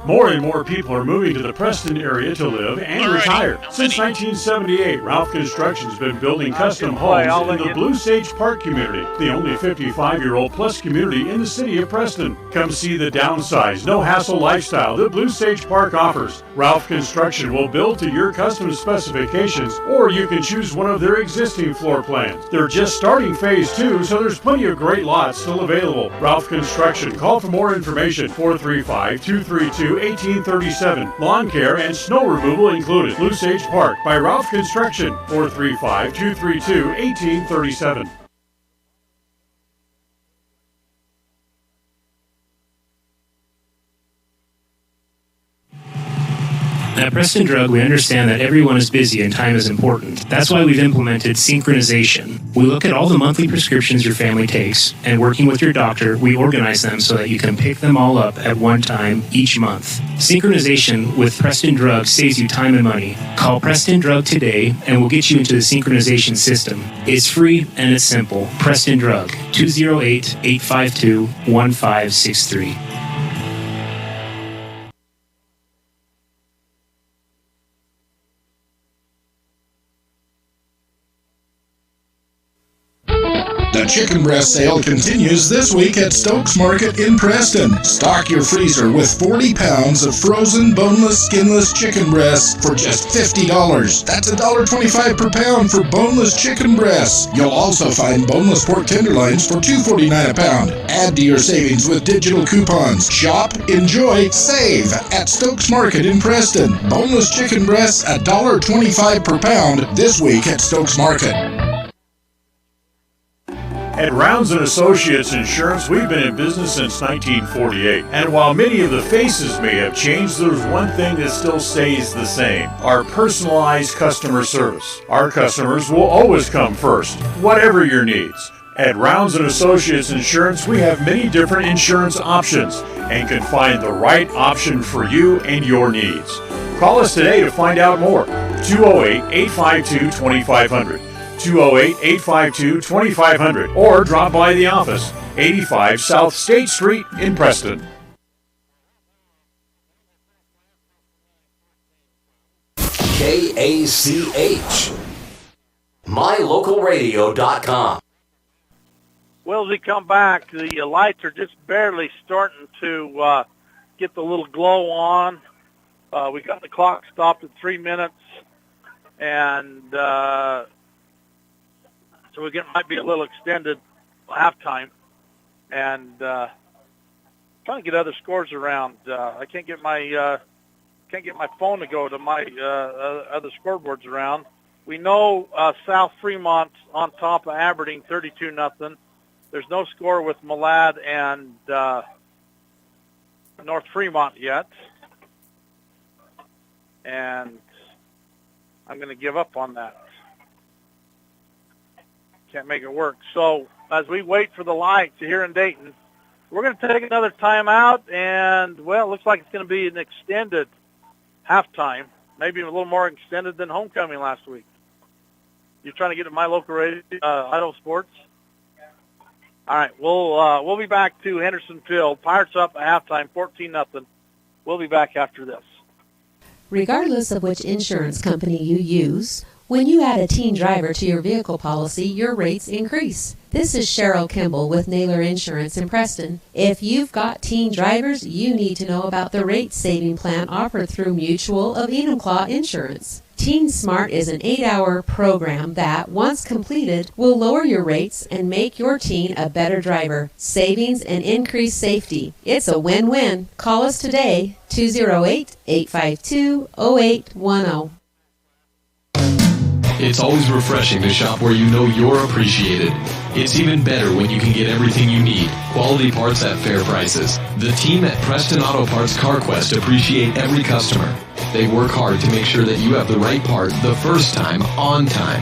More and more people are moving to the Preston area to live and retire. Since 1978, Ralph Construction's been building custom homes in the Blue Sage Park community, the only 55-year-old plus community in the city of Preston. Come see the downsized, no-hassle lifestyle that Blue Sage Park offers. Ralph Construction will build to your custom specifications, or you can choose one of their existing floor plans. They're just starting phase 2, so there's plenty of great lots still available. Ralph Construction. Call for more information. 435-232-1837. Lawn care and snow removal included. Blue Sage Park by Ralph Construction. 435-232-1837. At Preston Drug, we understand that everyone is busy and time is important. That's why we've implemented synchronization. We look at all the monthly prescriptions your family takes, and working with your doctor, we organize them so that you can pick them all up at one time each month. Synchronization with Preston Drug saves you time and money. Call Preston Drug today, and we'll get you into the synchronization system. It's free and it's simple. Preston Drug, 208-852-1563. The chicken breast sale continues this week at Stokes Market in Preston. Stock your freezer with 40 pounds of frozen, boneless, skinless chicken breasts for just $50. That's $1.25 per pound for boneless chicken breasts. You'll also find boneless pork tenderloins for $2.49 a pound. Add to your savings with digital coupons. Shop, enjoy, save at Stokes Market in Preston. Boneless chicken breasts at $1.25 per pound this week at Stokes Market. At Rounds & Associates Insurance, we've been in business since 1948. And while many of the faces may have changed, there's one thing that still stays the same: our personalized customer service. Our customers will always come first, whatever your needs. At Rounds & Associates Insurance, we have many different insurance options and can find the right option for you and your needs. Call us today to find out more. 208-852-2500. 208-852-2500, or drop by the office, 85 South State Street in Preston. KACH, mylocalradio.com. Well, as we come back, the lights are just barely starting to get the little glow on. We got the clock stopped at 3 minutes, and so might be a little extended halftime. And trying to get other scores around. I can't get my phone to go to my other scoreboards around. We know South Fremont's on top of Aberdeen, 32-0. There's no score with Malad and North Fremont yet. And I'm going to give up on that. Can't make it work. So as we wait for the lights here in Dayton, we're going to take another timeout, and, well, it looks like it's going to be an extended halftime, maybe a little more extended than homecoming last week. You're trying to get to my local radio, Idaho Sports? All right, we'll be back to Henderson Field. Pirates up at halftime, 14-0. We'll be back after this. Regardless of which insurance company you use, when you add a teen driver to your vehicle policy, your rates increase. This is Cheryl Kimball with Naylor Insurance in Preston. If you've got teen drivers, you need to know about the rate-saving plan offered through Mutual of Enumclaw Insurance. Teen Smart is an 8-hour program that, once completed, will lower your rates and make your teen a better driver. Savings and increased safety. It's a win-win. Call us today, 208-852-0810. It's always refreshing to shop where you know you're appreciated. It's even better when you can get everything you need. Quality parts at fair prices. The team at Preston Auto Parts CarQuest appreciate every customer. They work hard to make sure that you have the right part the first time, on time.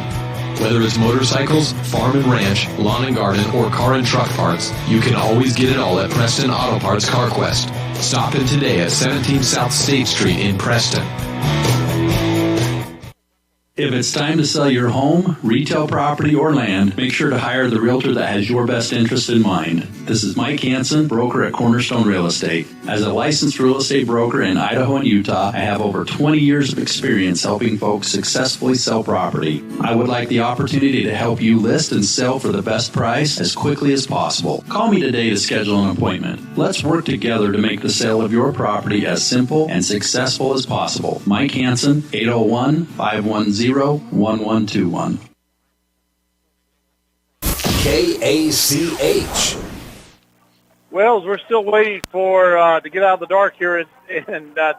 Whether it's motorcycles, farm and ranch, lawn and garden, or car and truck parts, you can always get it all at Preston Auto Parts CarQuest. Stop in today at 17 South State Street in Preston. If it's time to sell your home, retail property, or land, make sure to hire the realtor that has your best interest in mind. This is Mike Hansen, broker at Cornerstone Real Estate. As a licensed real estate broker in Idaho and Utah, I have over 20 years of experience helping folks successfully sell property. I would like the opportunity to help you list and sell for the best price as quickly as possible. Call me today to schedule an appointment. Let's work together to make the sale of your property as simple and successful as possible. Mike Hansen, 801-510-1121. KACH. Wells, we're still waiting for to get out of the dark here in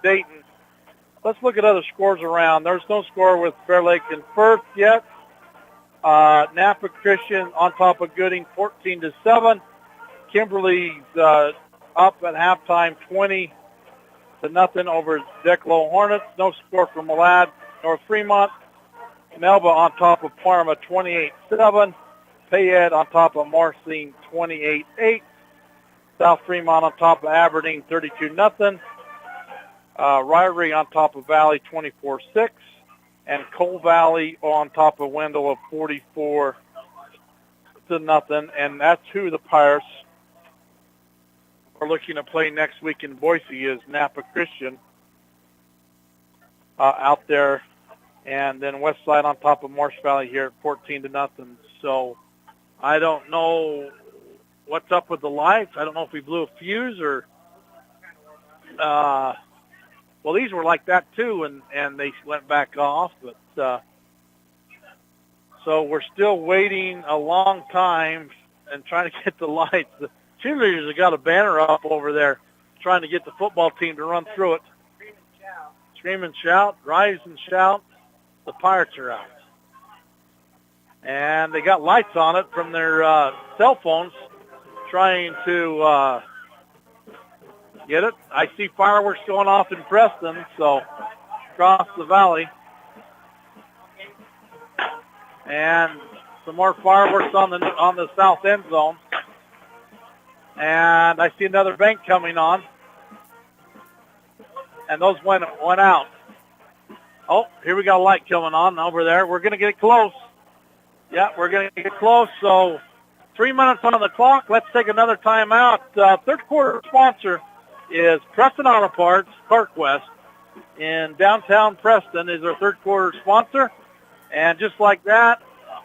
Dayton. Let's look at other scores around. There's no score with Fair Lake and Firth yet. Napa Christian on top of Gooding, 14-7. Kimberly's up at halftime, 20-0 over Declo Hornets. No score for Malad. North Fremont. Melba on top of Parma, 28-7. Payette on top of Marcine, 28-8. South Fremont on top of Aberdeen, 32-0. Ryrie on top of Valley, 24-6. And Coal Valley on top of Wendell of 44-0. And that's who the Pirates are looking to play next week in Boise is Napa Christian out there. And then Westside on top of Marsh Valley here at 14-0. So I don't know what's up with the lights. I don't know if we blew a fuse or well, these were like that too, and they went back off. But so we're still waiting a long time and trying to get the lights. The cheerleaders have got a banner up over there trying to get the football team to run through it. Scream and shout, rise and shout. The Pirates are out. And they got lights on it from their cell phones trying to get it. I see fireworks going off in Preston, so across the valley. And some more fireworks on the south end zone. And I see another bank coming on. And those went out. Oh, here we got a light coming on over there. We're going to get close. Yeah, we're going to get close. So 3 minutes on the clock. Let's take another timeout. Third quarter sponsor is Preston Auto Parts, CarQuest, in downtown Preston is our third quarter sponsor. And just like that,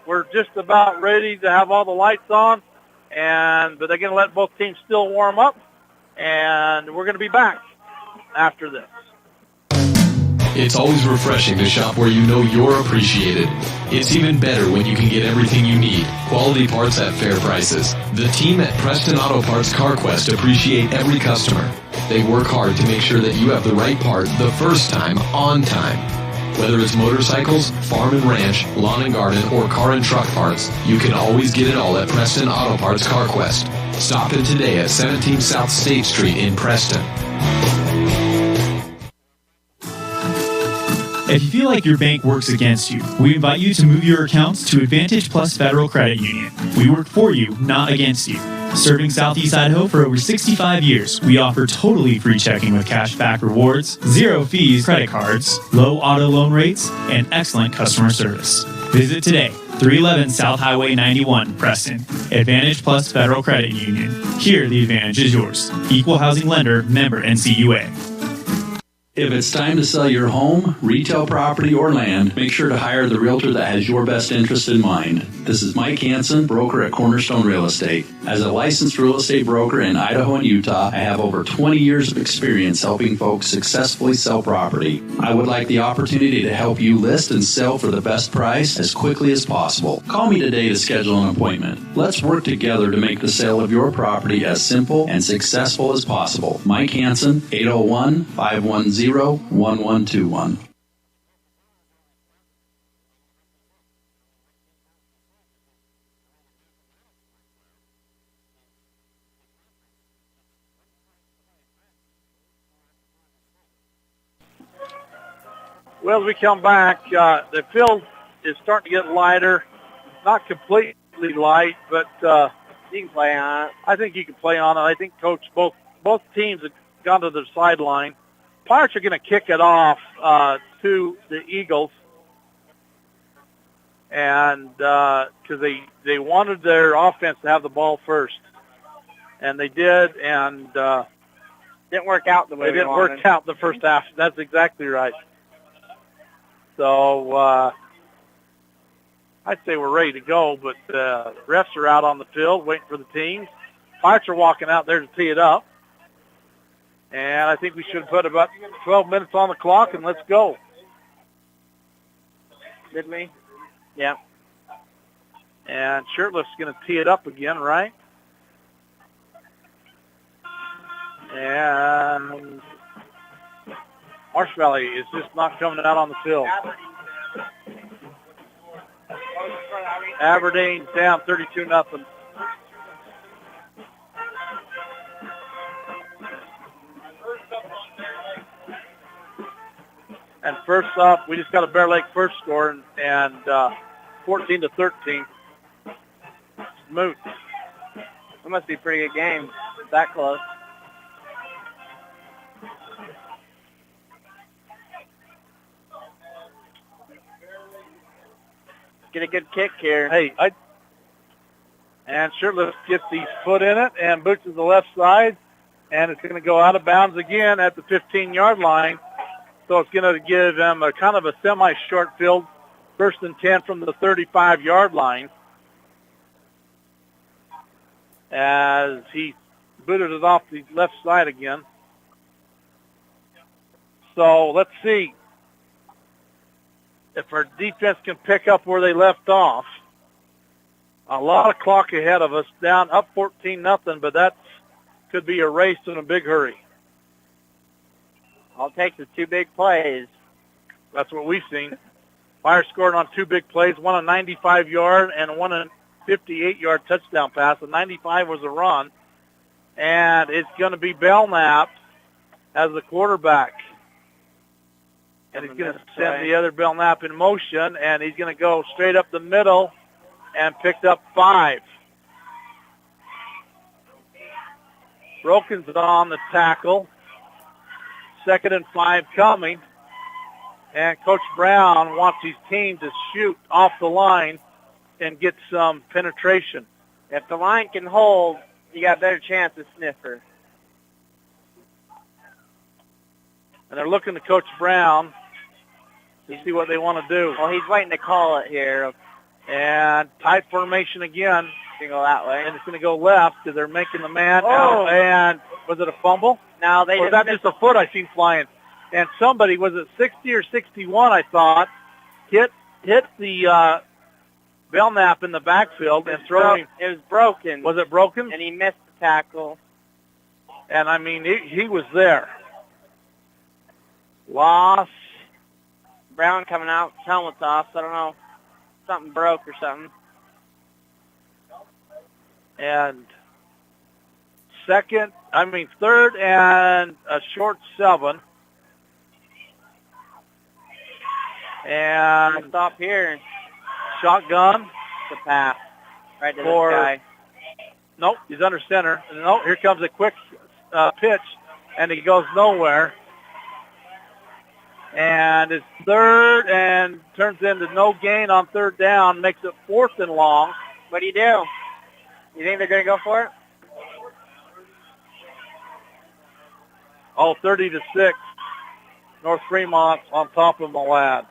we're just about ready to have all the lights on. But they're going to let both teams still warm up. And we're going to be back after this. It's always refreshing to shop where you know you're appreciated. It's even better when you can get everything you need. Quality parts at fair prices. The team at Preston Auto Parts CarQuest appreciate every customer. They work hard to make sure that you have the right part the first time, on time. Whether it's motorcycles, farm and ranch, lawn and garden, or car and truck parts, you can always get it all at Preston Auto Parts CarQuest. Stop in today at 17 South State Street in Preston. If you feel like your bank works against you, we invite you to move your accounts to Advantage Plus Federal Credit Union. We work for you, not against you. Serving Southeast Idaho for over 65 years, we offer totally free checking with cash back rewards, zero fees credit cards, low auto loan rates, and excellent customer service. Visit today, 311 South Highway 91, Preston. Advantage Plus Federal Credit Union. Here, the advantage is yours. Equal housing lender, member NCUA. If it's time to sell your home, retail property, or land, make sure to hire the realtor that has your best interest in mind. This is Mike Hansen, broker at Cornerstone Real Estate. As a licensed real estate broker in Idaho and Utah, I have over 20 years of experience helping folks successfully sell property. I would like the opportunity to help you list and sell for the best price as quickly as possible. Call me today to schedule an appointment. Let's work together to make the sale of your property as simple and successful as possible. Mike Hansen, 801-510-1121. Well, as we come back, the field is starting to get lighter. Not completely light, but you can play on it. I think you can play on it. I think both teams have gone to the sideline. Pirates are going to kick it off to the Eagles, and because they wanted their offense to have the ball first, and they did, and didn't work out the way it didn't work out the first half. That's exactly right. So I'd say we're ready to go, but refs are out on the field waiting for the teams. Pirates are walking out there to tee it up. And I think we should put about 12 minutes on the clock, and let's go. Did we? Yeah. And Shirtlift's going to tee it up again, right? And Marsh Valley is just not coming out on the field. Aberdeen's down 32-0. And first up, we just got a Bear Lake first score, and 14-13. Smoot. That must be a pretty good game. That close. Get a good kick here. Hey, and Shirtlift gets his foot in it and boots to the left side, and it's going to go out of bounds again at the 15-yard line. So it's going to give them a kind of a semi-short field, 1st and 10 from the 35-yard line, as he booted it off the left side again. So let's see if our defense can pick up where they left off. A lot of clock ahead of us, down up 14-0, but that could be erased in a big hurry. I'll take the two big plays. That's what we've seen. Fire scored on two big plays, one a 95-yard and one a 58-yard touchdown pass. The 95 was a run, and it's going to be Belknap as the quarterback. And he's going to send the other Belknap in motion, and he's going to go straight up the middle and picked up 5. Broken's on the tackle. 2nd and 5 coming. And Coach Brown wants his team to shoot off the line and get some penetration. If the line can hold, you got a better chance of sniffer. And they're looking to Coach Brown to see what they want to do. Well, he's waiting to call it here. And tight formation again. It's going to go that way. And it's going to go left because they're making the man out. And Was it a fumble? No, they or was that just a foot I seen flying? And somebody, was it 60 or 61, I thought, hit the Belknap in the backfield and throw him. It was broken. Was it broken? And he missed the tackle. And, I mean, he was there. Loss. Brown coming out, helmet's off, so I don't know. Something broke or something. And third and a short 7. And stop here. Shotgun. The pass. Right to this guy. Nope, he's under center. And nope, here comes a quick pitch, and he goes nowhere. And it's third and turns into no gain on third down, makes it 4th and long. What do? You think they're going to go for it? 30-6. North Fremont on top of Malad.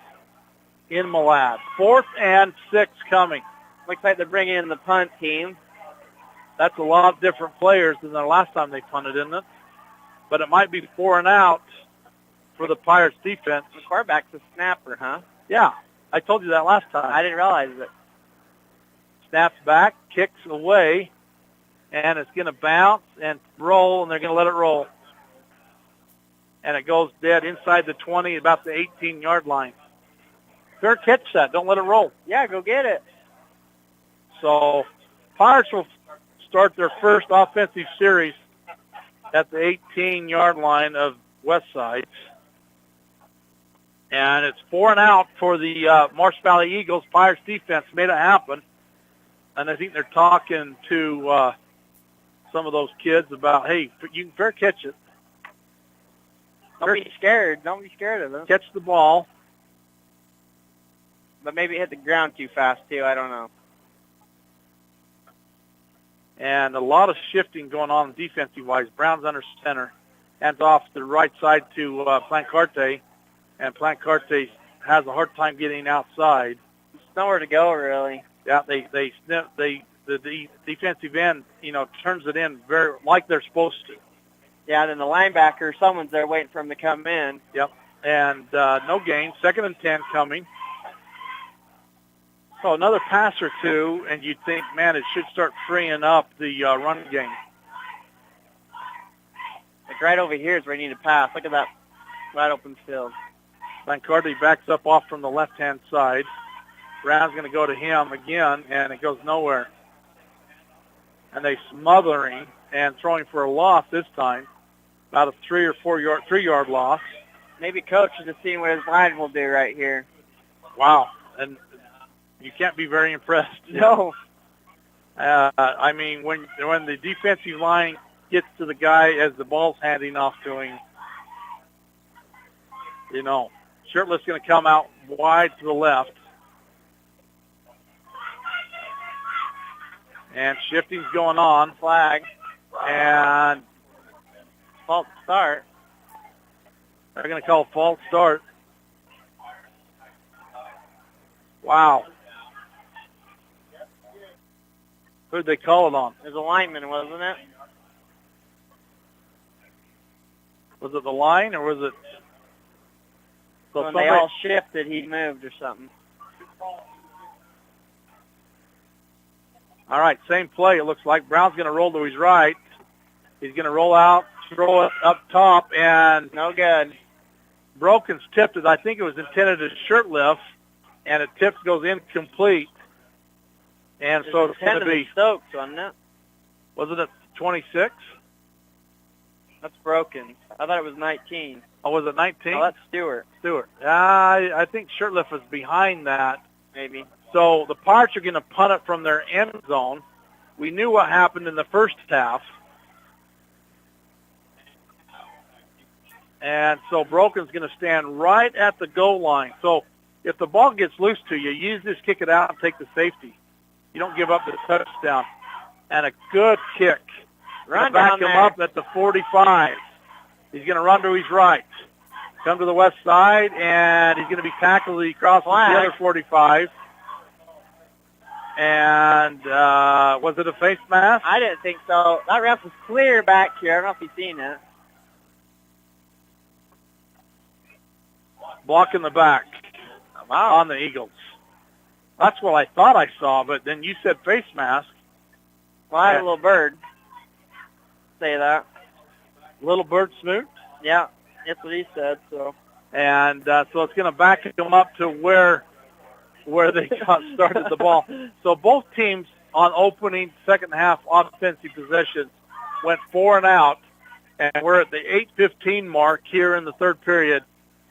In Malad. 4th and 6 coming. Looks like they're bringing in the punt team. That's a lot of different players than the last time they punted, isn't it? But it might be 4 and out for the Pirates defense. The quarterback's a snapper, huh? Yeah. I told you that last time. I didn't realize it. Snaps back, kicks away, and it's going to bounce and roll, and they're going to let it roll. And it goes dead inside the 20, about the 18-yard line. Fair catch that. Don't let it roll. Yeah, go get it. So Pirates will start their first offensive series at the 18-yard line of Westside. And it's 4 and out for the Marsh Valley Eagles. Pirates defense made it happen. And I think they're talking to some of those kids about, hey, you can fair catch it. Don't be scared. Don't be scared of them. Catch the ball. But maybe it hit the ground too fast, too. I don't know. And a lot of shifting going on defensive-wise. Brown's under center. Hands off to the right side to Plancarte. And Plancarte has a hard time getting outside. There's nowhere to go, really. Yeah, the defensive end, turns it in very like they're supposed to. Yeah, and then the linebacker, someone's there waiting for him to come in. Yep. And no gain. 2nd and 10 coming. So another pass or two, and you'd think, man, it should start freeing up the run game. Like right over here is where you need to pass. Look at that wide open field. Plancarte backs up off from the left-hand side. Brown's going to go to him again, and it goes nowhere. And they smother him and throwing for a loss this time. About a 3-yard loss. Maybe coach is just seeing what his line will do right here. Wow. And you can't be very impressed. No. I mean, when the defensive line gets to the guy as the ball's handing off to him, Shirtless going to come out wide to the left. And shifting's going on. Flag. And false start. They're going to call false start. Wow. Who'd they call it on? It was a lineman, wasn't it? Was it the line or was it? So when they all shifted, he moved or something. All right, same play. It looks like Brown's going to roll to his right. He's going to roll out, throw it up top, and no good. Broken's tipped it. I think it was intended as shirt lift, and it tips goes incomplete. And so it's going to be Stokes, wasn't it? Was it at 26? That's Broken. I thought it was 19. Oh, was it 19? Oh, that's Stewart. I think Shirtlift was behind that. Maybe. So the Pirates are going to punt it from their end zone. We knew what happened in the first half. And so Broken's going to stand right at the goal line. So if the ball gets loose to you, you just kick it out and take the safety. You don't give up the touchdown. And a good kick. Run back down him there. up at the 45. He's going to run to his right. Come to the west side, and he's going to be tackled. He crosses the other 45. And was it a face mask? I didn't think so. That ref was clear back here. I don't know if you've seen it. Block in the back on the Eagles. That's what I thought I saw, but then you said face mask. Well, I had a little bird say that. Little bird Smoot? Yeah, that's what he said. So. And so it's going to back them up to where they started the ball. So both teams on opening second half offensive possessions went 4 and out, and we're at the 8:15 mark here in the third period.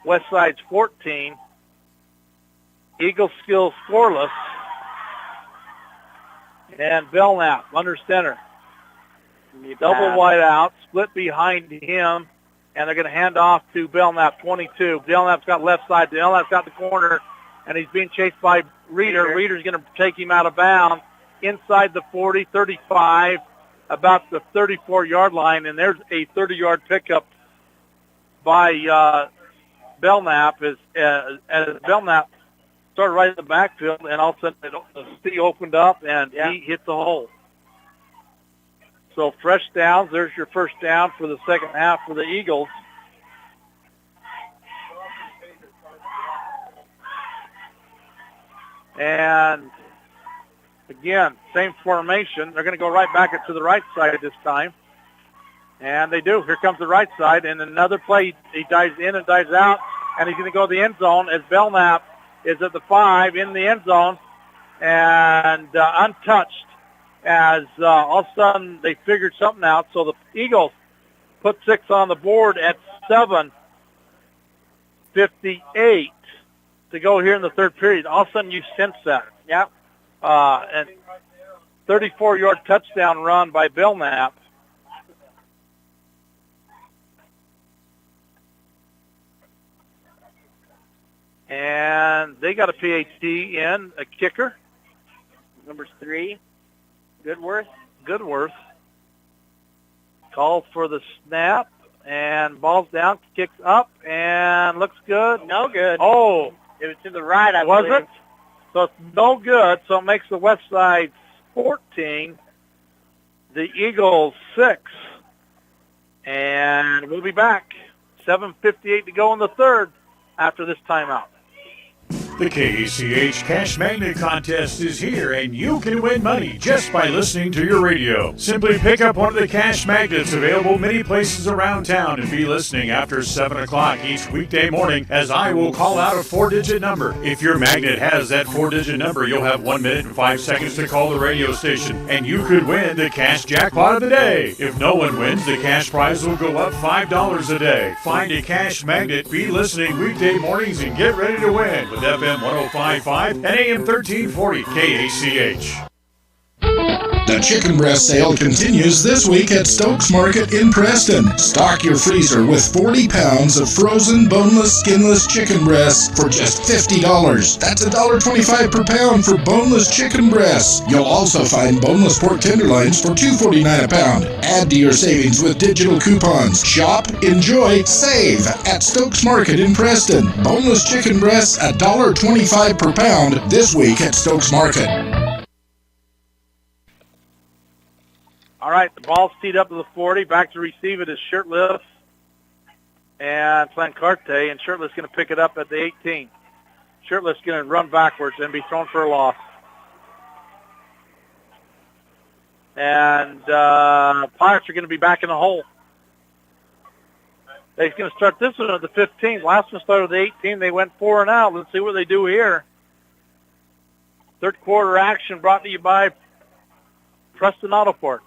Westside's 14. Eagles still scoreless. And Belknap under center. Double wide out, split behind him, and they're going to hand off to Belknap, 22. Belknap's got left side. Belknap's got the corner, and he's being chased by Reeder. Reeder's going to take him out of bounds inside the 40, 35, about the 34-yard line, and there's a 30-yard pickup by Belknap as Belknap started right in the backfield, and all of a sudden the sea opened up, and he hit the hole. So fresh downs, there's your first down for the second half for the Eagles. And again, same formation. They're going to go right back to the right side this time. And they do. Here comes the right side. And another play, he dives in and dives out. And he's going to go to the end zone as Belknap is at the 5 in the end zone. And untouched as all of a sudden they figured something out. So the Eagles put 6 on the board at 7:58 to go here in the third period. All of a sudden you sense that. Yeah. And 34-yard touchdown run by Belknap. And they got a PAT in, a kicker. Number 3, Goodworth. Called for the snap, and ball's down, kicks up, and looks good. No good. Oh. It was to the right, I believe. Was it? So it's no good, so it makes the West Side 14, the Eagles 6. And we'll be back. 7:58 to go in the third after this timeout. The KACH Cash Magnet Contest is here, and you can win money just by listening to your radio. Simply pick up one of the cash magnets available many places around town and be listening after 7 o'clock each weekday morning as I will call out a 4-digit number. If your magnet has that 4-digit number, you'll have 1 minute and 5 seconds to call the radio station, and you could win the cash jackpot of the day. If no one wins, the cash prize will go up $5 a day. Find a cash magnet, be listening weekday mornings, and get ready to win with FM 105.5 and AM 1340 KACH. The chicken breast sale continues this week at Stokes Market in Preston. Stock your freezer with 40 pounds of frozen, boneless, skinless chicken breasts for just $50. That's $1.25 per pound for boneless chicken breasts. You'll also find boneless pork tenderloins for $2.49 a pound. Add to your savings with digital coupons. Shop, enjoy, save at Stokes Market in Preston. Boneless chicken breasts $1.25 per pound this week at Stokes Market. All right, the ball's teed up to the 40. Back to receive it is Shirtless and Plancarte, and Shirtless going to pick it up at the 18. Shirtless going to run backwards and be thrown for a loss. And Pirates are going to be back in the hole. They're going to start this one at the 15. Last one started at the 18. They went 4 and out. Let's see what they do here. Third quarter action brought to you by Preston Auto Parts.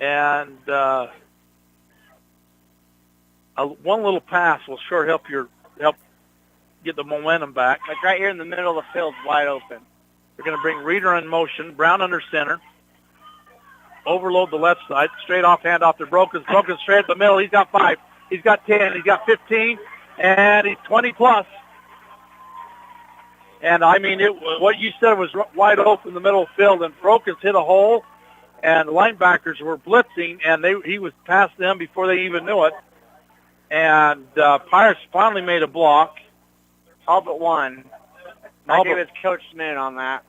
And one little pass will sure help get the momentum back. Like right here in the middle of the field, wide open. They're going to bring Reeder in motion. Brown under center. Overload the left side. Straight off handoff to Brokens. Brokens straight at the middle. He's got 5. He's got 10. He's got 15. And he's 20 plus. And I mean, what you said was wide open in the middle of the field. And Brokens hit a hole. And the linebackers were blitzing, and he was past them before they even knew it. And Pirates finally made a block. All but one. I agree with Coach Smith on that.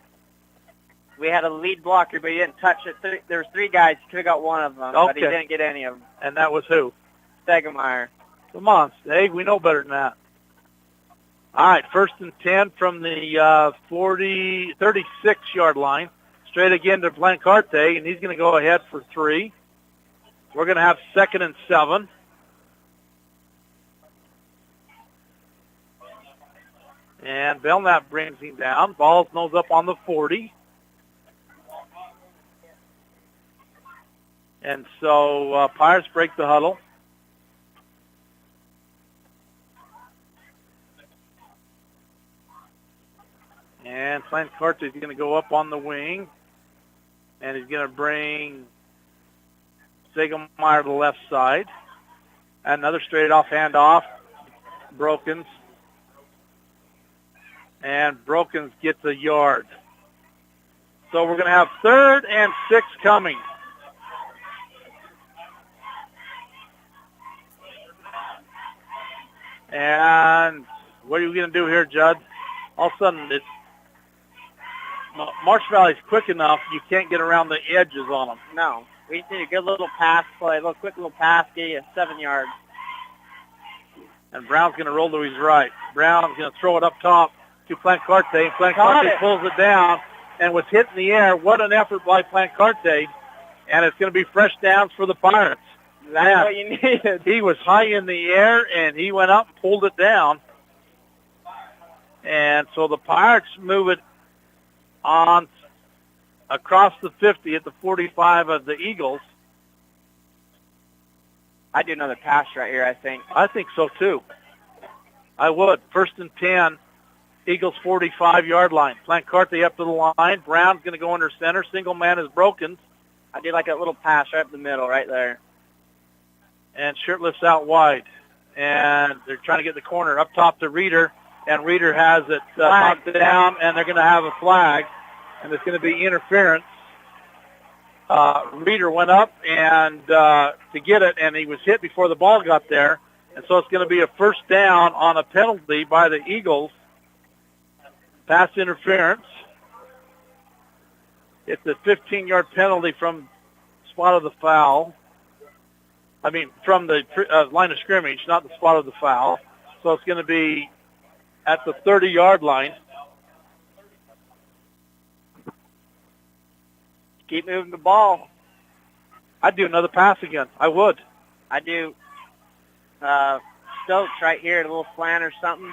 We had a lead blocker, but he didn't touch it. There was 3 guys. He could have got one of them, but he didn't get any of them. And that was who? Stegemeyer. Come on, Steg. We know better than that. All right, 1st and 10 from the 36-yard line. Straight again to Blancarte, and he's going to go ahead for 3. We're going to have 2nd and 7. And Belknap brings him down. Ball's nose up on the 40. And so Pirates break the huddle. And Blancarte is going to go up on the wing. And he's going to bring Stegemeyer to the left side. Another straight-off handoff. Brokens. And Brokens gets a yard. So we're going to have 3rd and 6 coming. And what are you going to do here, Judd? All of a sudden, Marsh Valley's quick enough, you can't get around the edges on them. No. We just need a good little pass play, a little quick little pass, get you 7 yards. And Brown's going to roll to his right. Brown's going to throw it up top to Blancarte. Blancarte pulls it down and was hit in the air. What an effort by Blancarte. And it's going to be fresh downs for the Pirates. That's what you needed. He was high in the air, and he went up and pulled it down. And so the Pirates move it on across the 50 at the 45 of the Eagles. I'd do another pass right here, I think. I think so, too. I would. 1st and 10, Eagles 45-yard line. Blancarte up to the line. Brown's going to go under center. Single man is broken. I do like a little pass right up the middle, right there. And Shirtless out wide. And they're trying to get the corner up top to Reeder. And Reeder has it knocked down, and they're going to have a flag. And it's going to be interference. Reeder went up and to get it, and he was hit before the ball got there. And so it's going to be a 1st down on a penalty by the Eagles. Pass interference. It's a 15-yard penalty from spot of the foul. I mean, from the line of scrimmage, not the spot of the foul. So it's going to be at the 30-yard line. Keep moving the ball. I'd do another pass again. I would. I do. Stokes right here, a little slant or something.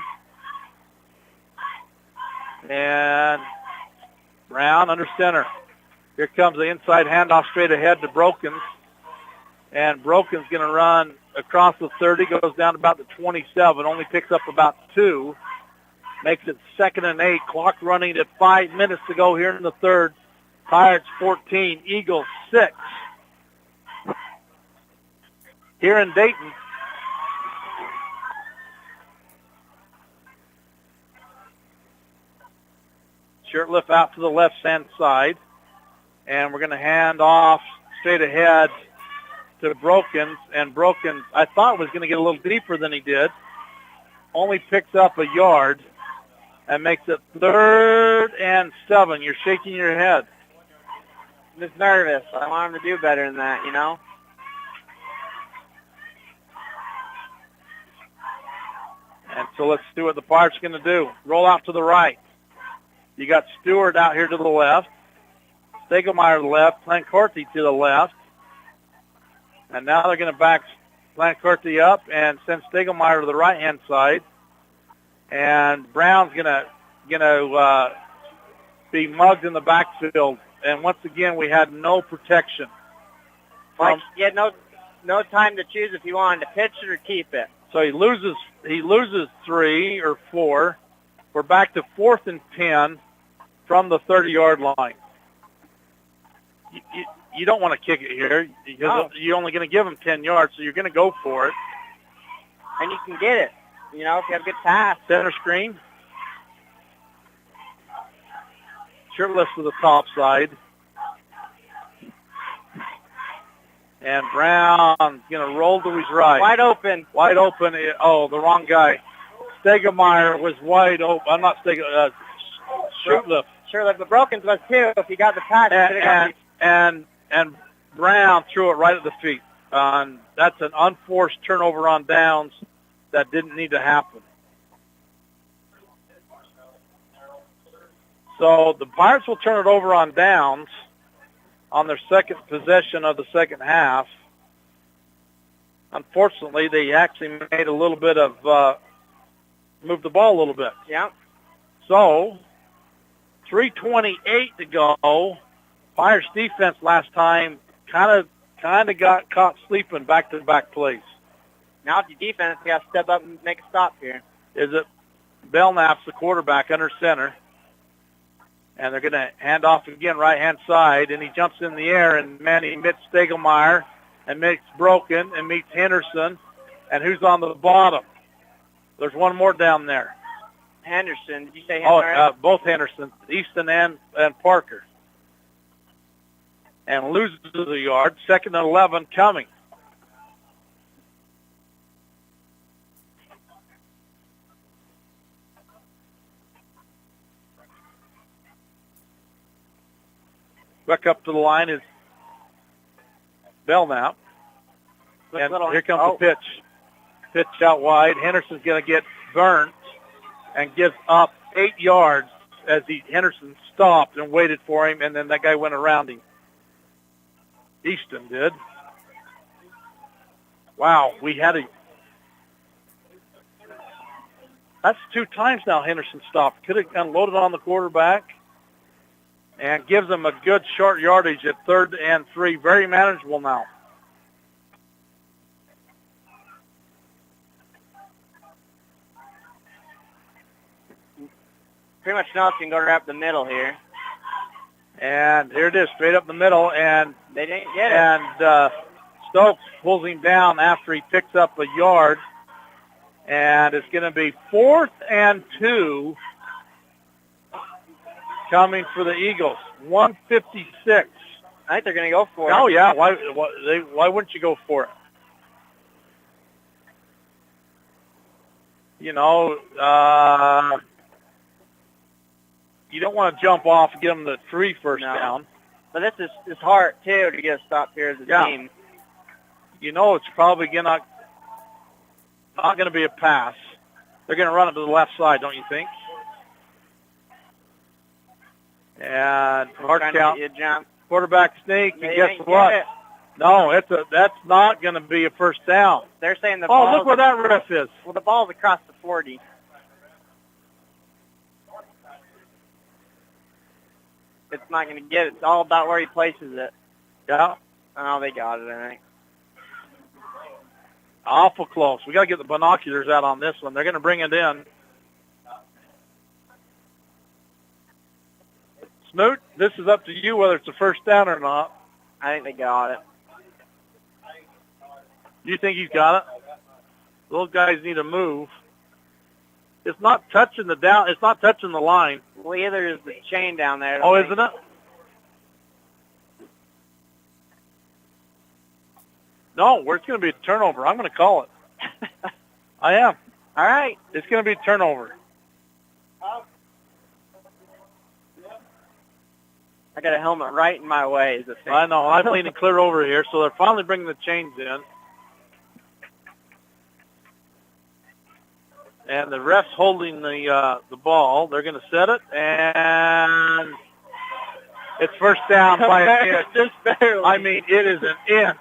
And Brown under center. Here comes the inside handoff straight ahead to Brokens. And Broken's going to run across the 30, goes down to about the 27, only picks up about 2. Makes it 2nd and 8. Clock running at 5 minutes to go here in the 3rd. Pirates 14, Eagles 6. Here in Dayton, Shirtliff out to the left-hand side. And we're going to hand off straight ahead to Brokens. And Brokens, I thought, was going to get a little deeper than he did. Only picks up a yard and makes it 3rd and 7. You're shaking your head. I'm just nervous. I want him to do better than that, you know? And so let's see what the Pirates are going to do. Roll out to the right. You got Stewart out here to the left. Stegemeyer to the left. Blancarte to the left. And now they're going to back Blancarte up and send Stegemeyer to the right-hand side. And Brown's going to be mugged in the backfield. And once again, we had no protection. You had no time to choose if you wanted to pitch it or keep it. So he loses 3 or 4. We're back to 4th and 10 from the 30-yard line. You don't want to kick it here because you're only going to give them 10 yards, so you're going to go for it. And you can get it, you know, if you have a good pass. Center screen. Shirtless to the top side. And Brown's going to roll to his right. Wide open. Wide open. Oh, the wrong guy. Stegemeyer was wide open. I'm not Stegemeyer. Shurtleff. Shurtleff, but Brokens was too. If he got the pass, and Brown threw it right at the feet. That's an unforced turnover on downs that didn't need to happen. So the Pirates will turn it over on downs on their second possession of the second half. Unfortunately, they actually made a little bit of moved the ball a little bit. Yeah. So 3:28 to go. Pirates defense last time kind of got caught sleeping back-to-back plays. Now if your defense got to step up and make a stop here. Is it Belknap's the quarterback under center? And they're going to hand off again right-hand side, and he jumps in the air, and man, he meets Stegemeyer and makes Broken and meets Henderson. And who's on the bottom? There's one more down there. Henderson. Did you say Henderson? Both Henderson, Easton and Parker. And loses the yard. 2nd and 11 coming. Back up to the line is Belknap. And here comes the pitch. Pitch out wide. Henderson's going to get burnt and gives up 8 yards as Henderson stopped and waited for him, and then that guy went around him. Easton did. Wow, that's 2 times now Henderson stopped. Could have unloaded on the quarterback and gives them a good short yardage at 3rd and 3. Very manageable now. Pretty much Nelson can go right up the middle here. And here it is, straight up the middle, and they didn't get it. And Stokes pulls him down after he picks up a yard, and it's going to be 4th and 2 coming for the Eagles. 1:56. I think they're going to go for it. Oh yeah, why wouldn't you go for it? You know, you don't want to jump off and get them the 3 first down. But this is hard, too, to get a stop here as a team. You know it's probably not going to be a pass. They're going to run it to the left side, don't you think? And hard count. Quarterback sneak, and guess what? No, that's not going to be a first down. They're saying the ball. Oh, look where that ref is. Well, the ball's across the 40. It's not going to get it. It's all about where he places it. Yeah. Oh, they got it, I think. Awful close. We got to get the binoculars out on this one. They're going to bring it in. Smoot, this is up to you whether it's a first down or not. I think they got it. You think he's got it? Those guys need to move. It's not touching the down. It's not touching the line. Well, either is the chain down there. Oh, isn't it? No, it's going to be a turnover. I'm going to call it. I am. All right. It's going to be a turnover. I got a helmet right in my way. Is the thing. I know. I'm leaning clear over here, so they're finally bringing the chains in. And the ref's holding the ball. They're going to set it, and it's first down by an inch. Just barely. I mean, it is an inch.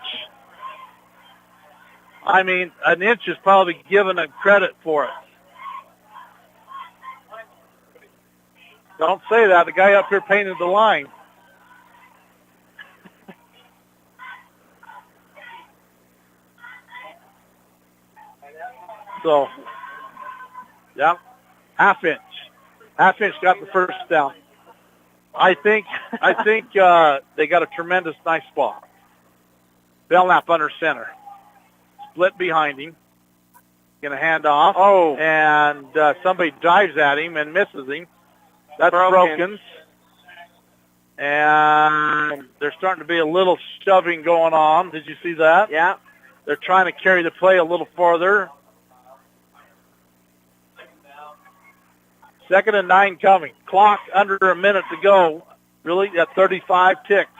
I mean, an inch is probably given a credit for it. Don't say that. The guy up here painted the line. So, yeah, half inch got the first down. I think they got a tremendous nice spot. Belknap under center, split behind him, going to hand off. Oh, and somebody dives at him and misses him. That's Brokens. And there's starting to be a little shoving going on. Did you see that? Yeah. They're trying to carry the play a little farther. 2nd and 9 coming. Clock under a minute to go. Really, at 35 ticks.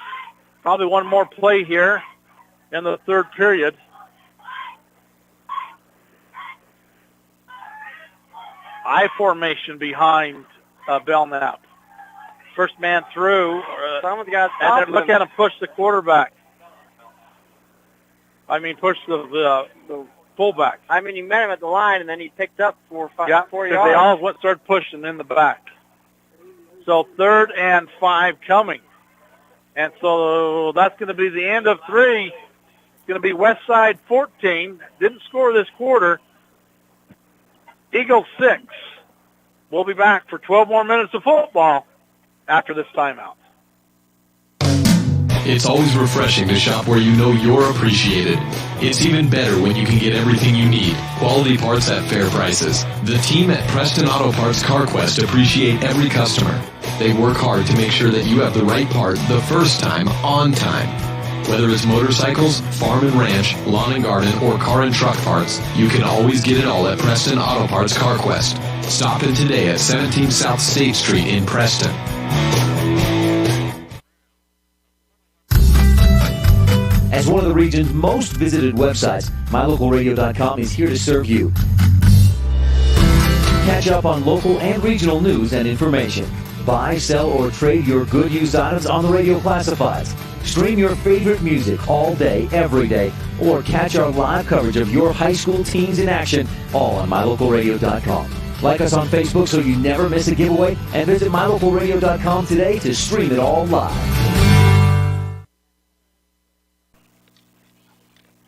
Probably one more play here in the third period. I formation behind Belknap. First man through. Someone's got to and then look at him push the quarterback. Push the fullback. You met him at the line, and then he picked up 4 yards. They all started pushing in the back. So 3rd and 5 coming. And so that's going to be the end of 3. It's going to be Westside 14. Didn't score this quarter. Eagles 6. We'll be back for 12 more minutes of football after this timeout. It's always refreshing to shop where you know you're appreciated. It's even better when you can get everything you need. Quality parts at fair prices. The team at Preston Auto Parts CarQuest appreciate every customer. They work hard to make sure that you have the right part the first time, on time. Whether it's motorcycles, farm and ranch, lawn and garden, or car and truck parts, you can always get it all at Preston Auto Parts CarQuest. Stop in today at 17 South State Street in Preston. As one of the region's most visited websites, MyLocalRadio.com is here to serve you. Catch up on local and regional news and information. Buy, sell, or trade your good used items on the radio classifieds. Stream your favorite music all day, every day, or catch our live coverage of your high school teams in action, all on MyLocalRadio.com. Like us on Facebook so you never miss a giveaway, and visit MyLocalRadio.com today to stream it all live.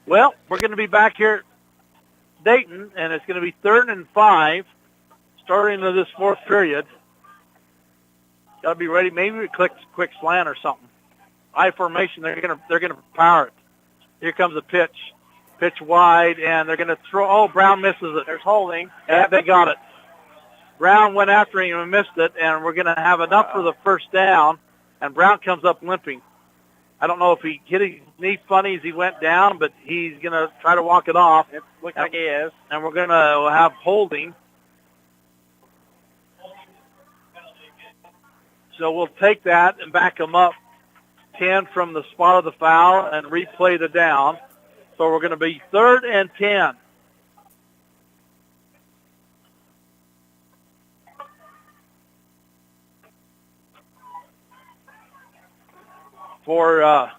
Well, we're going to be back here at Dayton, and it's going to be 3rd and 5 starting into this 4th period. Got to be ready. Maybe we click quick slant or something. I formation. They're going to power it. Here comes a pitch wide, and they're going to throw. Oh, Brown misses it. There's holding. And they got it. Brown went after him and missed it, and we're going to have enough for the first down. And Brown comes up limping. I don't know if he hit his knee funny as he went down, but he's going to try to walk it off. It looks like he is. And we're going to have holding. So we'll take that and back him up 10 from the spot of the foul and replay the down. So we're going to be 3rd and 10. For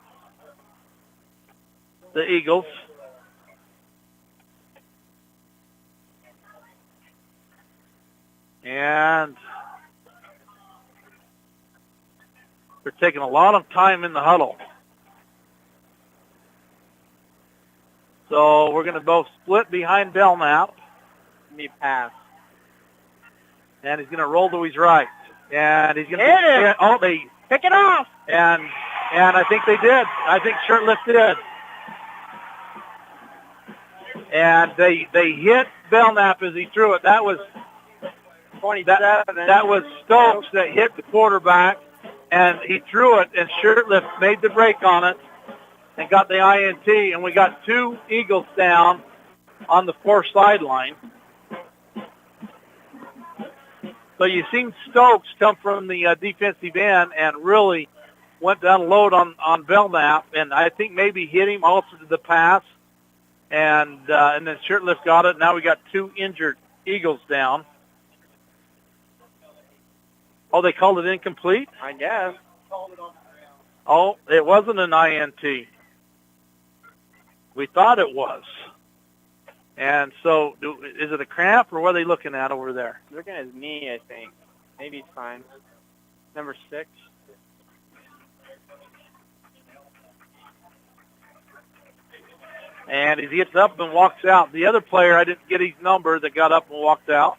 the Eagles. And they're taking a lot of time in the huddle. So we're going to both split behind Belknap. Me pass. And he's going to roll to his right. And he's going to hit it. Oh, they pick it off. And I think they did. I think Shirtlift did. And they hit Belknap as he threw it. That was 27. That was Stokes that hit the quarterback, and he threw it, and Shirtlift made the break on it and got the INT, and we got 2 Eagles down on the 4 sideline. So you've seen Stokes come from the defensive end and really went down low on Belknap, and I think maybe hit him also to the pass, and then Shirtlift got it. Now we got 2 injured Eagles down. Oh, they called it incomplete? I guess. Oh, it wasn't an INT. We thought it was. And so is it a cramp, or what are they looking at over there? Looking at his knee, I think. Maybe he's fine. Number 6. And he gets up and walks out. The other player, I didn't get his number, that got up and walked out.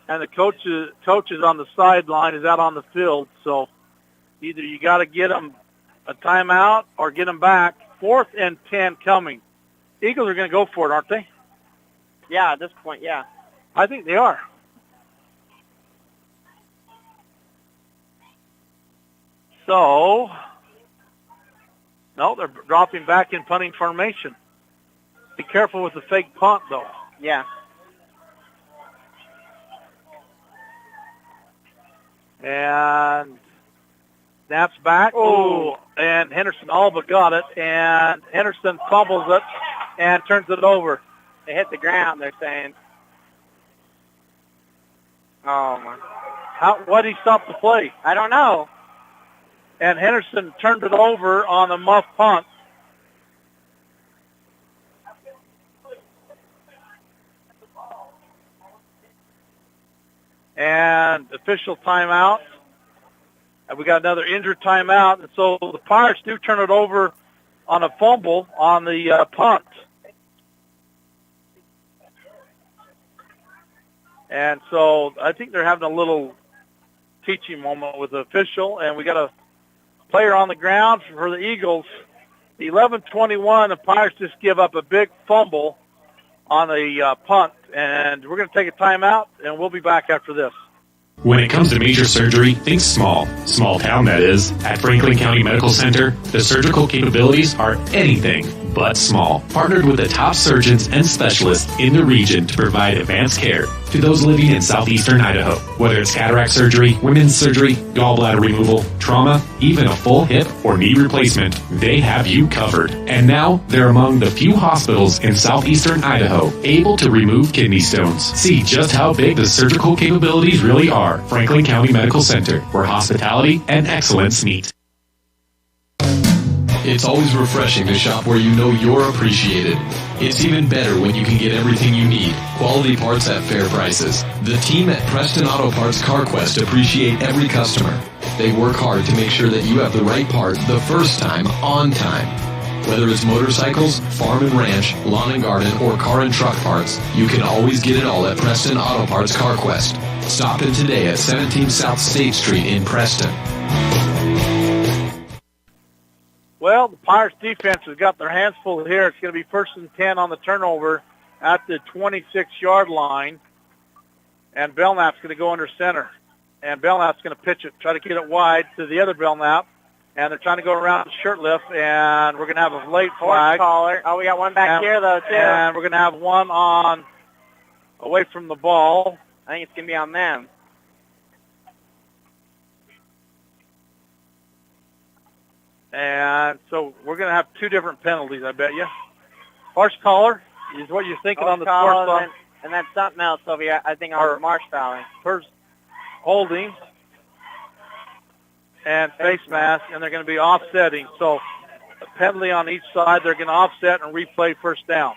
And the coach is on the sideline, is out on the field. So either you got to get them a timeout or get them back. 4th and 10 coming. Eagles are going to go for it, aren't they? Yeah, at this point, yeah. I think they are. So, no, they're dropping back in punting formation. Be careful with the fake punt, though. Yeah. And snaps back. Oh, and Henderson all but got it. And Henderson fumbles it and turns it over. They hit the ground, they're saying. Oh, my. Why did he stop the play? I don't know. And Henderson turned it over on a muff punt. And official timeout. And we got another injured timeout. And so the Pirates do turn it over on a fumble on the punt. And so I think they're having a little teaching moment with the official. And we got a player on the ground for the Eagles. 11-21, the Pirates just give up a big fumble on a punt. And we're going to take a timeout, and we'll be back after this. When it comes to major surgery, think small. Small town, that is. At Franklin County Medical Center, the surgical capabilities are anything but small. Partnered with the top surgeons and specialists in the region to provide advanced care to those living in southeastern Idaho. Whether it's cataract surgery, women's surgery, gallbladder removal, trauma, even a full hip or knee replacement, they have you covered. And now, they're among the few hospitals in southeastern Idaho able to remove kidney stones. See just how big the surgical capabilities really are. Franklin County Medical Center, where hospitality and excellence meet. It's always refreshing to shop where you know you're appreciated. It's even better when you can get everything you need. Quality parts at fair prices. The team at Preston Auto Parts CarQuest appreciate every customer. They work hard to make sure that you have the right part the first time, on time. Whether it's motorcycles, farm and ranch, lawn and garden, or car and truck parts, you can always get it all at Preston Auto Parts CarQuest. Stop in today at 17 South State Street in Preston. Well, the Pirates defense has got their hands full here. It's going to be 1st and 10 on the turnover at the 26-yard line. And Belknap's going to go under center. And Belknap's going to pitch it, try to get it wide to the other Belknap. And they're trying to go around the shirt lift, and we're going to have a late flag. Caller. Oh, we got one back here, though, too. And we're going to have one on away from the ball. I think it's going to be on them. And so we're going to have two different penalties, I bet you. Horse collar is what you're thinking on the sports line. And that's something else over here, I think, on Marsh fouling. First holding and face mask, and they're going to be offsetting. So a penalty on each side. They're going to offset and replay first down.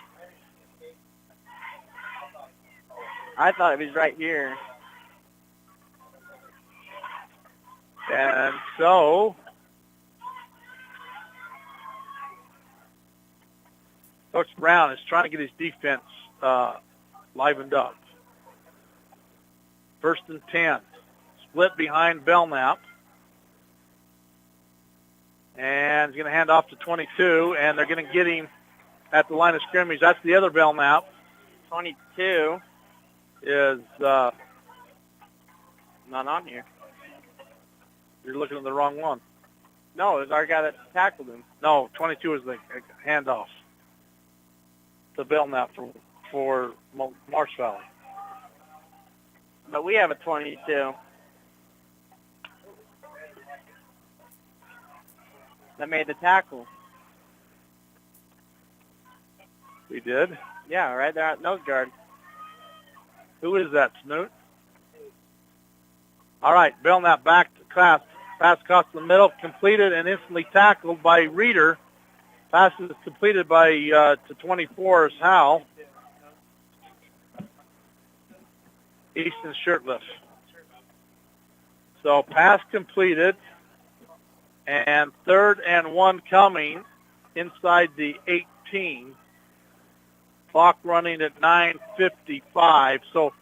I thought it was right here. And so Coach Brown is trying to get his defense livened up. 1st and 10. Split behind Belknap. And he's going to hand off to 22, and they're going to get him at the line of scrimmage. That's the other Belknap. 22 is not on here. You're looking at the wrong one. No, it was our guy that tackled him. No, 22 is the handoff. The Belknap for Marsh Valley. But we have a 22. That made the tackle. We did? Yeah, right there at nose guard. Who is that, Snoot? All right, Belknap back to pass. Pass across the middle, completed and instantly tackled by Reeder. Pass is completed by to 24 is Howell. Easton Shirtliff. So pass completed, and 3rd and 1 coming inside the 18. Clock running at 9:55. So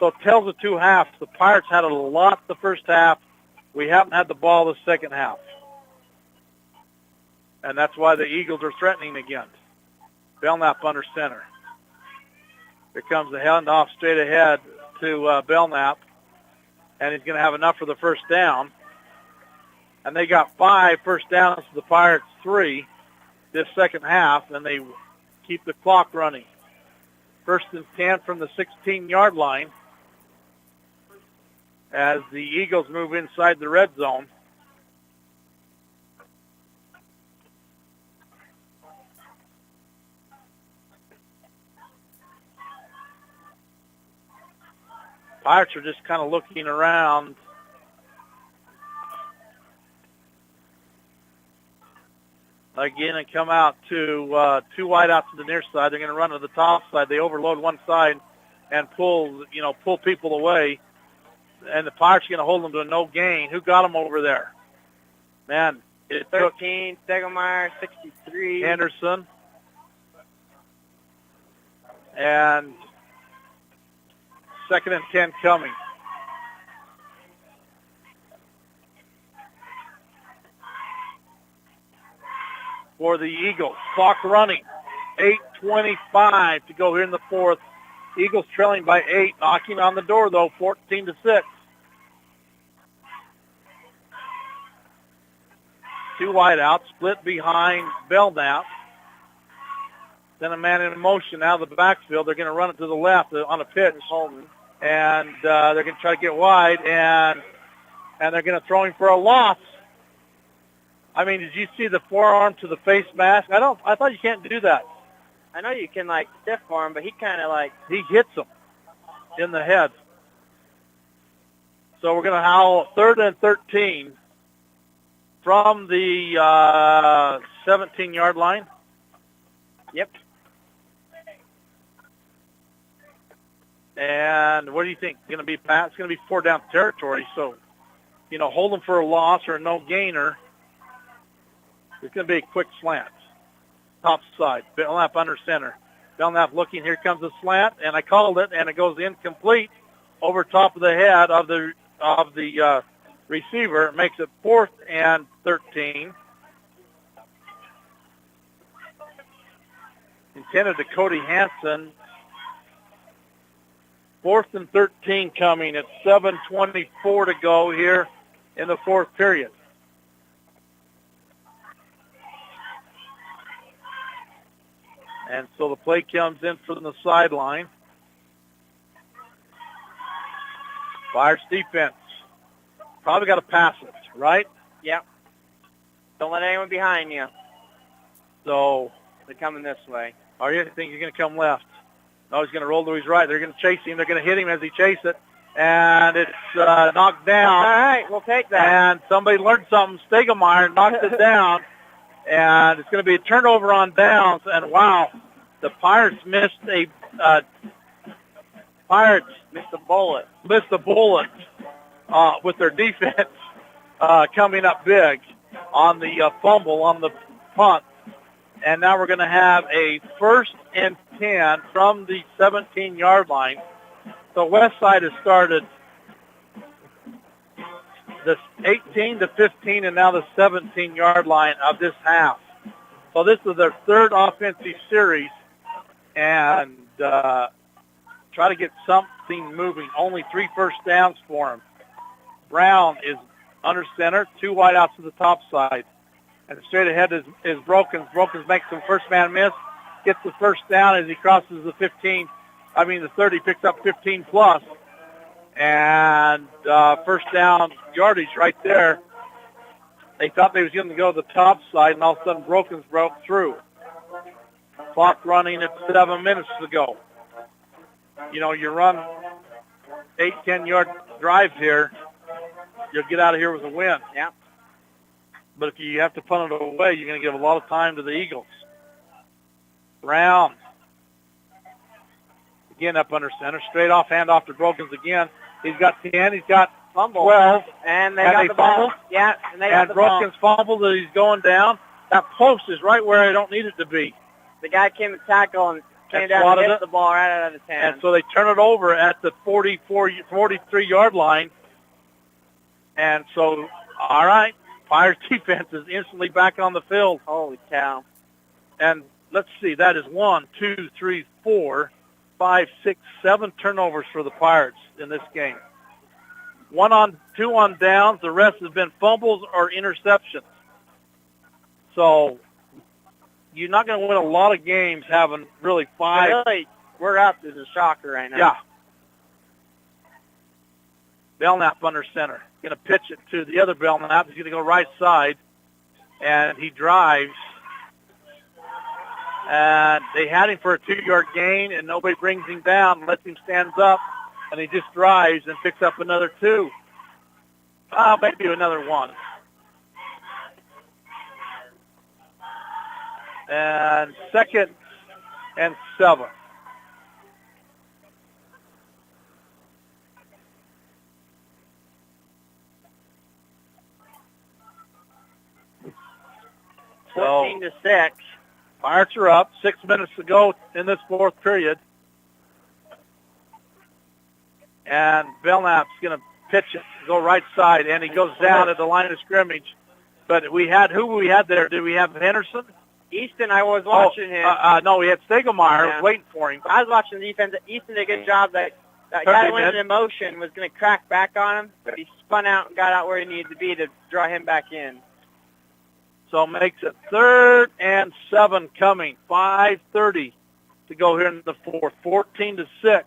it tells the two halves. The Pirates had a lot the first half. We haven't had the ball the second half. And that's why the Eagles are threatening again. Belknap under center. Here comes the handoff straight ahead to Belknap. And he's going to have enough for the first down. And they got 5 first downs to the Pirates 3 this second half, and they keep the clock running. 1st and 10 from the 16-yard line. as the Eagles move inside the red zone. Pirates are just kind of looking around. Again, and come out to two wide out to the near side. They're going to run to the top side. They overload one side and pull people away. And the Pirates are going to hold them to a no gain. Who got them over there? Man, it 13, Stegelmeyer, 63. Henderson. And 2nd and 10 coming. For the Eagles. Clock running. 8:25 to go here in the fourth. Eagles trailing by 8. Knocking on the door, though, 14-6. Two wide out, split behind Belknap. Then a man in motion out of the backfield. They're going to run it to the left on a pitch. And they're going to try to get wide, and they're going to throw him for a loss. I mean, did you see the forearm to the face mask? I thought you can't do that. I know you can, stiff arm, but he kind of, He hits him in the head. So we're going to howl 3rd and 13 from the 17-yard line. Yep. And what do you think? It's going to be Pat? It's going to be 4 down territory. So, hold them for a loss or a no gainer. It's going to be a quick slant. Top side. Belknap under center. Belknap looking. Here comes the slant, and I called it, and it goes incomplete over top of the head of the receiver. It makes it 4th and 13. Intended to Cody Hansen. 4th and 13 coming at 7:24 to go here in the fourth period. And so the play comes in from the sideline. Pirates defense. Probably got to pass it, right? Yep. Don't let anyone behind you. So they're coming this way. Or you think you're going to come left? No, he's going to roll to his right. They're going to chase him. They're going to hit him as he chases it. And it's knocked down. All right, we'll take that. And somebody learned something. Stegelmeyer knocked it down. And it's going to be a turnover on downs. And, wow, the Pirates missed a bullet. Missed a bullet with their defense coming up big on the fumble, on the punt. And now we're going to have a 1st and 10 from the 17-yard line. So West Side has started the 18 to 15 and now the 17-yard line of this half. So this is their 3rd offensive series, and try to get something moving. Only 3 first downs for him. Brown is under center, 2 wide outs to the top side. And straight ahead is Brokens. Brokens makes some first man miss, gets the first down as he crosses the 30, picks up 15 plus. And first down yardage right there. They thought they was going to go to the top side, and all of a sudden Brokens broke through. Clock running at 7 minutes to go. You run 8, 10-yard drives here, you'll get out of here with a win. Yeah. But if you have to punt it away, you're going to give a lot of time to the Eagles. Brown. Again up under center. Straight off, handoff to Brokens again. He's got 10. He's got 12. And they got the ball. Yeah, and they got the ball. And Brokens fumbled as he's going down. That post is right where I don't need it to be. The guy came to tackle and came down and hit the ball right out of his hand. And so they turn it over at the 43-yard line. And so, all right. Pirates defense is instantly back on the field. Holy cow. And let's see, that is 1, 2, 3, 4, 5, 6, 7 turnovers for the Pirates in this game. 2 on downs. The rest have been fumbles or interceptions. So you're not going to win a lot of games having really 5. Really, we're up as a shocker right now. Yeah. Belknap under center. Going to pitch it to the other Belknap. He's going to go right side, and he drives. And they had him for a 2-yard gain, and nobody brings him down, lets him stand up, and he just drives and picks up another 2. Maybe another 1. And 2nd and 7. So 14-6. Pirates are up. 6 minutes to go in this 4th period. And Belknap's going to pitch it, go right side, and he goes down at the line of scrimmage. But who we had there? Did we have Henderson? Easton, I was watching him. No, we had Stegelmeyer waiting for him. I was watching the defense. Easton did a good job. That guy went in motion, was going to crack back on him, but he spun out and got out where he needed to be to draw him back in. So it makes it 3rd and 7 coming. 5:30 to go here in the 4th. 14-6.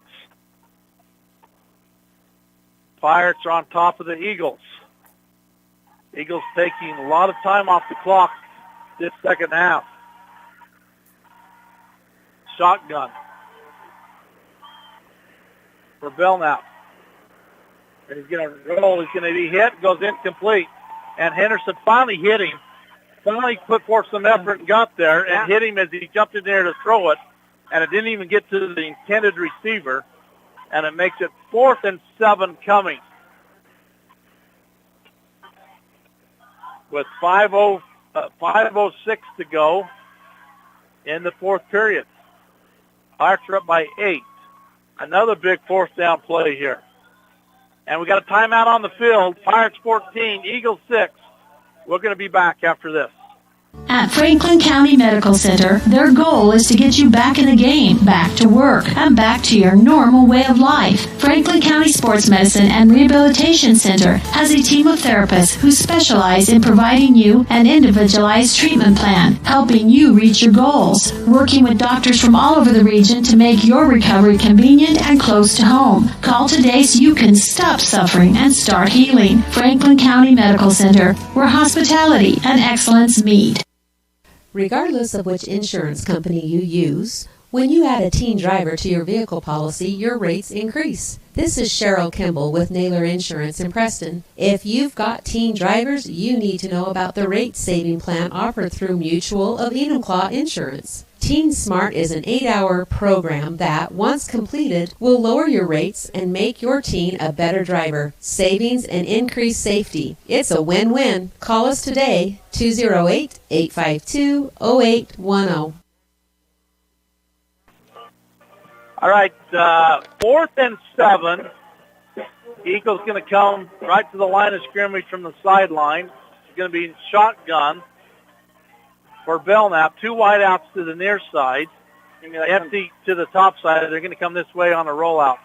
Pirates are on top of the Eagles. Eagles taking a lot of time off the clock this second half. Shotgun for Belknap. And he's going to roll. He's going to be hit. Goes incomplete. And Henderson finally hit him. Finally put forth some effort and got there and hit him as he jumped in there to throw it. And it didn't even get to the intended receiver. And it makes it 4th and 7 coming. With 5:06 to go in the 4th period. Pirates are up by 8. Another big 4th down play here. And we got a timeout on the field. Pirates 14, Eagles 6. We're going to be back after this. At Franklin County Medical Center, their goal is to get you back in the game, back to work, and back to your normal way of life. Franklin County Sports Medicine and Rehabilitation Center has a team of therapists who specialize in providing you an individualized treatment plan, helping you reach your goals, working with doctors from all over the region to make your recovery convenient and close to home. Call today so you can stop suffering and start healing. Franklin County Medical Center, where hospitality and excellence meet. Regardless of which insurance company you use, when you add a teen driver to your vehicle policy, your rates increase. This is Cheryl Kimball with Naylor Insurance in Preston. If you've got teen drivers, you need to know about the rate-saving plan offered through Mutual of Enumclaw Insurance. Teen Smart is an 8-hour program that, once completed, will lower your rates and make your teen a better driver. Savings and increased safety. It's a win-win. Call us today, 208-852-0810. All right, 4th and 7. Eagles going to come right to the line of scrimmage from the sideline. It's going to be shotgun for Belknap. 2 wideouts to the near side. Empty to the top side. They're going to come this way on a rollout.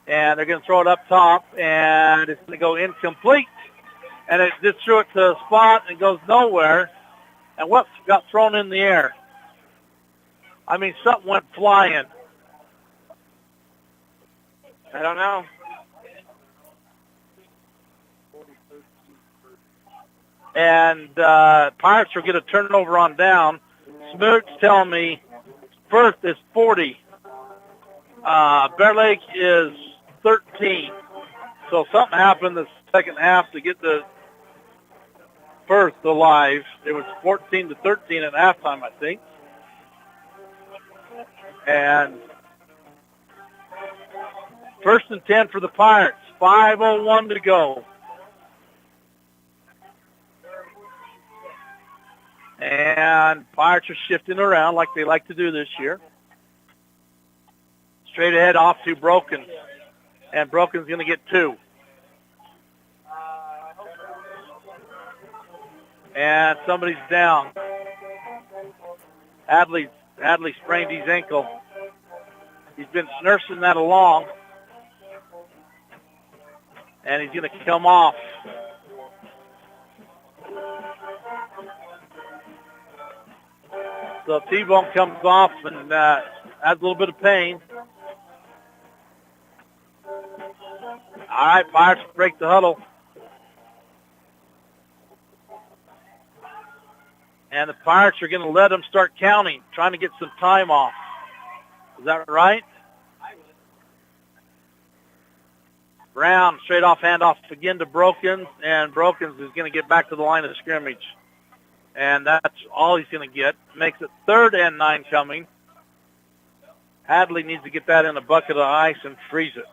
And they're going to throw it up top, and it's going to go incomplete. And it just threw it to a spot and goes nowhere. And what got thrown in the air? I mean, something went flying. I don't know. And Pirates will get a turnover on down. Smoot's telling me Firth is 40. Bear Lake is 13. So something happened the second half to get the Firth alive. It was 14-13 at halftime, I think. And 1st and 10 for the Pirates. 5:01 to go. And Pirates are shifting around like they like to do this year. Straight ahead off to Broken. And Broken's going to get 2. And somebody's down. Hadley sprained his ankle. He's been nursing that along. And he's going to come off. So T-bone comes off and adds a little bit of pain. All right, Pirates break the huddle. And the Pirates are going to let them start counting, trying to get some time off. Is that right? Brown, straight off handoff again to Brokens, and Brokens is going to get back to the line of scrimmage. And that's all he's going to get. Makes it 3rd and 9 coming. Hadley needs to get that in a bucket of ice and freeze it.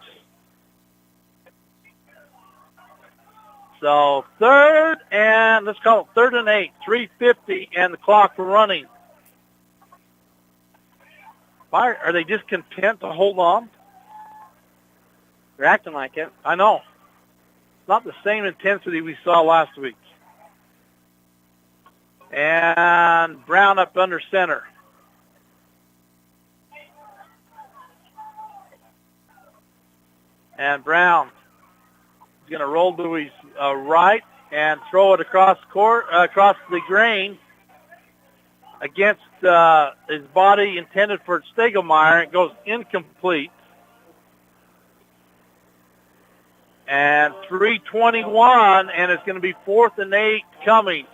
So 3rd and, let's call it 3rd and 8, 3:50, and the clock running. Are they just content to hold on? They're acting like it. I know. It's not the same intensity we saw last week. And Brown up under center. And Brown is going to roll to his right and throw it across the grain against his body intended for Stegelmeyer. It goes incomplete. And 3:21, and it's going to be 4th and 8 coming.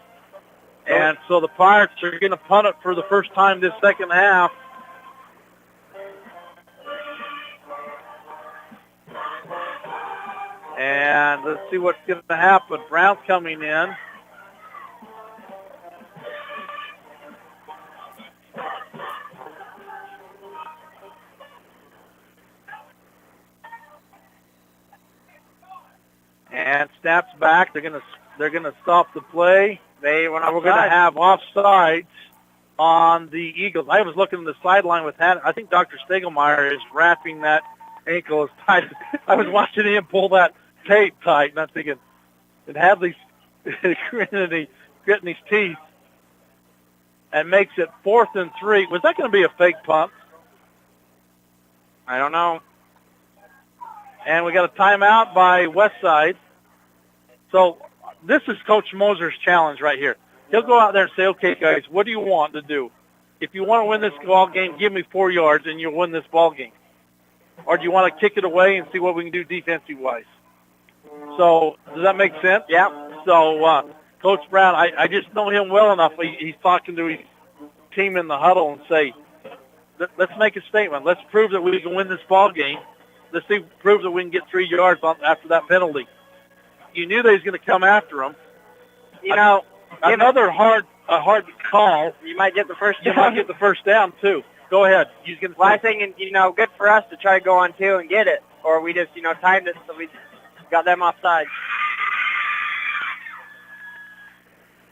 And so the Pirates are going to punt it for the first time this second half. And let's see what's going to happen. Brown's coming in. And snaps back. They're gonna stop the play. We're going to have offsides on the Eagles. I was looking at the sideline with that. I think Dr. Stegelmeyer is wrapping that ankle as tight. I was watching him pull that tape tight, and I'm thinking, and Hadley's gritting his teeth, and makes it 4th and 3. Was that going to be a fake punt? I don't know. And we got a timeout by Westside. So this is Coach Moser's challenge right here. He'll go out there and say, okay, guys, what do you want to do? If you want to win this ball game, give me 4 yards and you'll win this ball game. Or do you want to kick it away and see what we can do defensive-wise? So does that make sense? Yeah. So Coach Brown, I just know him well enough. He's talking to his team in the huddle and say, let's make a statement. Let's prove that we can win this ball game. Let's prove that we can get 3 yards after that penalty. You knew they was going to come after him. You know, another hard call. You might get the first You down. might get the first down too. Go ahead. Well, I think, good for us to try to go on 2 and get it, or we just, timed it so we got them offside.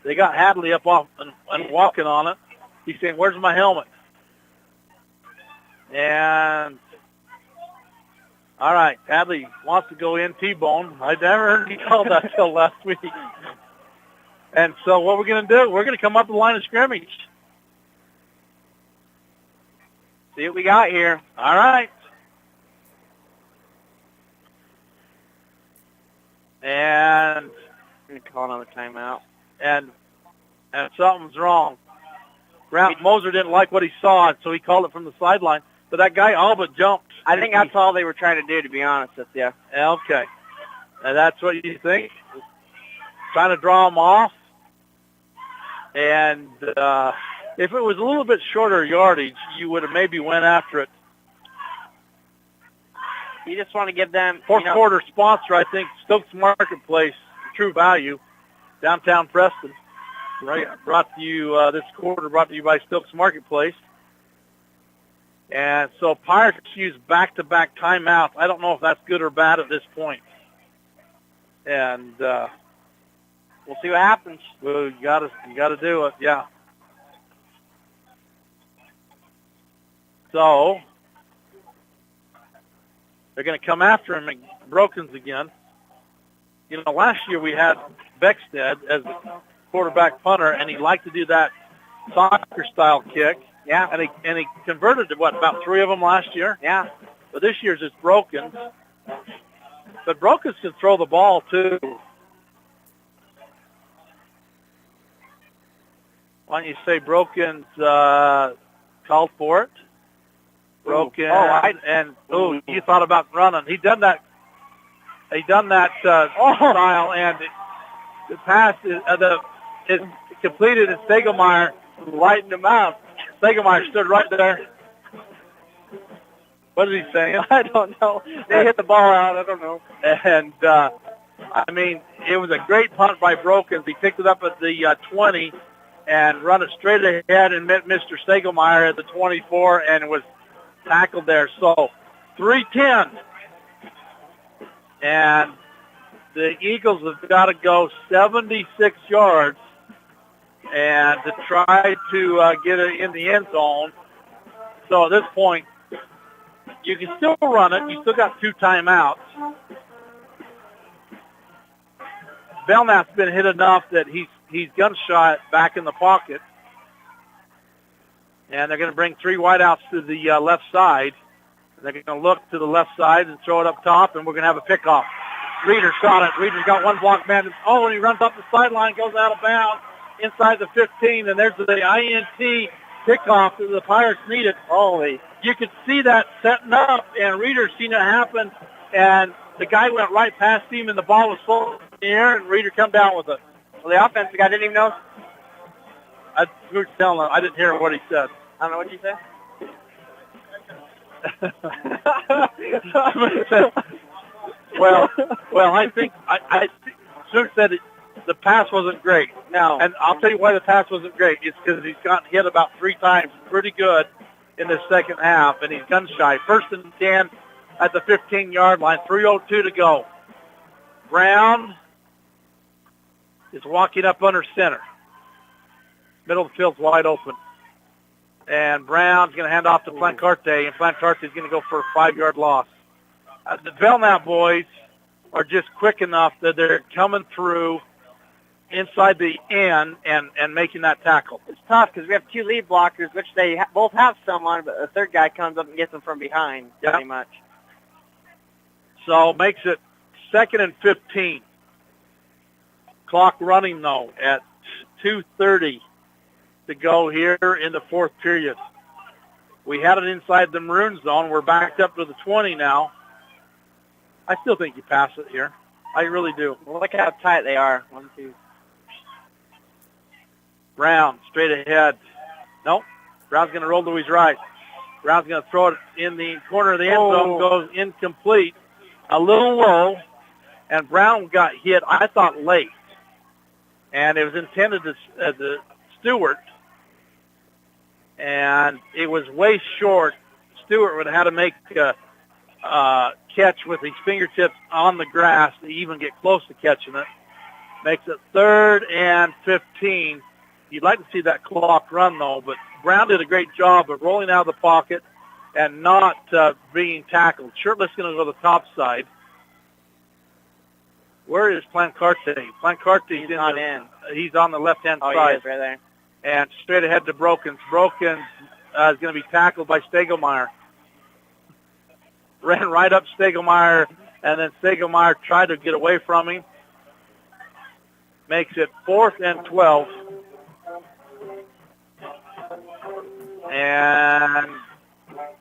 They got Hadley up off and walking on it. He's saying, "Where's my helmet?" And all right, Hadley wants to go in T-bone. I never heard he called that till last week. And so what we're going to do, we're going to come up the line of scrimmage. See what we got here. All right. And I'm going to call another timeout. And something's wrong. Moser didn't like what he saw, so he called it from the sideline. But that guy all but jumped. I think that's all they were trying to do, to be honest with you. Okay. And that's what you think? Trying to draw him off. And if it was a little bit shorter yardage, you would have maybe went after it. You just want to give them... Fourth quarter sponsor, I think, Stokes Marketplace, True Value, downtown Preston. Right, brought to you, this quarter brought to you by Stokes Marketplace. And so Pirates use back-to-back timeouts. I don't know if that's good or bad at this point. And we'll see what happens. Well, you got to do it, yeah. So they're going to come after him and Brokens again. Last year we had Beckstead as the quarterback punter, and he liked to do that soccer-style kick. Yeah. And he converted to, about 3 of them last year? Yeah. But this year's it's Brokens. But Brokens can throw the ball, too. Why don't you say Brokens called for it? Broken. You thought about running. He done that They done that style, and the pass is completed, and Stegelmeyer lightened him out. Stegelmeyer stood right there. What is he saying? I don't know. They hit the ball out. I don't know. And, I mean, it was a great punt by Brokens. He picked it up at the 20 and run it straight ahead and met Mr. Stegelmeyer at the 24 and was tackled there. So 3-10. And the Eagles have got to go 76 yards and to try to get it in the end zone. So at this point, you can still run it. You still got 2 timeouts. Belknap's been hit enough that he's gun-shy back in the pocket. And they're going to bring 3 wideouts to the left side. They're going to look to the left side and throw it up top, and we're going to have a pickoff. Reeder's got it. Reeder's got one block man. Oh, and he runs up the sideline, goes out of bounds inside the 15, and there's the INT kickoff that the Pirates needed. Holy. You could see that setting up, and Reeder's seen it happen, and the guy went right past him, and the ball was full in the air, and Reeder come down with it. Well, the offensive guy didn't even know. I didn't hear what he said. I don't know what you said. well, I think Snook said the pass wasn't great. No. And I'll tell you why the pass wasn't great. It's because he's gotten hit about 3 times pretty good in the second half, and he's gun shy. 1st and 10 at the 15-yard line, 3:02 to go. Brown is walking up under center. Middle of the field's wide open. And Brown's going to hand off to Plancarte, and Plancarte's going to go for a 5-yard loss. The Belknap boys are just quick enough that they're coming through inside the end and making that tackle. It's tough because we have 2 lead blockers, which they both have someone, but the third guy comes up and gets them from behind pretty much. So makes it 2nd and 15. Clock running, though, at 2:30 to go here in the 4th period. We had it inside the maroon zone. We're backed up to the 20 now. I still think you pass it here. I really do. Well, look how tight they are. 1, 2. Brown, straight ahead. Nope. Brown's going to roll to his right. Brown's going to throw it in the corner of the end zone. Goes incomplete. A little low. And Brown got hit, I thought, late. And it was intended to Stewart. And it was way short. Stewart would have had to make a catch with his fingertips on the grass to even get close to catching it. Makes it 3rd and 15. You'd like to see that clock run, though, but Brown did a great job of rolling out of the pocket and not being tackled. Shirtless going to go to the top side. Where is Plancarte? Plancarte's not in. He's on the left-hand side. Oh, he is right there. And straight ahead to Brokens. Brokens is going to be tackled by Stegelmeyer. Ran right up Stegelmeyer, and then Stegelmeyer tried to get away from him. Makes it 4th and 12. And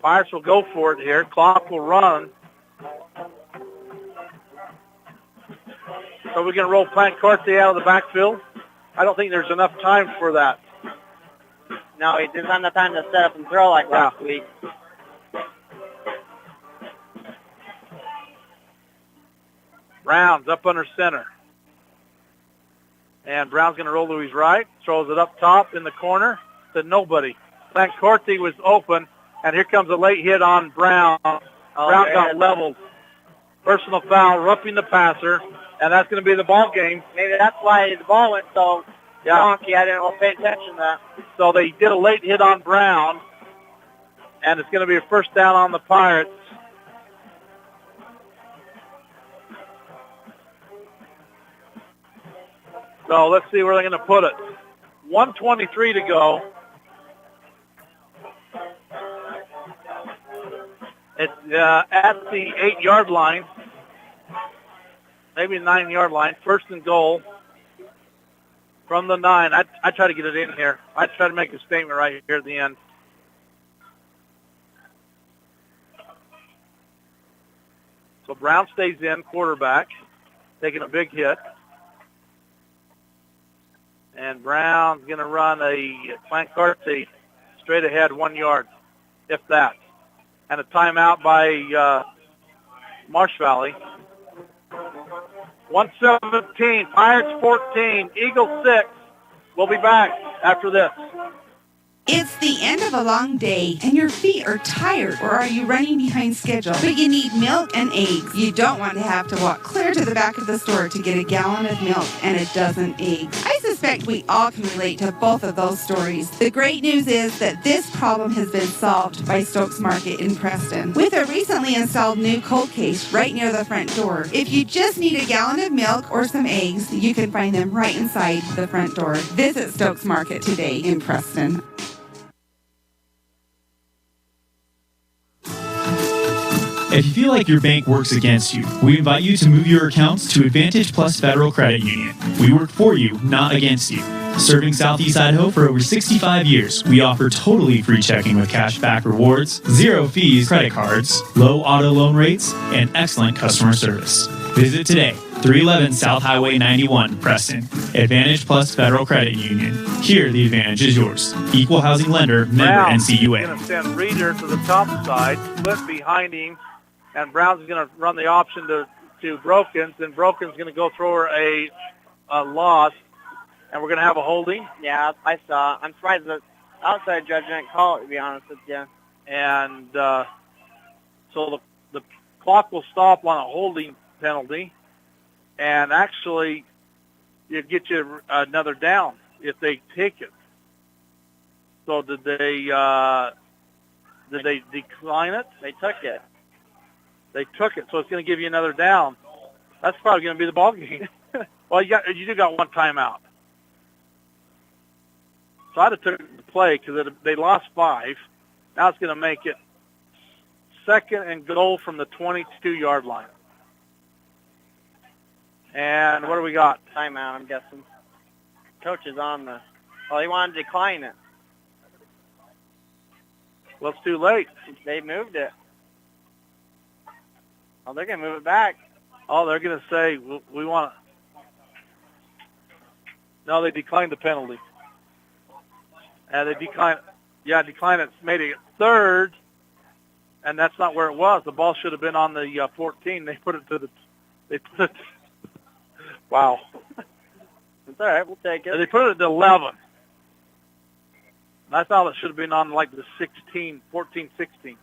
Pirates will go for it here. Clock will run. So we're going to roll Plancarte out of the backfield. I don't think there's enough time for that. No, there's not enough time to set up and throw like last week. Brown's up under center. And Brown's going to roll to his right. Throws it up top in the corner to nobody. Plancarte was open, and here comes a late hit on Brown. Brown got leveled. Personal foul, roughing the passer, and that's going to be the ball game. Maybe that's why the ball went so donkey. I didn't pay attention to that. So they did a late hit on Brown, and it's going to be a 1st down on the Pirates. So let's see where they're going to put it. 1:23 to go. It's at the 8-yard line, maybe 9-yard line. 1st and goal from the 9. I try to get it in here. I try to make a statement right here at the end. So Brown stays in, quarterback, taking a big hit. And Brown's going to run a Clint Carty straight ahead 1 yard, if that. And a timeout by Marsh Valley. 117, Pirates 14, Eagles 6. We'll be back after this. It's the end of a long day, and your feet are tired, or are you running behind schedule? But you need milk and eggs. You don't want to have to walk clear to the back of the store to get a gallon of milk and a dozen eggs. I suspect we all can relate to both of those stories. The great news is that this problem has been solved by Stokes Market in Preston, with a recently installed new cold case right near the front door. If you just need a gallon of milk or some eggs, you can find them right inside the front door. Visit Stokes Market today in Preston. If you feel like your bank works against you, we invite you to move your accounts to Advantage Plus Federal Credit Union. We work for you, not against you. Serving Southeast Idaho for over 65 years, we offer totally free checking with cashback rewards, 0 fees credit cards, low auto loan rates, and excellent customer service. Visit today, 311 South Highway 91, Preston. Advantage Plus Federal Credit Union. Here, the advantage is yours. Equal housing lender, member Brown NCUA. is going to send Reeder to the top side, split behind him, and Brown's going to run the option to Brokens, and Brokens going to go throw her a loss, and we're going to have a holding. Yeah, I saw. I'm surprised the outside judge didn't call it, to be honest with you. And so the clock will stop on a holding penalty, and actually it get you another down if they take it. So did they decline it? They took it. They took it, so it's going to give you another down. That's probably going to be the ball game. Well, you do got one timeout. So I'd have took the play because they lost 5. Now it's going to make it 2nd and goal from the 22-yard line. And what do we got? Timeout, I'm guessing. Coach is on the... Well, he wanted to decline it. Well, it's too late. They moved it. Oh, they're going to move it back. Oh, they're going to say, we want to... No, they declined the penalty. And they declined... Yeah, declined it. Made it 3rd, and that's not where it was. The ball should have been on the 14. They put it to the... They put it... Wow. It's all right. We'll take it. And they put it at 11. And I thought it should have been on like the 14, 16.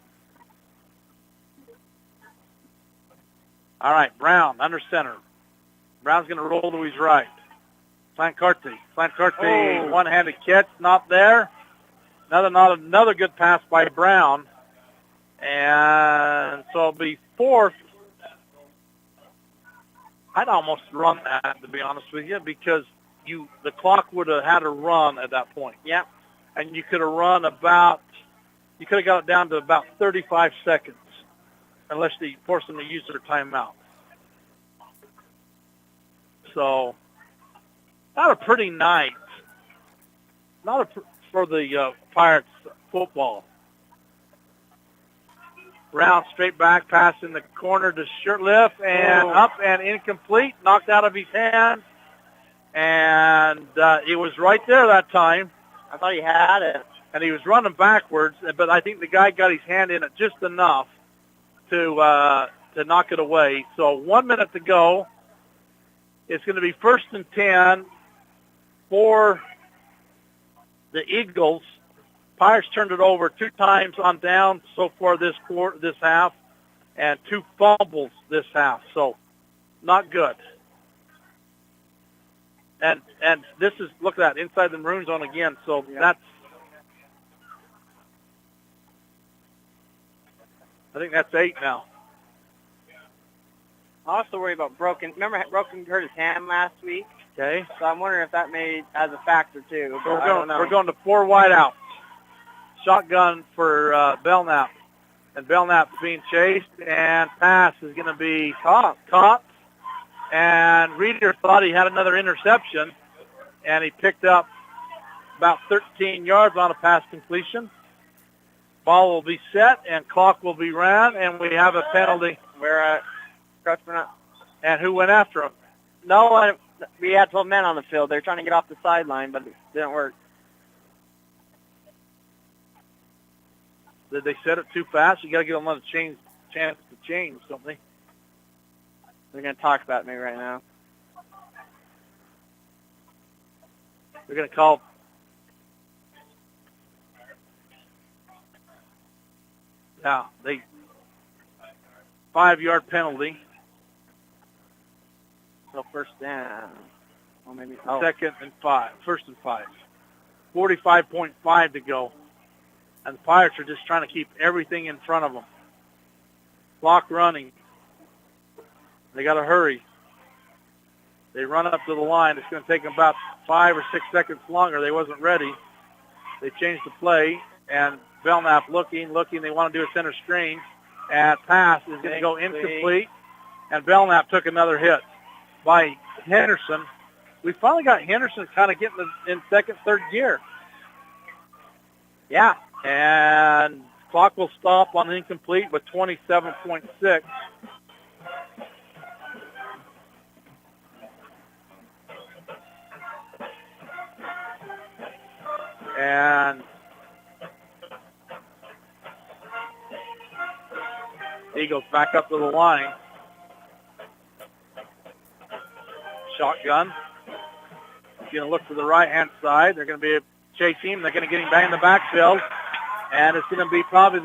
All right, Brown, under center. Brown's going to roll to his right. Clint Carty, one-handed catch, not there. Another good pass by Brown. And so it'll be 4th. I'd almost run that, to be honest with you, because the clock would have had to run at that point. Yeah. And you could have got it down to about 35 seconds, unless they force them to use their timeout. So, not a pretty night. For the Pirates football. Brown straight back, pass in the corner to Shirtliff, and up and incomplete, knocked out of his hand. And it was right there that time. I thought he had it. And he was running backwards, but I think the guy got his hand in it just enough to knock it away. So 1 minute to go. It's going to be 1st and 10 for the Eagles. Pirates turned it over 2 times on down so far this half, and 2 fumbles this half. So not good. And this is, look at that, inside the maroon zone again. So that's, I think that's 8 now. I also worry about Broken. Remember, Broken hurt his hand last week? Okay. So I'm wondering if that may as a factor too. So we're going to 4 wide outs. Shotgun for Belknap. And Belknap's being chased, and pass is going to be caught. And Reeder thought he had another interception, and he picked up about 13 yards on a pass completion. Ball will be set, and clock will be ran, and we have a penalty. We're Crutchman. And who went after him? No, we had 12 men on the field. They were trying to get off the sideline, but it didn't work. Did they set it too fast? You got to give them a chance to change something. They're going to talk about me right now. They're going to call. Yeah, 5-yard penalty. So first down. Well, maybe Second and 5. First and 5. 45.5 to go. And the Pirates are just trying to keep everything in front of them. Clock running. They got to hurry. They run up to the line. It's going to take them about 5 or 6 seconds longer. They wasn't ready. They changed the play, and Belknap looking. They want to do a center screen. And pass is going to go incomplete. And Belknap took another hit by Henderson. We finally got Henderson kind of getting in second, third gear. Yeah. And clock will stop on incomplete with 27.6. And Eagles back up to the line. Shotgun. He's going to look to the right-hand side. They're going to be chasing him. They're going to get him back in the backfield. And it's going to be probably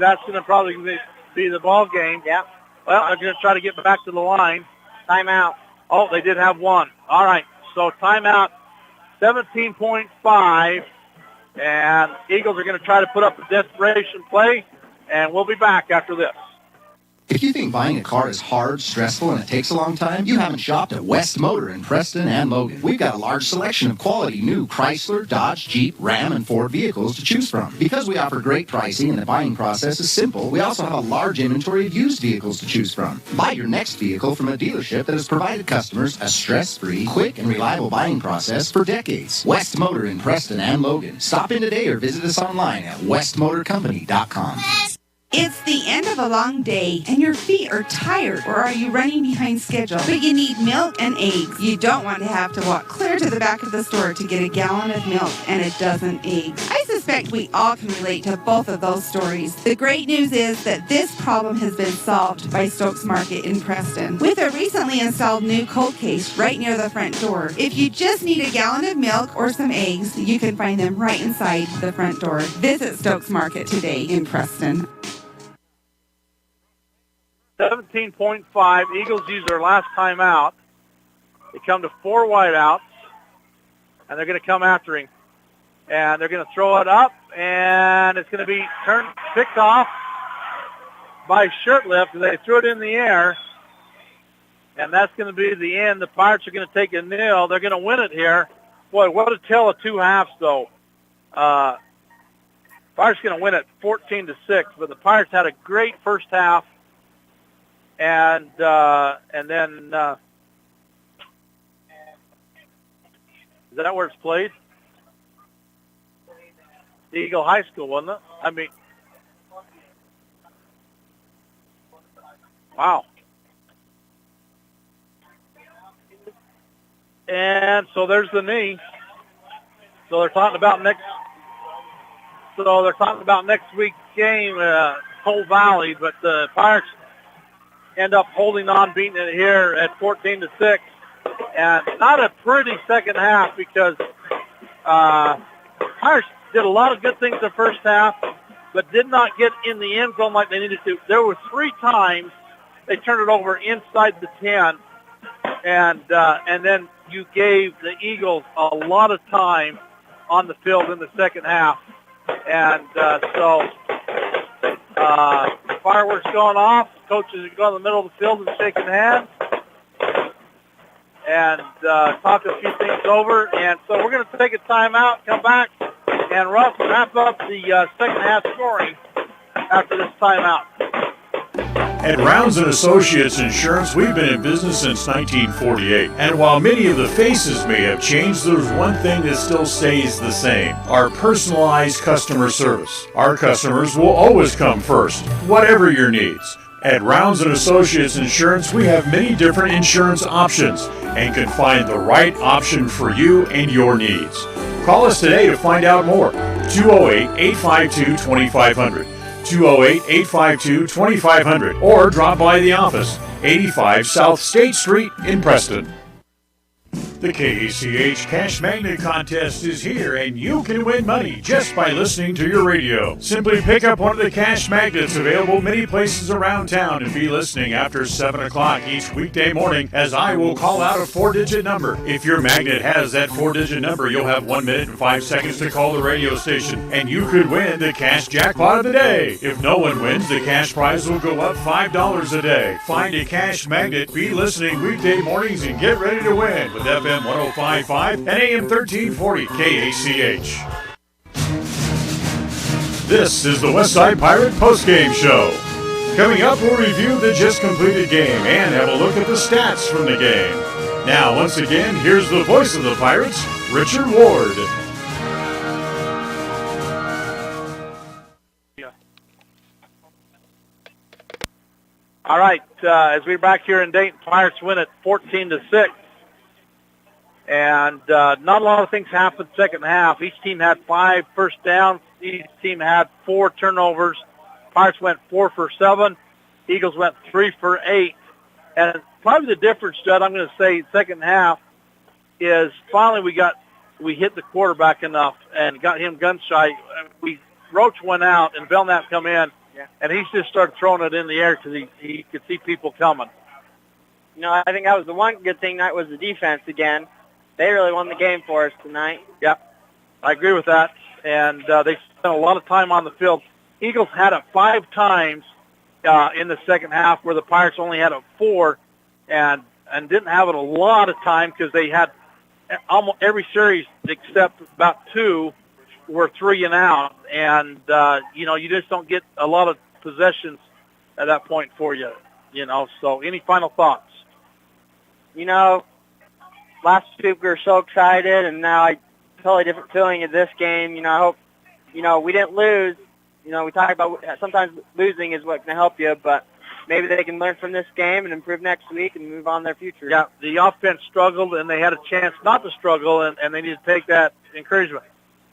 be the ball game. Yeah. Well, they're going to try to get back to the line. Timeout. Oh, they did have one. All right. So timeout, 17.5. And Eagles are going to try to put up a desperation play. And we'll be back after this. If you think buying a car is hard, stressful, and it takes a long time, you haven't shopped at West Motor in Preston and Logan. We've got a large selection of quality new Chrysler, Dodge, Jeep, Ram, and Ford vehicles to choose from. Because we offer great pricing and the buying process is simple, we also have a large inventory of used vehicles to choose from. Buy your next vehicle from a dealership that has provided customers a stress-free, quick, and reliable buying process for decades. West Motor in Preston and Logan. Stop in today or visit us online at westmotorcompany.com. It's the end of a long day, and your feet are tired, or are you running behind schedule? But you need milk and eggs. You don't want to have to walk clear to the back of the store to get a gallon of milk and a dozen eggs. I suspect we all can relate to both of those stories. The great news is that this problem has been solved by Stokes Market in Preston with a recently installed new cold case right near the front door. If you just need a gallon of milk or some eggs, you can find them right inside the front door. Visit Stokes Market today in Preston. 17.5. Eagles use their last timeout. They come to 4 wideouts, and they're going to come after him. And they're going to throw it up, and it's going to be picked off by Shirtlift. They threw it in the air, and that's going to be the end. The Pirates are going to take a nil. They're going to win it here. Boy, what a tale of two halves, though. Pirates are going to win it 14-6, but the Pirates had a great first half. And then is that where it's played? Eagle High School, wasn't it? I mean, wow. And so there's the knee. So they're talking about next week's game, Coal Valley, but the Pirates end up holding on, beating it here at 14-6. And not a pretty second half because Marsh did a lot of good things the first half, but did not get in the end zone like they needed to. There were 3 times they turned it over inside the 10, and then you gave the Eagles a lot of time on the field in the second half. And so fireworks going off. Coaches are going in the middle of the field and shaking hands and talk a few things over. And so we're going to take a timeout, come back, and Russ wrap up the second half scoring after this timeout. At Rounds & Associates Insurance, we've been in business since 1948. And while many of the faces may have changed, there's one thing that still stays the same: our personalized customer service. Our customers will always come first, whatever your needs. At Rounds & Associates Insurance, we have many different insurance options and can find the right option for you and your needs. Call us today to find out more. 208-852-2500. 208-852-2500. Or drop by the office, 85 South State Street in Preston. The KACH Cash Magnet Contest is here, and you can win money just by listening to your radio. Simply pick up one of the cash magnets available many places around town and be listening after 7 o'clock each weekday morning as I will call out a 4-digit number. If your magnet has that 4-digit number, you'll have 1 minute and 5 seconds to call the radio station, and you could win the cash jackpot of the day. If no one wins, the cash prize will go up $5 a day. Find a cash magnet, be listening weekday mornings, and get ready to win with FM 105.5 and AM 1340 KACH. This is the Westside Pirate Postgame Show. Coming up, we'll review the just completed game and have a look at the stats from the game. Now, once again, here's the voice of the Pirates, Richard Ward. All right, as we're back here in Dayton, Pirates win it 14-6. And not a lot of things happened second half. Each team had 5 first downs. Each team had 4 turnovers. Pirates went 4 for 7. Eagles went 3 for 8. And probably the difference, Judd, I'm going to say second half, is finally we hit the quarterback enough and got him gun shy. Roach went out and Belknap come in, and he just started throwing it in the air because he could see people coming. You know, I think that was the one good thing tonight was the defense again. They really won the game for us tonight. Yeah, I agree with that. And they spent a lot of time on the field. Eagles had it 5 times in the second half, where the Pirates only had it 4, and didn't have it a lot of time because they had almost every series except about 2 were 3 and out. And you just don't get a lot of possessions at that point for you. So any final thoughts? Last week we were so excited, and now I totally different feeling of this game. I hope, we didn't lose. We talk about sometimes losing is what can help you, but maybe they can learn from this game and improve next week and move on their future. Yeah, the offense struggled, and they had a chance not to struggle, and they need to take that encouragement.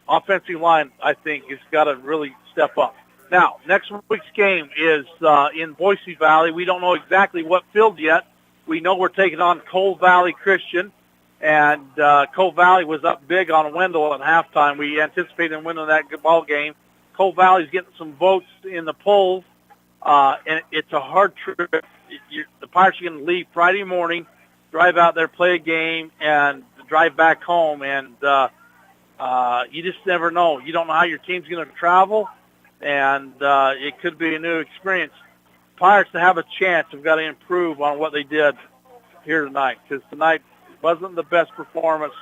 Offensive line, I think, has got to really step up. Now, next week's game is in Boise Valley. We don't know exactly what field yet. We know we're taking on Coal Valley Christian. And Coal Valley was up big on Wendell at halftime. We anticipated them winning that ball game. Coal Valley's getting some votes in the polls, and it's a hard trip. The Pirates are going to leave Friday morning, drive out there, play a game, and drive back home. And you just never know. You don't know how your team's going to travel, and it could be a new experience. Pirates, to have a chance, have got to improve on what they did here tonight, because tonight wasn't the best performance.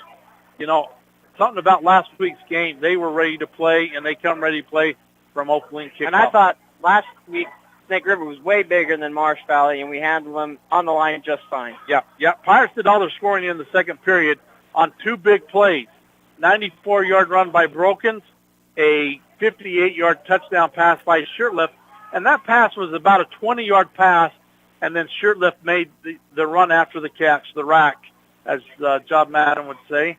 Something about last week's game, they were ready to play, and they come ready to play from opening kickoff. And I thought last week Snake River was way bigger than Marsh Valley, and we handled them on the line just fine. Yeah. Pirates did all their scoring in the second period on 2 big plays. 94-yard run by Brokens, a 58-yard touchdown pass by Shirtliff, and that pass was about a 20-yard pass, and then Shirtliff made the run after the catch, the rack, as Job Madden would say.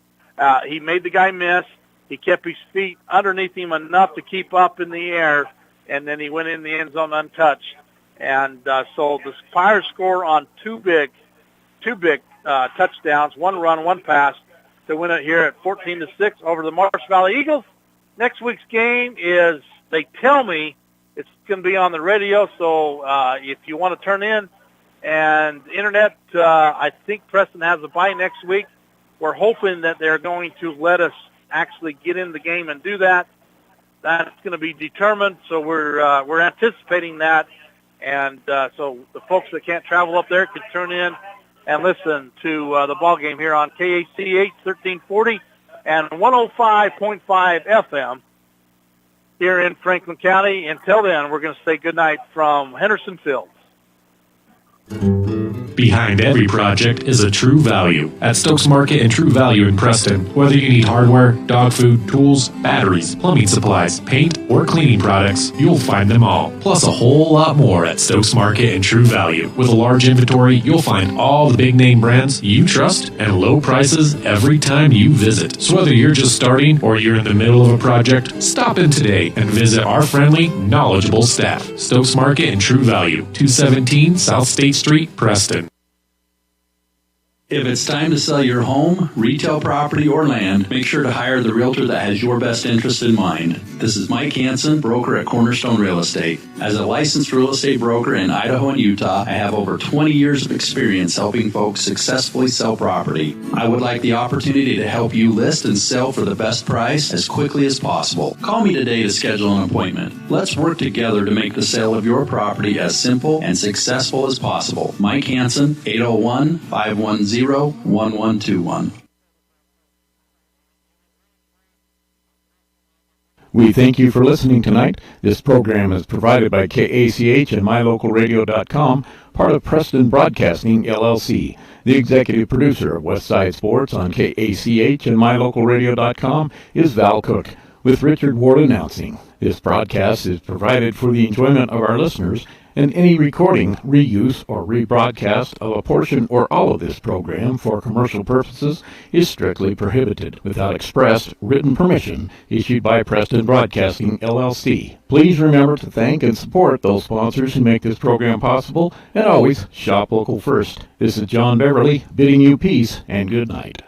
He made the guy miss. He kept his feet underneath him enough to keep up in the air, and then he went in the end zone untouched. And so the Pirates score on two big touchdowns, 1 run, 1 pass, to win it here at 14-6 over the Marsh Valley Eagles. Next week's game is, they tell me, it's going to be on the radio, so if you want to turn in, and internet, I think Preston has a bye next week. We're hoping that they're going to let us actually get in the game and do that. That's going to be determined, so we're anticipating that. And so the folks that can't travel up there can turn in and listen to the ball game here on KACH 1340 and 105.5 FM here in Franklin County. Until then, we're going to say goodnight from Henderson Field. Behind every project is a True Value. At Stokes Market and True Value in Preston, whether you need hardware, dog food, tools, batteries, plumbing supplies, paint, or cleaning products, you'll find them all. Plus a whole lot more at Stokes Market and True Value. With a large inventory, you'll find all the big name brands you trust and low prices every time you visit. So whether you're just starting or you're in the middle of a project, stop in today and visit our friendly, knowledgeable staff. Stokes Market and True Value, 217 South State Street, Preston. If it's time to sell your home, retail property, or land, make sure to hire the realtor that has your best interest in mind. This is Mike Hansen, broker at Cornerstone Real Estate. As a licensed real estate broker in Idaho and Utah, I have over 20 years of experience helping folks successfully sell property. I would like the opportunity to help you list and sell for the best price as quickly as possible. Call me today to schedule an appointment. Let's work together to make the sale of your property as simple and successful as possible. Mike Hansen, 801-510-1121. We thank you for listening tonight. This program is provided by KACH and MyLocalRadio.com, part of Preston Broadcasting, LLC. The executive producer of Westside Sports on KACH and MyLocalRadio.com is Val Cook, with Richard Ward announcing. This broadcast is provided for the enjoyment of our listeners, and any recording, reuse, or rebroadcast of a portion or all of this program for commercial purposes is strictly prohibited without expressed written permission issued by Preston Broadcasting, LLC. Please remember to thank and support those sponsors who make this program possible, and always shop local first. This is John Beverly bidding you peace and good night.